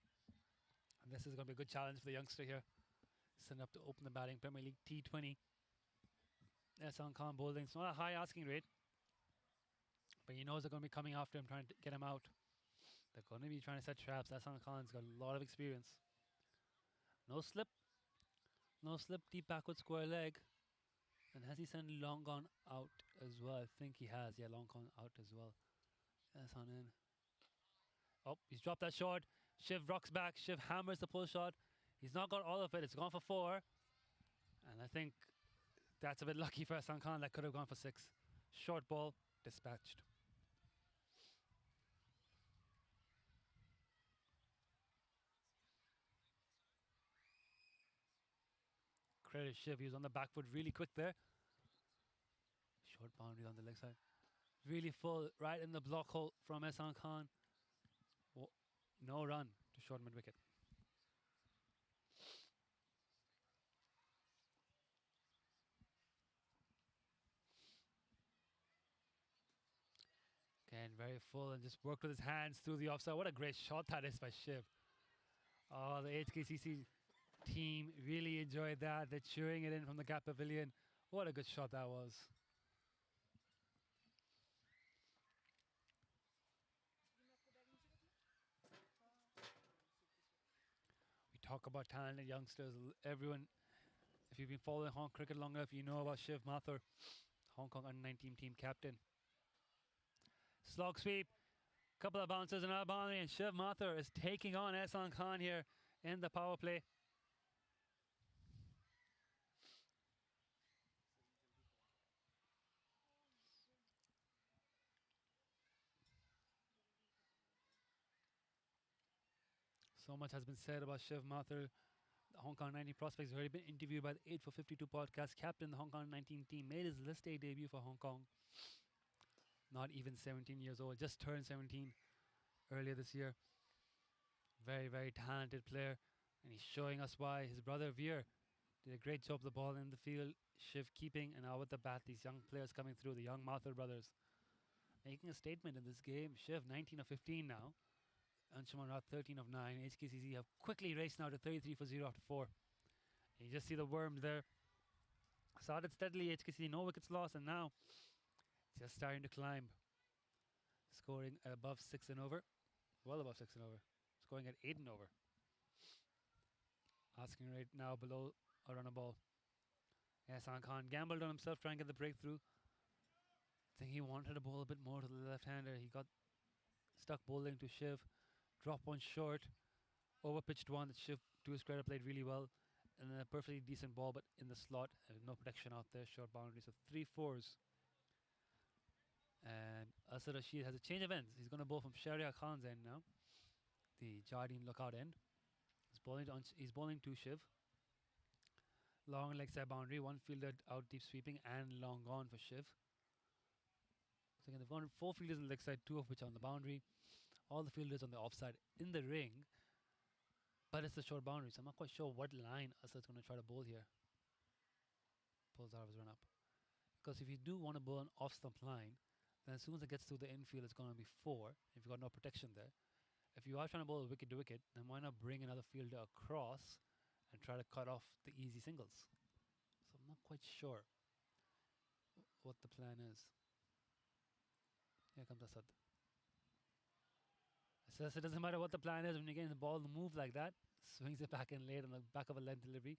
And this is going to be a good challenge for the youngster here. Sent up to open the batting. Premier League T20. Hasan Khan bowling. It's not a high asking rate, but he knows they're going to be coming after him, trying to get him out. They're going to be trying to set traps. Hasan Khan's got a lot of experience. No slip. No slip, deep backward square leg. And has he sent long gone out as well? I think he has. Yeah, long gone out as well. Hasan in. Oh, he's dropped that short. Shiv rocks back. Shiv hammers the pull shot. He's not got all of it. It's gone for 4. And I think that's a bit lucky for Hasan Khan. That could have gone for 6. Short ball, dispatched. Credit Shiv. He was on the back foot really quick there. Short boundary on the leg side. Really full, right in the block hole from Hasan Khan. No run to short mid wicket. Again, And very full and just worked with his hands through the offside. What a great shot that is by Shiv. Oh, the HKCC team really enjoyed that. They're cheering it in from the Gap Pavilion. What a good shot that was. We talk about talented youngsters. Everyone, if you've been following Hong Kong cricket long enough, you know about Shiv Mathur, Hong Kong under-19 team captain. Slog sweep, couple of bounces and a boundary, and Shiv Mathur is taking on Ehsan Khan here in the power play. So much has been said about Shiv Mathur. The Hong Kong 19 prospects has already been interviewed by the 8 for 52 podcast. Captain the Hong Kong 19 team, made his list A debut for Hong Kong. Not even 17 years old, just turned 17 earlier this year. Very, very talented player, and he's showing us why. His brother Veer did a great job of the ball in the field. Shiv keeping, and now with the bat, these young players coming through, the young Mathur brothers, making a statement in this game. Shiv 19 of 15 now. Anshuman Rath 13 of 9. HKCC have quickly raced now to 33 for 0 after 4. And you just see the worm there. Started steadily, HKCC, no wickets lost, and now just starting to climb. Scoring at above 6 and over. Well above 6 and over. Scoring at 8 and over. Asking rate now below a run a ball. Ehsan Khan gambled on himself trying to get the breakthrough. I think he wanted to bowl a bit more to the left-hander. He got stuck bowling to Shiv. Drop one short. Overpitched one that Shiv, to his credit, played really well. And then a perfectly decent ball, but in the slot. No protection out there. Short boundary. So 3 4s. And Asad Rashid has a change of ends. He's going to bowl from Sharia Khan's end now. The Jardine lookout end. He's bowling to Shiv. Long leg side boundary. One fielder out deep sweeping and long gone for Shiv. So again, they've gone 4 fielders on the leg side, 2 of which are on the boundary. All the fielders on the offside in the ring. But it's a short boundary, so I'm not quite sure what line Asad's going to try to bowl here. Pulls out of his run up. Because if you do want to bowl an off stump line, then as soon as it gets through the infield, it's going to be 4 if you've got no protection there. If you are trying to bowl a wicket to wicket, then why not bring another fielder across and try to cut off the easy singles? So I'm not quite sure what the plan is. Here comes Asad. So it doesn't matter what the plan is when you're getting the ball to move like that. Swings it back in late on the back of a length delivery.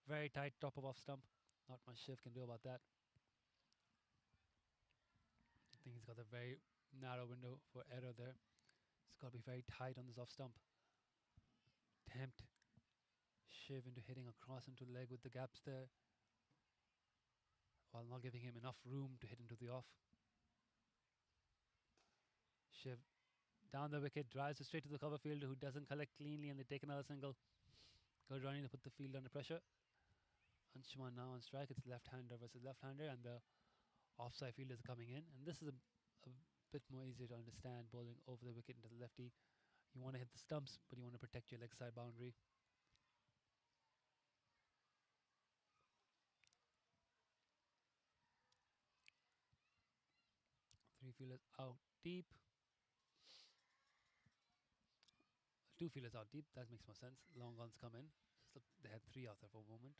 Very tight top of off stump. Not much Shiv can do about that. I think he's got a very narrow window for error there. It's got to be very tight on this off stump. Tempt Shiv into hitting across into the leg with the gaps there, while not giving him enough room to hit into the off. Shiv down the wicket, drives it straight to the cover fielder who doesn't collect cleanly, and they take another single. Good running to put the field under pressure. Anshuman now on strike. It's left-hander versus left-hander, and the offside fielders are coming in. And this is a bit more easier to understand, bowling over the wicket into the lefty. You want to hit the stumps, but you want to protect your leg side boundary. Three fielders out deep. 2 fielders out deep, that makes more sense. Long guns come in. So they had 3 out there for a moment.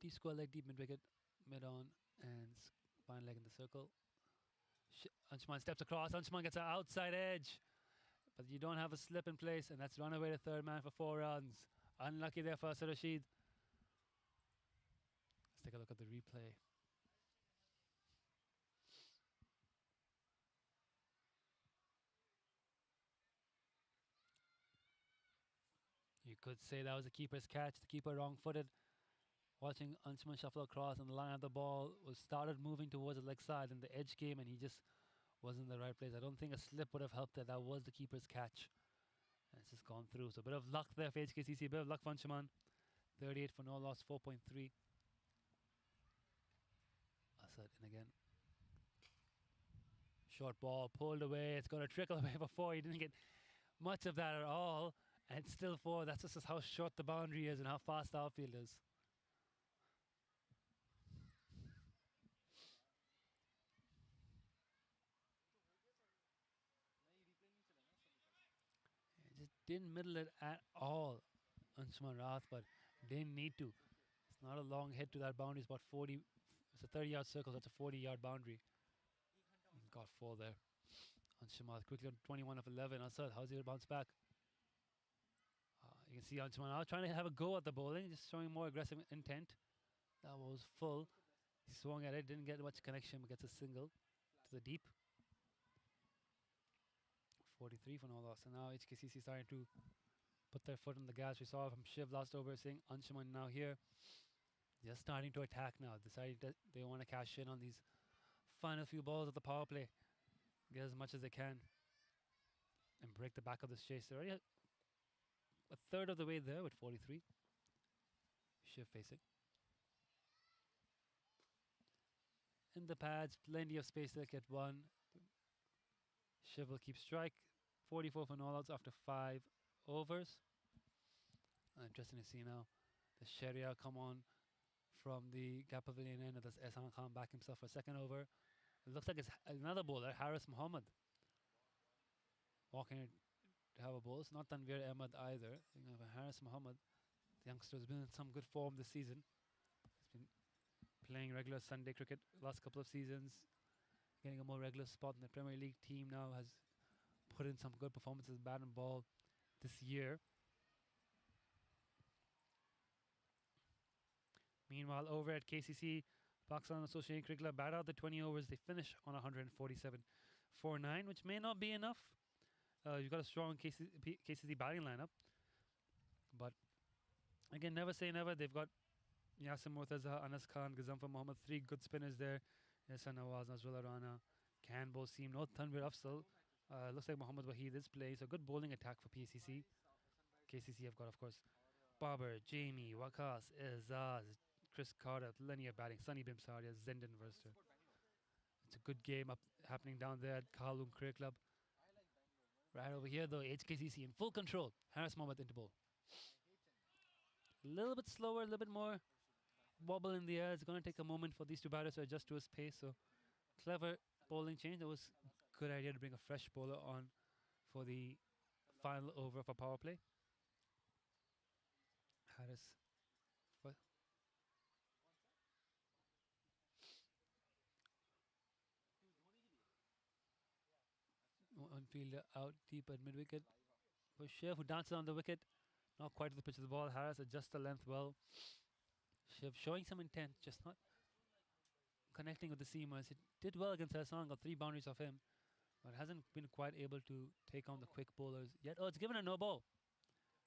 Deep square leg, deep mid wicket, mid on, and spine leg in the circle. Anshuman steps across. Anshuman gets an outside edge, but you don't have a slip in place, and that's run away to third man for 4 runs. Unlucky there for Asad Rashid. Let's take a look at the replay. You could say that was a keeper's catch. The keeper wrong-footed. Watching Anshuman shuffle across, and the line of the ball was started moving towards the leg side, and the edge came, and he just wasn't in the right place. I don't think a slip would have helped there. That was the keeper's catch. And it's just gone through. So a bit of luck there for HKCC. A bit of luck for Anshuman. 38 for no loss, 4.3. Asad in again. Short ball pulled away. It's going to trickle away for 4. He didn't get much of that at all. And it's still 4. That's just how short the boundary is and how fast the outfield is. didn't middle it at all, Anshuman Rath, but didn't need to. It's not a long hit to that boundary. It's about 40. It's a 30-yard circle. That's a 40-yard boundary. He got 4 there. Anshuman quickly on 21 of 11. Asad, how's he going to bounce back? You can see Anshuman now trying to have a go at the bowling, just showing more aggressive intent. That was full. He swung at it, didn't get much connection, but gets a single to the deep. 43 for no loss. And now HKCC starting to put their foot on the gas. We saw from Shiv last over saying Anshuman now here. Just starting to attack now. Deciding that they want to cash in on these final few balls of the power play. Get as much as they can. And break the back of this chase. They're already a third of the way there with 43. Shiv facing. In the pads, plenty of space there, get 1. Shiv will keep strike. 44 for no outs after 5 overs. Interesting to see now the Sharia come on from the Gap Pavilion end. That's Ehsan Khan back himself for a second over. It looks like it's another bowler, Haris Muhammad, walking to have a bowl. It's not Tanvir Ahmed either. Haris Muhammad, the youngster, has been in some good form this season. He's been playing regular Sunday cricket last couple of seasons, getting a more regular spot in the Premier League team now, has put in some good performances, bat and ball this year. Meanwhile, over at KCC, Pakistan Association Cricket Club bat out the 20 overs. They finish on 147 for 9, which may not be enough. You've got a strong KCC batting lineup. But again, never say never. They've got Yasim Murtaza, Anas Khan, Gazamfa Muhammad, 3 good spinners there. Yasser Nawaz, Nazrullah Rana, Can bowl seam, no Tanvir Afzal. Looks like Muhammad Waheed is playing. So good bowling attack for PCC. KCC have got, of course, Babar, Jamie, Waqas, Azaz, Chris Carter, plenty of batting. Sunny Bimsaria, Zendon Verster. It's a good game happening down there at Kowloon Cricket Club. Right over here, though, HKCC in full control. Haris Mohammad into bowl. A little bit slower, a little bit more wobble in the air. It's going to take a moment for these two batters to adjust to his pace. So clever bowling change. It was a good idea to bring a fresh bowler on for the final over of a power play. Haris. What? One fielder out deep at mid-wicket. For Shiv, who dances on the wicket. Not quite to the pitch of the ball. Haris adjusts the length well. Shiv showing some intent, just not connecting with the seamers. He did well against Ehsan, got 3 boundaries off him, but hasn't been quite able to take on the quick bowlers yet. Oh, it's given a no ball.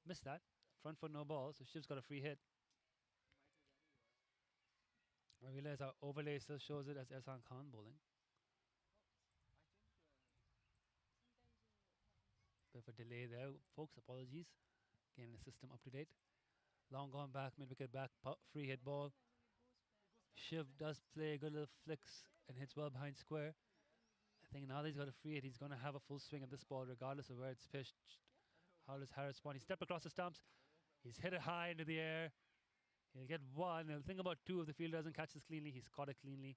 Missed that. Front foot no ball, so Shiv's got a free hit. I realize our overlay still shows it as Ehsan Khan bowling. Bit of a delay there, folks. Apologies. Getting the system up to date. Long gone back, mid-wicket back, free hit ball. Shiv does play a good little flicks and hits well behind square. I think now that he's got a free hit, he's going to have a full swing at this ball regardless of where it's pitched. How does Haris respond? He stepped across the stumps. He's hit it high into the air. He'll get 1. He'll think about 2 if the fielder doesn't catch this cleanly. He's caught it cleanly.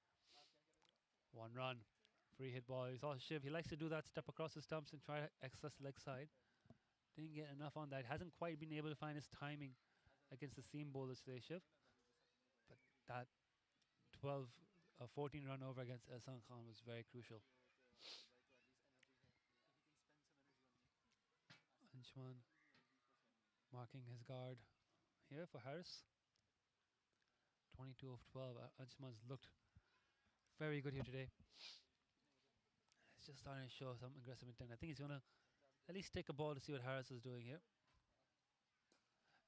1 run. Free hit ball. He saw Shiv. He likes to do that, step across the stumps and try excess leg side. Didn't get enough on that. Hasn't quite been able to find his timing against the seam bowlers today, Shiv. But that 14 run over against Ehsan Khan was very crucial. Anshman marking his guard here for Haris. 22 of 12. Anshman's looked very good here today. It's just starting to show some aggressive intent. I think he's going to at least take a ball to see what Haris is doing here.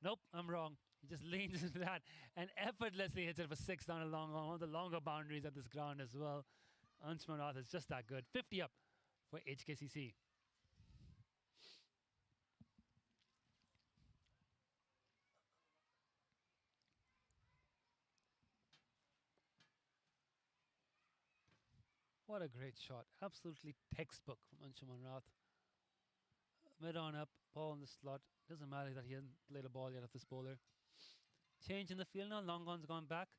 Nope, I'm wrong. He just leans into that and effortlessly hits it for 6 down a long on. One of the longer boundaries at this ground as well. Anshuman Rath is just that good. 50 up for HKCC. What a great shot. Absolutely textbook from Anshuman Rath. Mid on up, ball in the slot. Doesn't matter that he hasn't played a ball yet of this bowler. Change in the field now. Long on's gone back.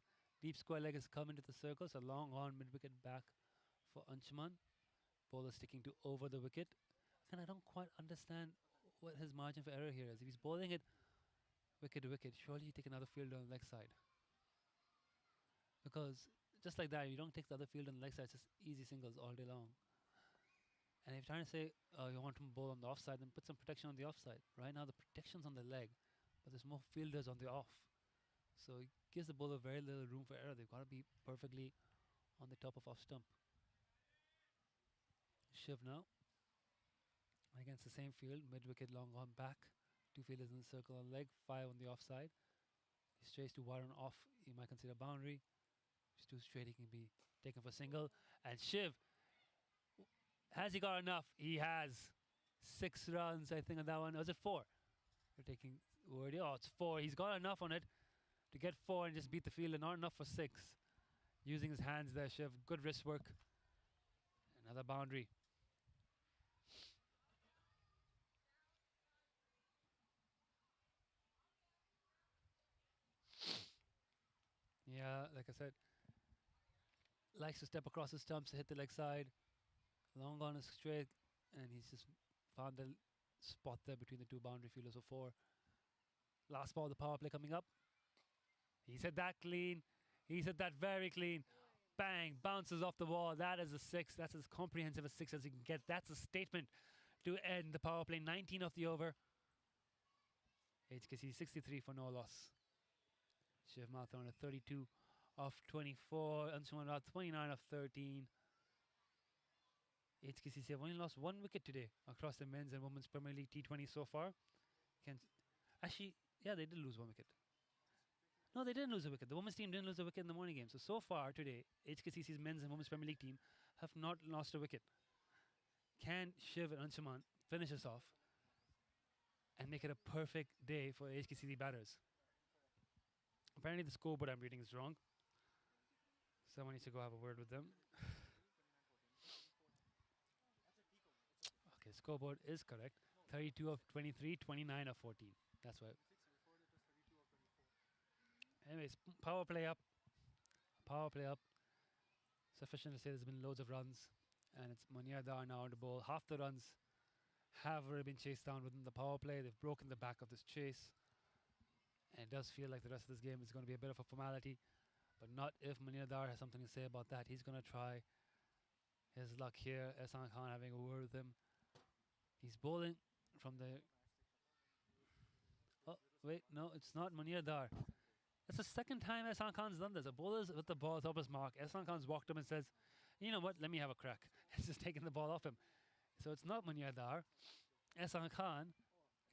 Deep square leg has come into the circle. So long on mid-wicket back for Anshuman. Bowler sticking to over the wicket. And I don't quite understand what his margin for error here is. If he's bowling it wicket to wicket, surely you take another fielder on the leg side. Because just like that, you don't take the other fielder on the leg side, it's just easy singles all day long. And if you're trying to say you want to bowl on the offside, then put some protection on the offside. Right now the protection's on the leg, but there's more fielders on the off. So it gives the bowler very little room for error. They've got to be perfectly on the top of off stump. Shiv now. Against the same field, mid-wicket long on back. Two fielders in the circle on leg, 5 on the offside. He strays to wide on off, he might consider boundary. If he's too straight, he can be taken for single. And Shiv, has he got enough? He has 6 runs, I think, on that one. Was it 4? You're taking word. Oh, it's 4. He's got enough on it to get 4 and just beat the fielder. Not enough for 6. Using his hands there, Shiv. Good wrist work. Another boundary. Yeah, like I said, likes to step across the stumps to hit the leg side. Long on a straight, and he's just found the spot there between the two boundary fielders for 4. Last ball, the power play coming up. He said that clean. He said that very clean. Bang, bounces off the wall. That is a 6. That's as comprehensive a 6 as you can get. That's a statement to end the power play. 19 of the over. HKC 63 for no loss. Shiv Mathur on a 32 of 24. Anshuman Rao 29 of 13. HKCC have only lost 1 wicket today across the men's and women's Premier League T20 so far. Actually, yeah, they did lose 1 wicket. No, they didn't lose a wicket. The women's team didn't lose a wicket in the morning game. So far today, HKCC's men's and women's Premier League team have not lost a wicket. Can Shiv and Anshuman finish us off and make it a perfect day for HKCC batters? Apparently the scoreboard I'm reading is wrong. Someone needs to go have a word with them. Okay, scoreboard is correct. 32 of 23, 29 of 14. That's why. Anyways, power play up. Power play up. Sufficient to say there's been loads of runs. And it's Munia Dar now on the ball. Half the runs have already been chased down within the power play. They've broken the back of this chase. And it does feel like the rest of this game is going to be a bit of a formality. But not if Munia Dar has something to say about that. He's going to try his luck here. Ehsan Khan having a word with him. He's bowling from the... Oh, wait, no, it's not Munia Dar. That's the second time Ehsan Khan's done this. A bowler's with the ball top his mark. Ehsan Khan's walked him and says, you know what, let me have a crack. He's just taking the ball off him. So it's not Munia Dar. Ehsan Khan,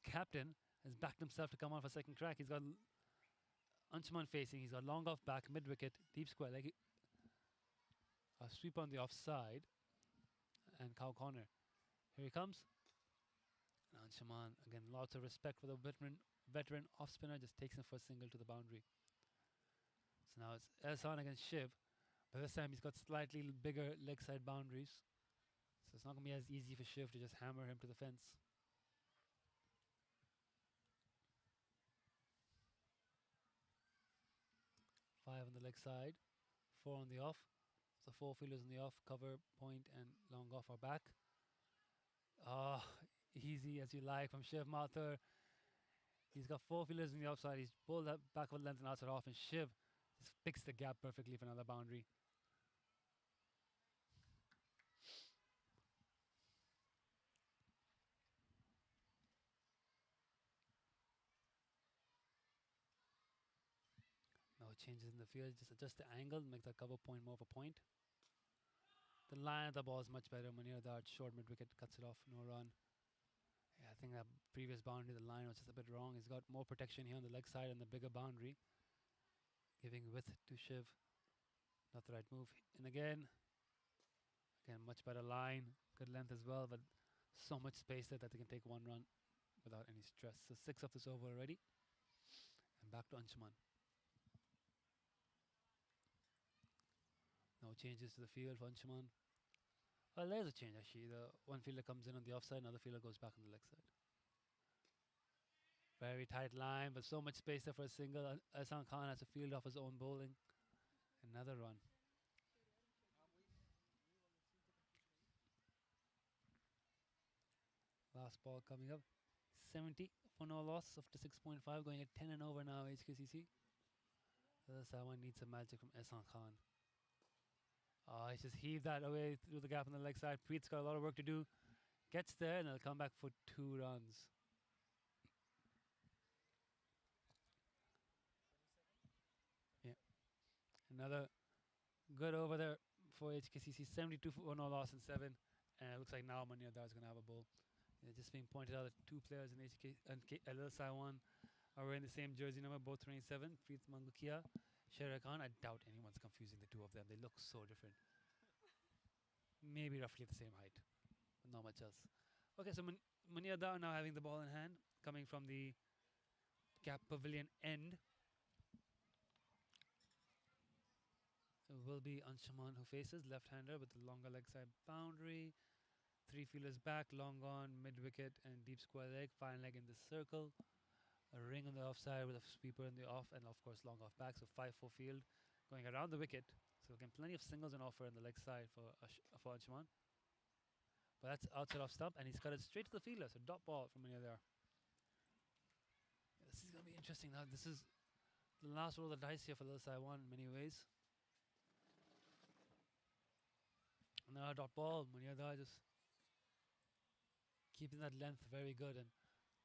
captain, has backed himself to come on for second crack. He's got Anshuman facing. He's got long off back, mid-wicket, deep square leg. A sweep on the offside. And cow corner. Here he comes. And Anshuman, again, lots of respect for the veteran off-spinner, just takes him for a single to the boundary. So now it's Ehsan against Shiv. But this time he's got slightly bigger leg side boundaries. So it's not going to be as easy for Shiv to just hammer him to the fence. Five on the leg side, 4 on the off. So 4 fielders on the off, cover, point, and long off are back. Ah, easy as you like from Shiv Mathur. He's got 4 fielders on the offside. He's pulled that backward length and outside off, and Shiv just picks the gap perfectly for another boundary. No changes in the field, just adjust the angle, make the cover point more of a point. The line of the ball is much better. Munir Dart, short mid-wicket, cuts it off, no run. Yeah, I think that previous boundary, the line was just a bit wrong. He's got more protection here on the leg side and the bigger boundary, giving width to Shiv. Not the right move. And again, much better line, good length as well, but so much space there that they can take 1 run without any stress. So 6 of this over already. And back to Anshuman. No changes to the field for Anshuman. Well, there's a change actually. The one fielder comes in on the offside, another fielder goes back on the leg side. Very tight line, but so much space there for a single. Ehsan Khan has to field off his own bowling. Another run. Last ball coming up. 70 for no loss after 6.5, going at 10 and over now, HKCC. Saiwan needs some magic from Ehsan Khan. He's just heaved that away through the gap on the leg side. Preet's got a lot of work to do. Gets there and he'll come back for 2 runs. Yeah. Another good over there for HKCC. 72 for no loss and 7. And it looks like now Maniadar is going to have a bowl. Just being pointed out that 2 players in HK and Saiwan are wearing the same jersey number, both 27. Preet Mangukia, Sher Khan. I doubt anyone's confusing the two of them. They look so different. Maybe roughly the same height, but not much else. Okay, so Maniadar now having the ball in hand, coming from the Cap Pavilion end. It will be Anshuman who faces, left-hander with the longer leg side boundary. 3 fielders back, long on, mid-wicket and deep square leg, fine leg in the circle. A ring on the offside with a sweeper in the off, and of course long off back, so 5-4 field going around the wicket. So again, plenty of singles on offer on the leg side for Anshuman. But that's outside off stump, and he's cut it straight to the fielder, so dot ball from near there. This is going to be interesting now. This is the last roll of the dice here for the Saiwan in many ways. Another dot ball, Maniadar just keeping that length very good, and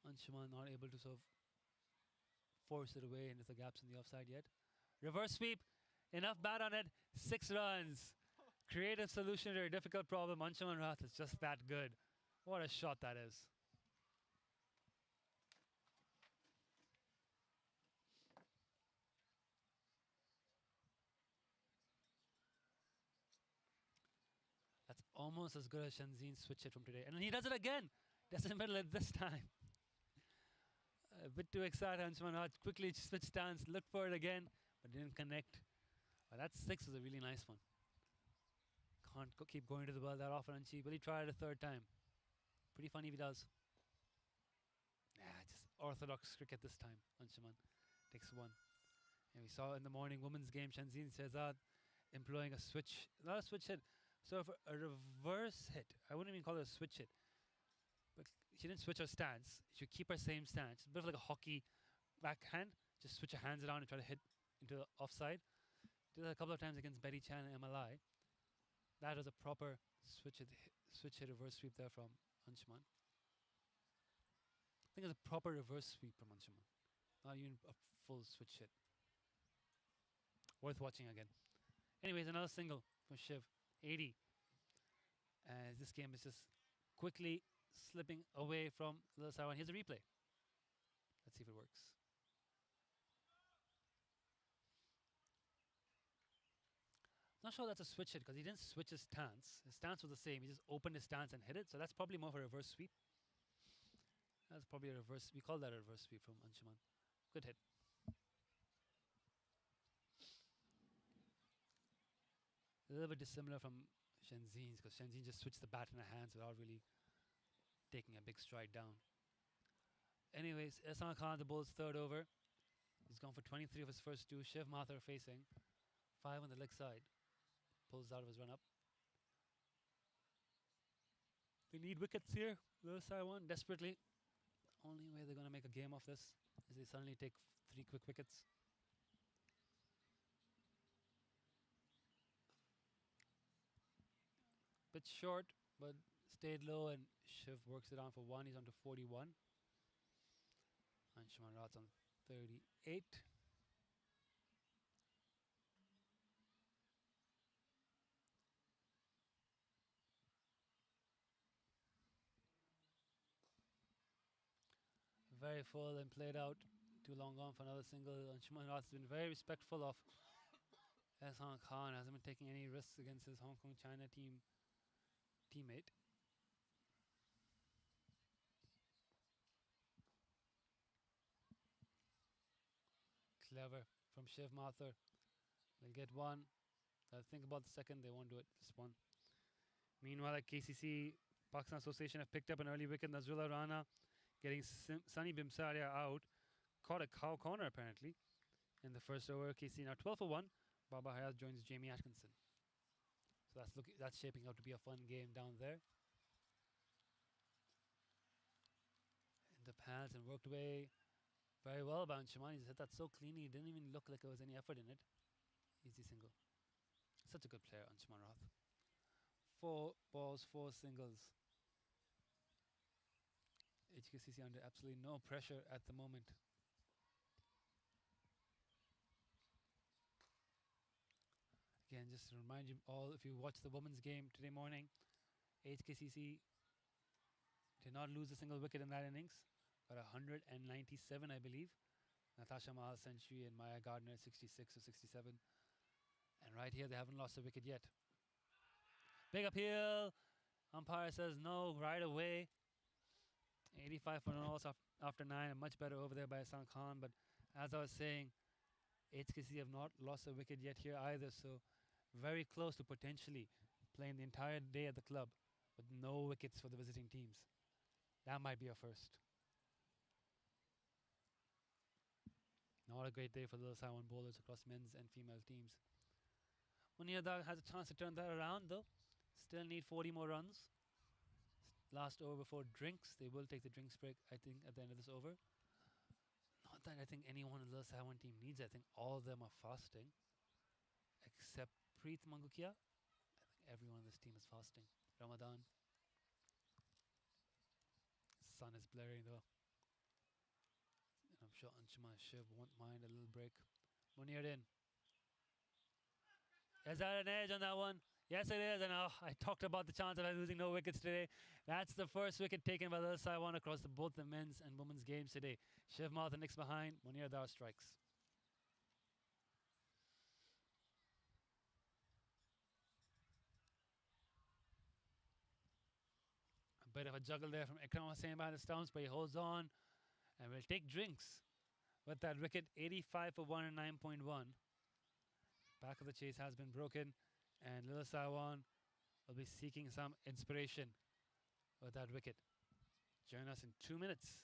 Anshuman not able to sort of force it away into the gaps in the offside yet. Reverse sweep, enough bat on it, 6 runs. Creative solution to a difficult problem. Anshuman Rath is just that good. What a shot that is. That's almost as good as Shanzin's switch hit from today. And he does it again. Doesn't middle it this time. A bit too excited. Anshuman Rath quickly switched stance, looked for it again, but didn't connect. But that 6 is a really nice one. Can't keep going to the ball that often, and she really tried it a 3rd time. Pretty funny if he does. Just orthodox cricket this time. Anshuman takes 1. And we saw in the morning women's game, Shanzin Shehzad employing a switch, not a switch hit. So for a reverse hit, I wouldn't even call it a switch hit. But she didn't switch her stance. She would keep her same stance. A bit of like a hockey backhand. Just switch her hands around and try to hit into the offside. Did that a couple of times against Betty Chan and MLI. That was a proper switch hit reverse sweep there from Anshuman. I think it's a proper reverse sweep from Anshuman. Not even a full switch hit. Worth watching again. Anyways, another single for Shiv. 80. As this game is just quickly slipping away from the Saiwan. Here's a replay. Let's see if it works. Not sure that's a switch hit because he didn't switch his stance. His stance was the same. He just opened his stance and hit it. So that's probably more of a reverse sweep. That's probably a reverse. We call that a reverse sweep from Anshuman. Good hit. A little bit dissimilar from Shanzin's because Shanzin just switched the bat in her hands without really taking a big stride down. Anyways, Ehsan Khan, the bowl's 3rd over. He's gone for 23 of his first 2. Shiv Mathur facing. 5 on the leg side. Pulls out of his run up. They need wickets here. The Saiwan desperately. Only way they're going to make a game of this is they suddenly take 3 quick wickets. Bit short, but stayed low, and Shiv works it on for 1. He's on to 41. Anshuman Rath's on 38. Very full and played out. Too long gone for another single. Anshuman Rath has been very respectful of Ehsan Khan. Hasn't been taking any risks against his Hong Kong China teammate. Clever from Shiv Mathur. They'll get 1. They'll think about the second. They won't do it. Just 1. Meanwhile, at KCC, Pakistan Association have picked up an early wicket. Nazrullah Rana getting Sunny Bimsaria out. Caught a cow corner apparently in the first over. KCC now 12 for 1. Baba Hayat joins Jamie Atkinson. So that's shaping up to be a fun game down there. the pads and worked away very well by Anshuman. He's hit that so cleanly, it didn't even look like there was any effort in it. Easy single. Such a good player, Anshuman Rath. 4 balls, 4 singles. HKCC under absolutely no pressure at the moment. Again, just to remind you all, if you watched the women's game today morning, HKCC did not lose a single wicket in that innings, but 197, I believe. Natasha Mahal's century and Maya Gardner 66 or 67. And right here, they haven't lost a wicket yet. Big appeal. Umpire says no right away. 85 for no after 9. A much better over there by Hassan Khan. But as I was saying, HKC have not lost a wicket yet here either. So very close to potentially playing the entire day at the club with no wickets for the visiting teams. That might be a first. Not a great day for the Saiwan bowlers across men's and female teams. Munir Dag has a chance to turn that around though. Still need 40 more runs. Last over before drinks. They will take the drinks break, I think, at the end of this over. Not that I think anyone in the Saiwan team needs it. I think all of them are fasting. Except Preet Mangukia. I think everyone in this team is fasting. Ramadan. Sun is blaring though. And I'm sure Anshuman Shiv won't mind a little break. Munir in. Is that an edge on that one? Yes, it is. And I talked about the chance of losing no wickets today. That's the first wicket taken by the Saiwan across both the men's and women's games today. Shiv Math and Nicks behind. Munir Dar strikes. A bit of a juggle there from Ikram Hussain behind the stumps, but he holds on and will take drinks with that wicket. 85 for 1 and 9.1. Back of the chase has been broken, and Little Saiwan will be seeking some inspiration with that wicket. Join us in 2 minutes.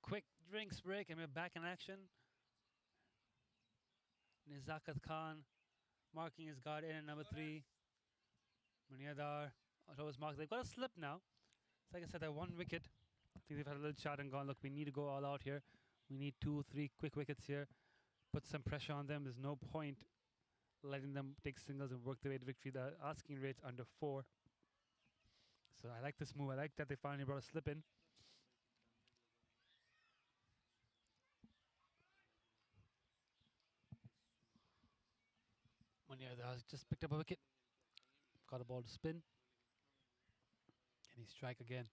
Quick drinks break, and we're back in action. Nizakat Khan marking his guard in at number 3. Munir Dar was marked. They've got a slip now. So like I said, they're 1 wicket. I think they've had a little chat and gone, look, we need to go all out here. We need 2, 3 quick wickets here. Put some pressure on them. There's no point letting them take singles and work their way to victory. The asking rate's under 4. So I like this move. I like that they finally brought a slip in. Munir Dar just picked up a wicket. Got a ball to spin. And he strike again.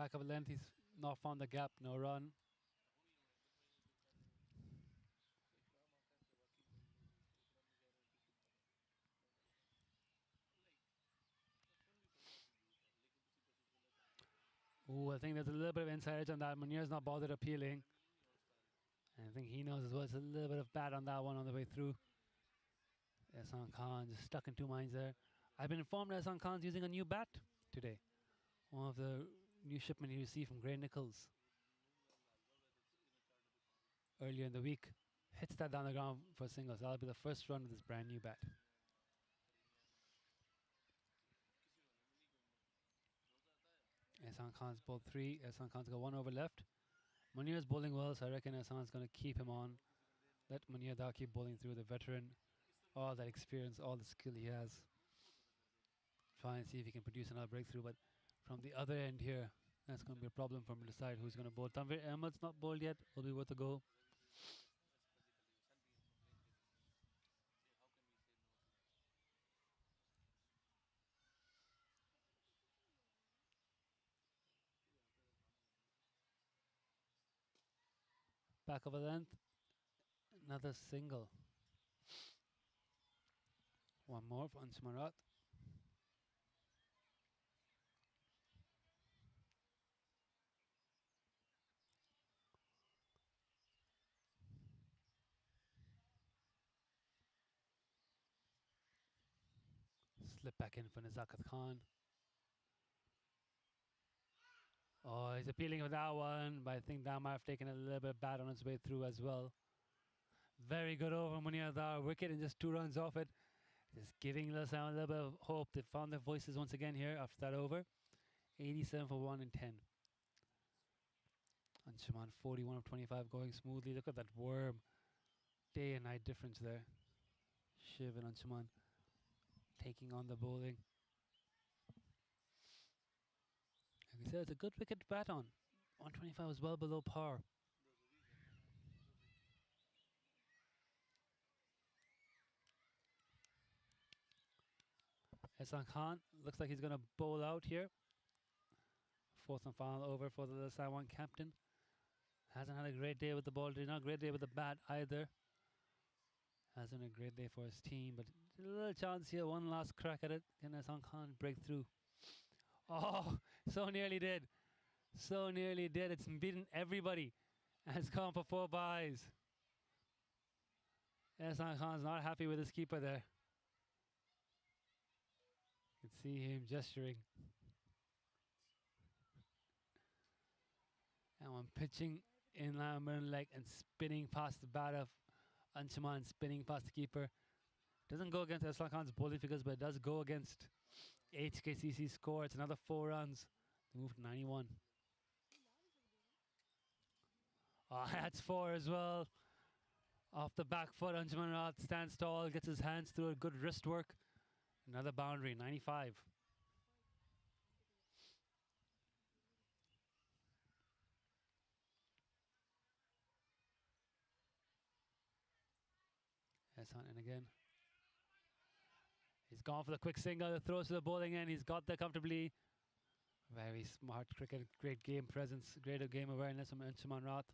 Back of a length, he's not found the gap, no run. Ooh, I think there's a little bit of inside edge on that. Munir's not bothered appealing. And I think he knows as well. It's a little bit of bat on that one on the way through. Ehsan Khan just stuck in two minds there. I've been informed Ehsan Khan's using a new bat today. One of the new shipment he received from Grey Nichols earlier in the week. Hits that down the ground for a single. So that'll be the first run with this brand new bat. Ehsan Khan's bowled 3. Ehsan Khan's got 1 over left. Munir's bowling well, so I reckon Ehsan's going to keep him on. Let Munir Dar keep bowling through, the veteran. All that experience, all the skill he has. Try and see if he can produce another breakthrough. But from the other end here, that's going to be a problem for him to decide who's going to bowl. Tanvir Ahmed's not bowled yet. Will be worth a go. Back of a length. Another single. One more for Anshuman. Slip back in for Nazakat Khan. Oh, he's appealing for that one, but I think that might have taken a little bit bad on its way through as well. Very good over Munir Dar, wicket and just 2 runs off it. Just giving Lil Sam a little bit of hope. They found their voices once again here after that over. 87 for 1 and 10. Anshuman 41 of 25 going smoothly. Look at that worm. Day and night difference there. Shiv and Anshuman taking on the bowling. Like I said, it's a good wicket to bat on. 125 was well below par. Ehsan Khan looks like he's going to bowl out here. 4th and final over for the Saiwan captain. Hasn't had a great day with the ball. Did not a great day with the bat either. Hasn't a great day for his team, but a little chance here. One last crack at it. Can Ehsan Khan break through? Oh, so nearly did. So nearly did. It's beaten everybody. And it's gone for 4 byes. Ehsan Khan's not happy with his keeper there. You can see him gesturing. And when pitching in line leg and spinning past the bat of Anshuman, spinning past the keeper. Doesn't go against Ehsan Khan's bowling figures, but it does go against HKCC score. It's another 4 runs. They move to 91. Oh, that's 4 as well. Off the back foot, Anshuman Rath stands tall, gets his hands through a good wrist work. Another boundary, 95. Ehsan in again. He's gone for the quick single, the throws to the bowling end. He's got there comfortably. Very smart cricket, great game presence, great game awareness from Anshuman Rath.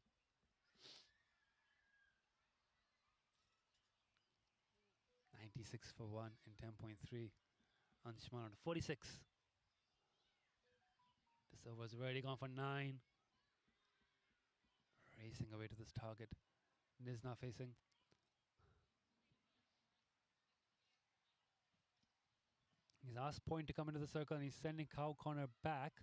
For 1 in 10.3. Anshuman on 46. This over's already gone for 9. Racing away to this target. Niz not facing. He's asked Point to come into the circle and he's sending Cow Corner back.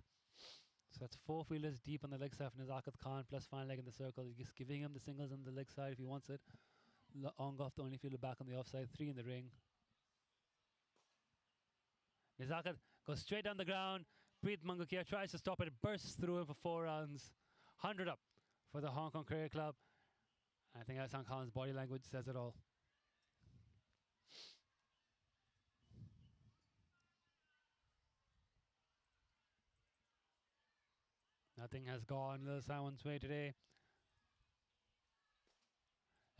So that's 4 fielders deep on the leg side for Nazakat Khan plus fine leg in the circle. He's just giving him the singles on the leg side if he wants it. Ongoff, the only fielder back on the offside, 3 in the ring. Nazakat goes straight down the ground. Preet Mangukia tries to stop it, bursts through him for 4 runs. 100 up for the Hong Kong Cricket Club. I think Ehsan Khan's body language says it all. Nothing has gone Lil Saiwan's way today.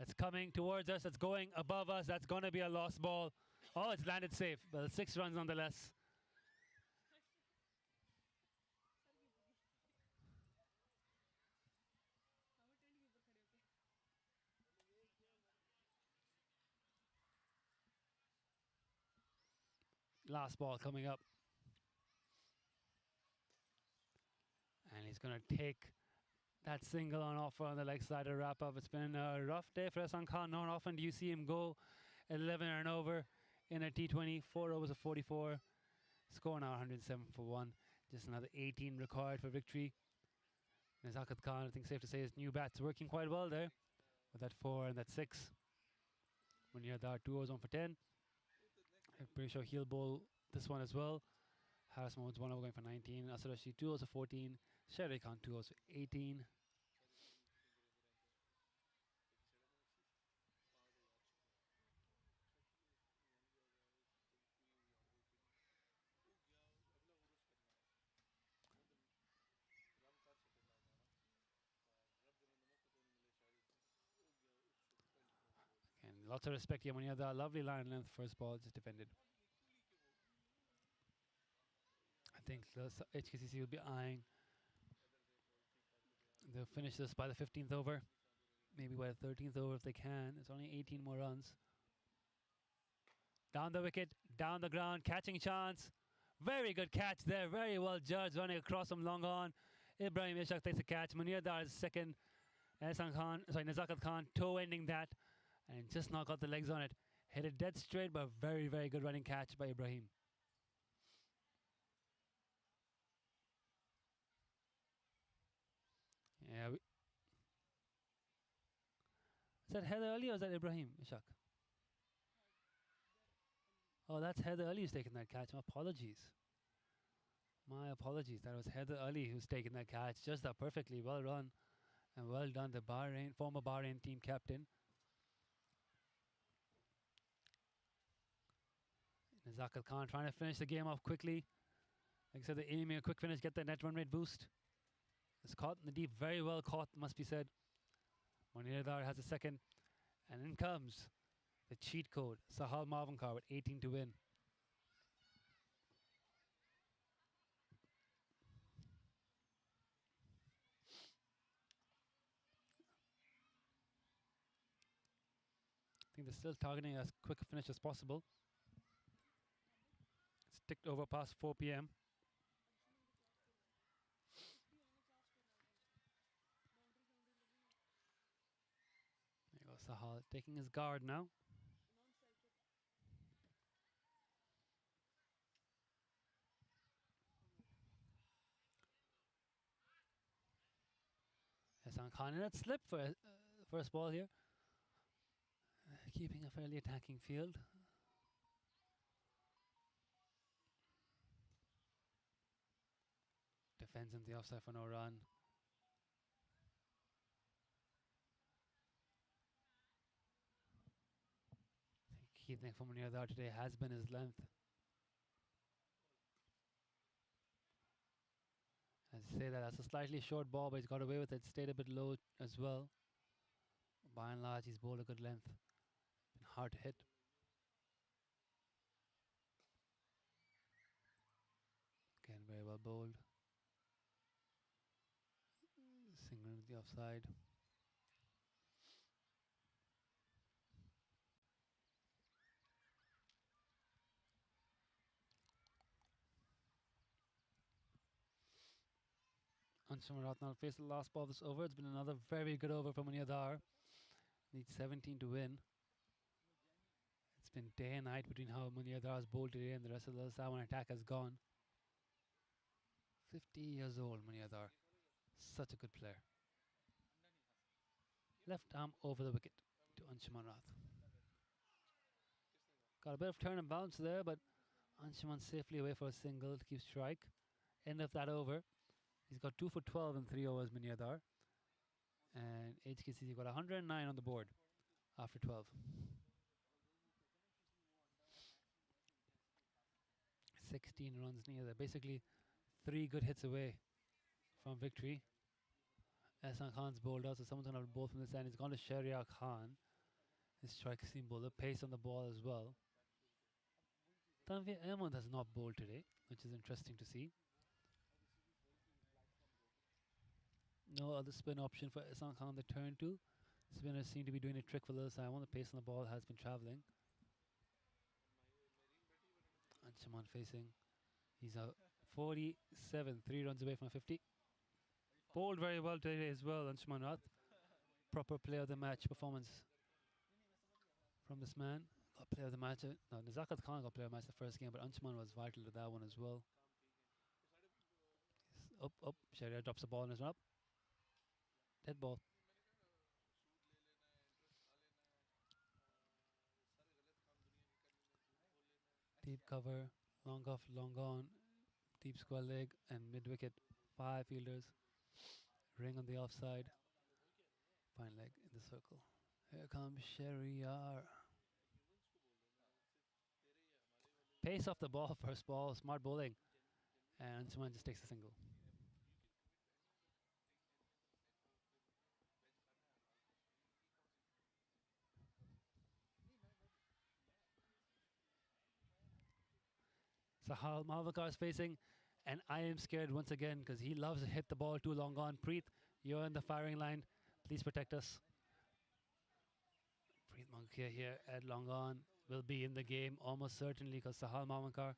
It's coming towards us. It's going above us. That's going to be a lost ball. Oh, it's landed safe. But 6 runs nonetheless. last ball coming up. And he's going to take that single on offer on the leg side to wrap up. It's been a rough day for Ehsan Khan. Not often do you see him go 11 and over in a T20. 4 overs of 44. Score now 107 for 1. Just another 18 required for victory. Nazakat Khan, I think safe to say his new bat's working quite well there. With that 4 and that 6. Munyadar 2 overs on for 10. I'm pretty sure he'll bowl this one as well. Harris Mohammad's 1 over going for 19. Asad Rashid 2 overs for 14. Sherry Khan 2 overs for 18. And lots of respect here. Munyadar, lovely line length first ball, just defended. I think the HKCC will be eyeing. They'll finish this by the 15th over, maybe by the 13th over if they can. It's only 18 more runs. Down the wicket, down the ground, catching chance. Very good catch there, very well judged, running across from long on. Ibrahim Ishaq takes the catch. Munyadar is second. Nazakat Khan toe-ending that and just not got the legs on it. Hit it dead straight, but very, very good running catch by Ibrahim. Yeah. Is that Heather Ali or is that Ibrahim Ishaq? Oh, that's Heather Ali who's taken that catch. My apologies. My apologies. That was Heather Ali who's taken that catch. Just that perfectly. Well run and well done. The former Bahrain team captain. Nazakat Khan trying to finish the game off quickly. Like I said, they're aiming a quick finish, get the net run rate boost. It's caught in the deep, very well caught, must be said. Munyadar has a second. And in comes the cheat code. Sahal Mavankar with 18 to win. I think they're still targeting as quick a finish as possible. It's ticked over past 4 p.m. There goes Sahal taking his guard now. Ehsan Khan in that slip for first ball here. Keeping a fairly attacking field. Defends in the offside for no run. Key thing for Munyadar today has been his length. As I say that's a slightly short ball, but he's got away with it. Stayed a bit low as well. By and large, he's bowled a good length. Been hard to hit. Again, very well bowled. Single with the offside. Anshuman Ratnal faced the last ball of this over. It's been another very good over from Munyadar. Needs 17 to win. It's been day and night between how Munyadar has bowled today and the rest of the Saiwan attack has gone. 50 years old, Munyadar. Such a good player. Left arm over the wicket to Anshuman Rath. Got a bit of turn and bounce there, but Anshuman safely away for a single to keep strike. End of that over. He's got 2 for 12 in 3 overs, Munyadar. And HKCC got 109 on the board after 12. 16 runs near there. Basically, 3 good hits away from victory. Ehsan Khan's bowled out, so someone's going to bowl from this end. He's gone to Sharia Khan. His strike seam bowler. Pace on the ball as well. Tanvir Ahmed has not bowled today, which is interesting to see. No other spin option for Ehsan Khan to turn to. Spinners seem to be doing a trick for Little Saiwan. The pace on the ball has been travelling. Anshuman facing. He's a 47, 3 runs away from a 50. Bowled very well today as well, Anshuman Rath. Proper player of the match performance from this man. Got player of the match. No, Nazakat Khan got player of the match the first game, but Anshuman was vital to that one as well. Up. Sharia drops the ball and is up. Dead ball. Deep cover, long off, long on, deep square leg, and mid wicket. 5 fielders. Ring on the offside. Fine leg in the circle. Here comes Sheriar. Pace off the ball, first ball, smart bowling. And Anshuman just takes a single. Sahal Malvakar is facing, and I am scared once again because he loves to hit the ball too long on. Preet, you're in the firing line. Please protect us. Preet Mankia here at long on will be in the game almost certainly because Sahal Malvakar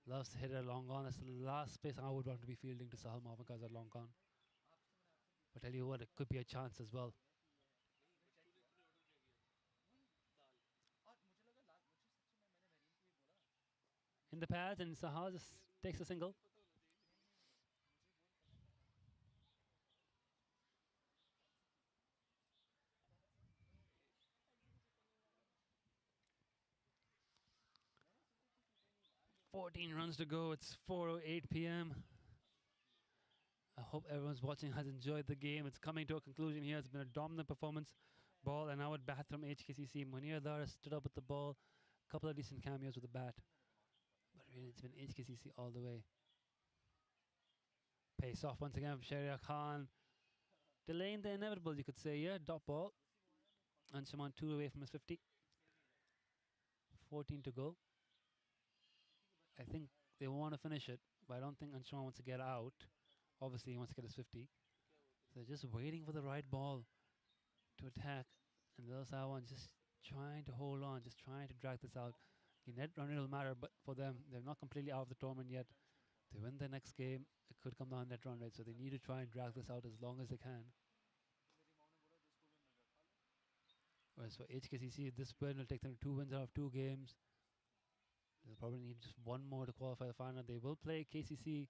loves to hit it long on. That's the last space I would want to be fielding to Sahal Malvakar at long on. But tell you what, it could be a chance as well. In the pads, and Sahal just takes a single. "14 runs to go. It's 4:08 p.m. I hope everyone's watching has enjoyed the game. It's coming to a conclusion here. It's been a dominant performance. Ball and out bat from HKCC. Munir Dar stood up with the ball. Couple of decent cameos with the bat. But really, it's been HKCC all the way. Pace off once again from Sharia Khan. Delaying the inevitable, you could say, yeah. Dot ball. Anshuman 2 away from his 50. 14 to go. I think they want to finish it, but I don't think Anshuman wants to get out. Obviously, he wants to get his 50. So they're just waiting for the right ball to attack. And the Saiwan just trying to hold on, just trying to drag this out. The net run rate will matter, but for them, they're not completely out of the tournament yet. They win the next game, it could come down net run rate, so they need to try and drag this out as long as they can. Whereas for HKCC, this win will take them to 2 wins out of 2 games. They'll probably need just one more to qualify the final. They will play KCC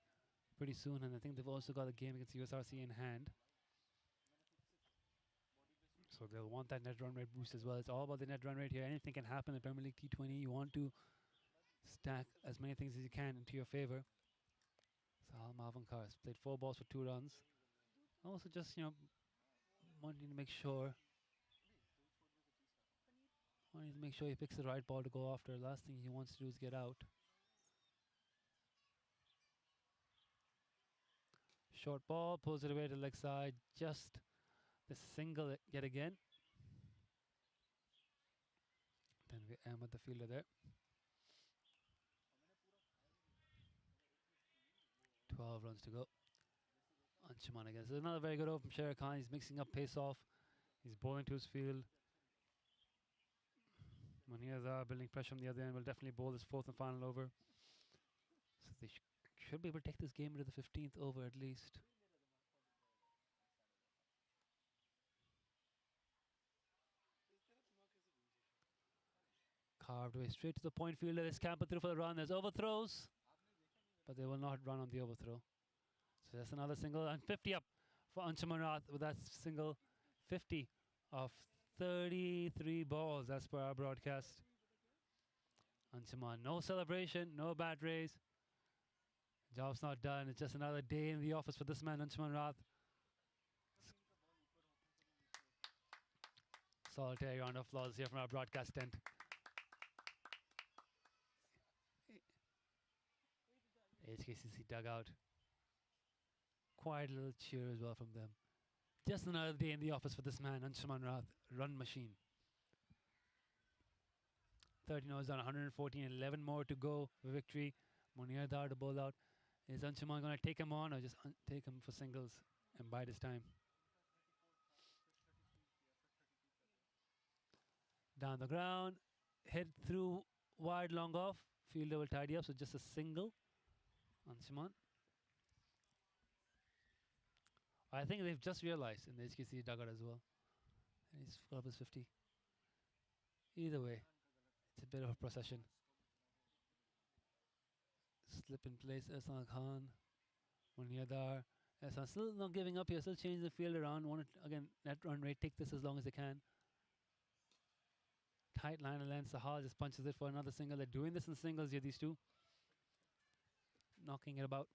pretty soon, and I think they've also got a game against USRC in hand. So they'll want that net run rate boost as well. It's all about the net run rate here. Anything can happen in the Premier League T20. You want to stack as many things as you can into your favor. Sahal Malvakar has played 4 balls for 2 runs. Also just, wanting to make sure he picks the right ball to go after. Last thing he wants to do is get out. Short ball, pulls it away to the leg side. Just the single yet again. Then we Ahmed the fielder there. 12 runs to go. Anshuman again. So another very good over from Sher Khan. He's mixing up pace off. He's bowling to his field. Munir building pressure on the other end. Will definitely bowl this 4th and final over. So they should be able to take this game into the 15th over at least. Carved away straight to the point fielder. They scamper through for the run. There's overthrows, but they will not run on the overthrow. So that's another single, and 50 up for Anshuman Rath with that single. 50 of 33 balls as per our broadcast. Anshuman, no celebration, no bat raise. Job's not done. It's just another day in the office for this man, Anshuman Rath. Solitary round of applause here from our broadcast tent. HKCC dugout. Quiet little cheer as well from them. Just another day in the office for this man, Anshuman Rath, run machine. 13 overs done, 114, 11 more to go for victory. Munir Dar to bowl out. Is Anshuman going to take him on or just take him for singles and bide his time? Down the ground, hit through wide long off fielder will tidy up, so just a single on Simon. I think they've just realized in the HKC dugout as well. And he's club is 50. Either way, it's a bit of a procession. Slip in place, Ehsan Khan, Munyadar. Ehsan still not giving up here, still changing the field around. Want to, again, net run rate, take this as long as they can. Tight line of length, Sahal just punches it for another single. They're doing this in singles here, these two. Knocking it about.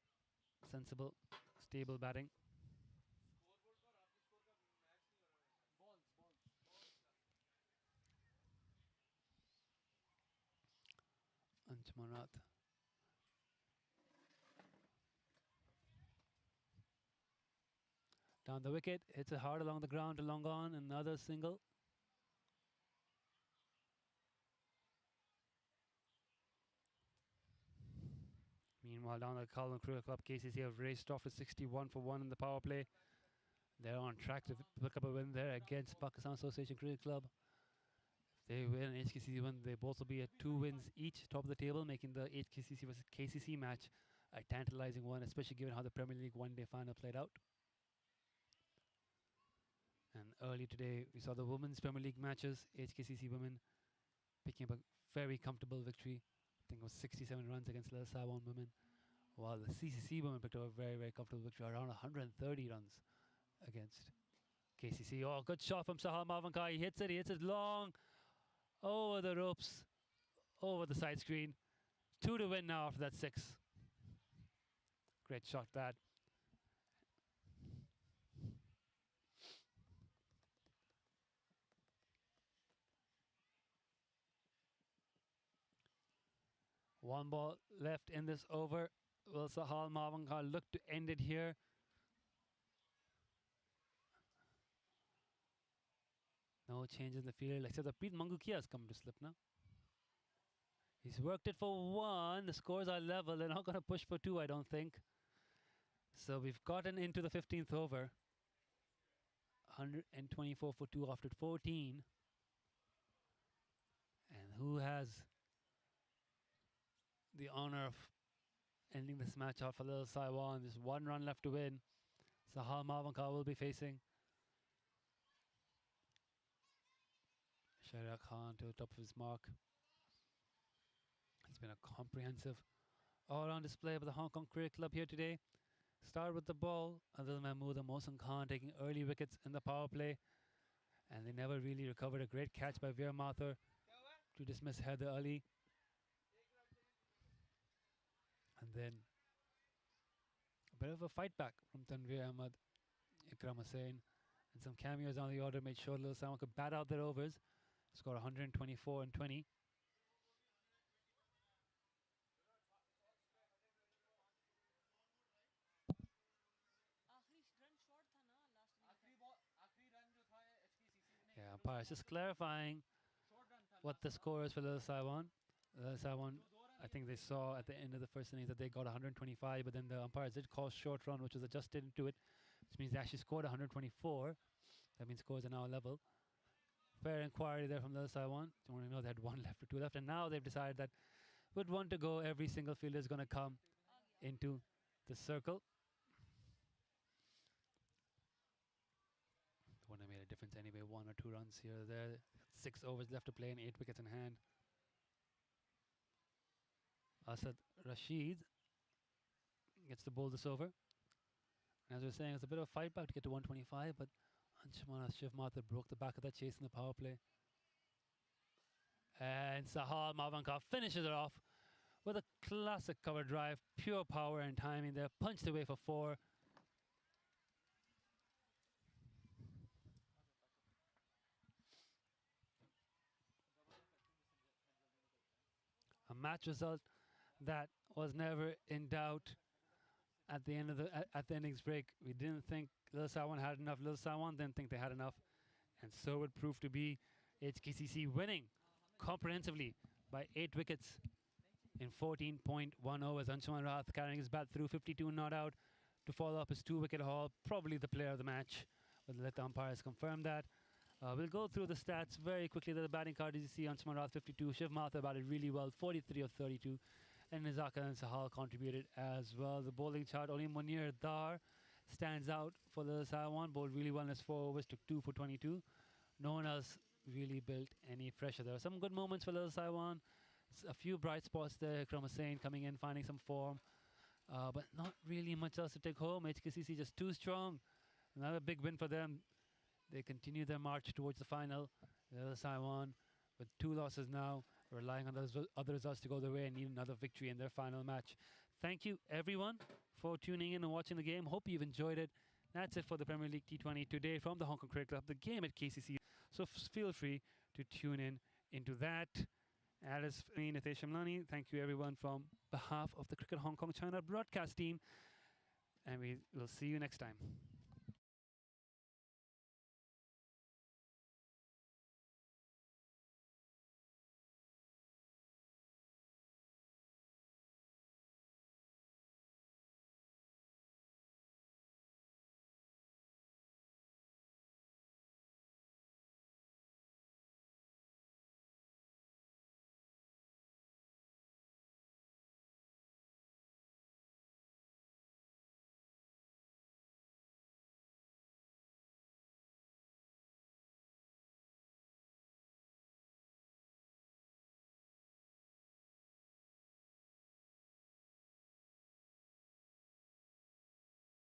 Sensible, stable batting. Anjuman Rath. Down the wicket, hits it hard along the ground to long on, another single. Meanwhile, down the Colin Cricket Club, KCC have raced off with 61 for 1 in the power play. They're on track to pick up a win there against Pakistan Association Cricket Club. If they win, HKCC win, they both will be at 2 wins each, top of the table, making the HKCC versus KCC match a tantalizing one, especially given how the Premier League one-day final played out. And early today, we saw the women's Premier League matches. HKCC women picking up a very comfortable victory. I think it was 67 runs against the Saiwan women, while the CCC women picked up a very, very comfortable victory, around 130 runs against KCC. Oh, good shot from Sahal Mavankai. He hits it long over the ropes, over the side screen. 2 to win now after that 6. Great shot that. One ball left in this over. Will Sahal Mavankai look to end it here? No change in the field, except that Preet Mangukia has come to slip now. He's worked it for 1. The scores are level. They're not going to push for 2, I don't think. So we've gotten into the 15th over. 124 for 2 after 14. And who has the honor of ending this match off for little Saiwan? There's 1 run left to win. Sahal Mavankai will be facing Sharia Khan to the top of his mark. It's been a comprehensive all-round display by the Hong Kong Cricket Club here today. Start with the ball, Adil Mahmood and Mohsin Khan taking early wickets in the power play. And they never really recovered. A great catch by Veer Mathur to dismiss Heather Ali. And then a bit of a fight back from Tanveer Ahmed, Ikram Hussain, and some cameos on the order made sure Little Saiwan could bat out their overs, score 124 and 20. Yeah, umpires just clarifying what the score is for Little Saiwan. Little Saiwan, I think they saw at the end of the first innings that they got 125, but then the umpires did call short run, which was adjusted into it, which means they actually scored 124. That means scores are now level. Fair inquiry there from Little Saiwan. You want to know they had 1 left or 2 left, and now they've decided that with 1 to go, every single fielder is going to come into the circle. Wouldn't have made a difference anyway. 1 or 2 runs here or there. 6 overs left to play and 8 wickets in hand. Asad Rashid gets to bowl this over. And as we were saying, it's a bit of a fight back to get to 125, but Anshuman Shiv Mathur broke the back of that chase in the power play. And Sahal Mavankai finishes it off with a classic cover drive. Pure power and timing there. Punched away for 4. A match result that was never in doubt at the end of the at the innings break. We didn't think Little Saiwan had enough. Little Saiwan didn't think they had enough, and so it proved to be. HKCC winning comprehensively by 8 wickets in 14.10 as Anshuman Rath carrying his bat through 52 not out to follow up his 2-wicket haul. Probably the player of the match, but let the umpires confirm that. We'll go through the stats very quickly. The batting card, as you see, Anshuman Rath 52. Shiv Mathur batted really well, 43 of 32. And Nizaka and Sahal contributed as well. The bowling chart, only Munir Dar stands out for the Saiwan. Bowled really well in his 4 overs, took 2 for 22. No one else really built any pressure. There were some good moments for little Saiwan. A few bright spots there. Ikram Hussain coming in, finding some form. But not really much else to take home. HKCC just too strong. Another big win for them. They continue their march towards the final. Little Saiwan with 2 losses now, relying on those other results to go their way and need another victory in their final match. Thank you, everyone, for tuning in and watching the game. Hope you've enjoyed it. That's it for the Premier League T20 today from the Hong Kong Cricket Club, the game at KCC. So feel free to tune in into that. Alice, me, Nitesh Shamlani, thank you, everyone, from behalf of the Cricket Hong Kong China broadcast team. And we will see you next time.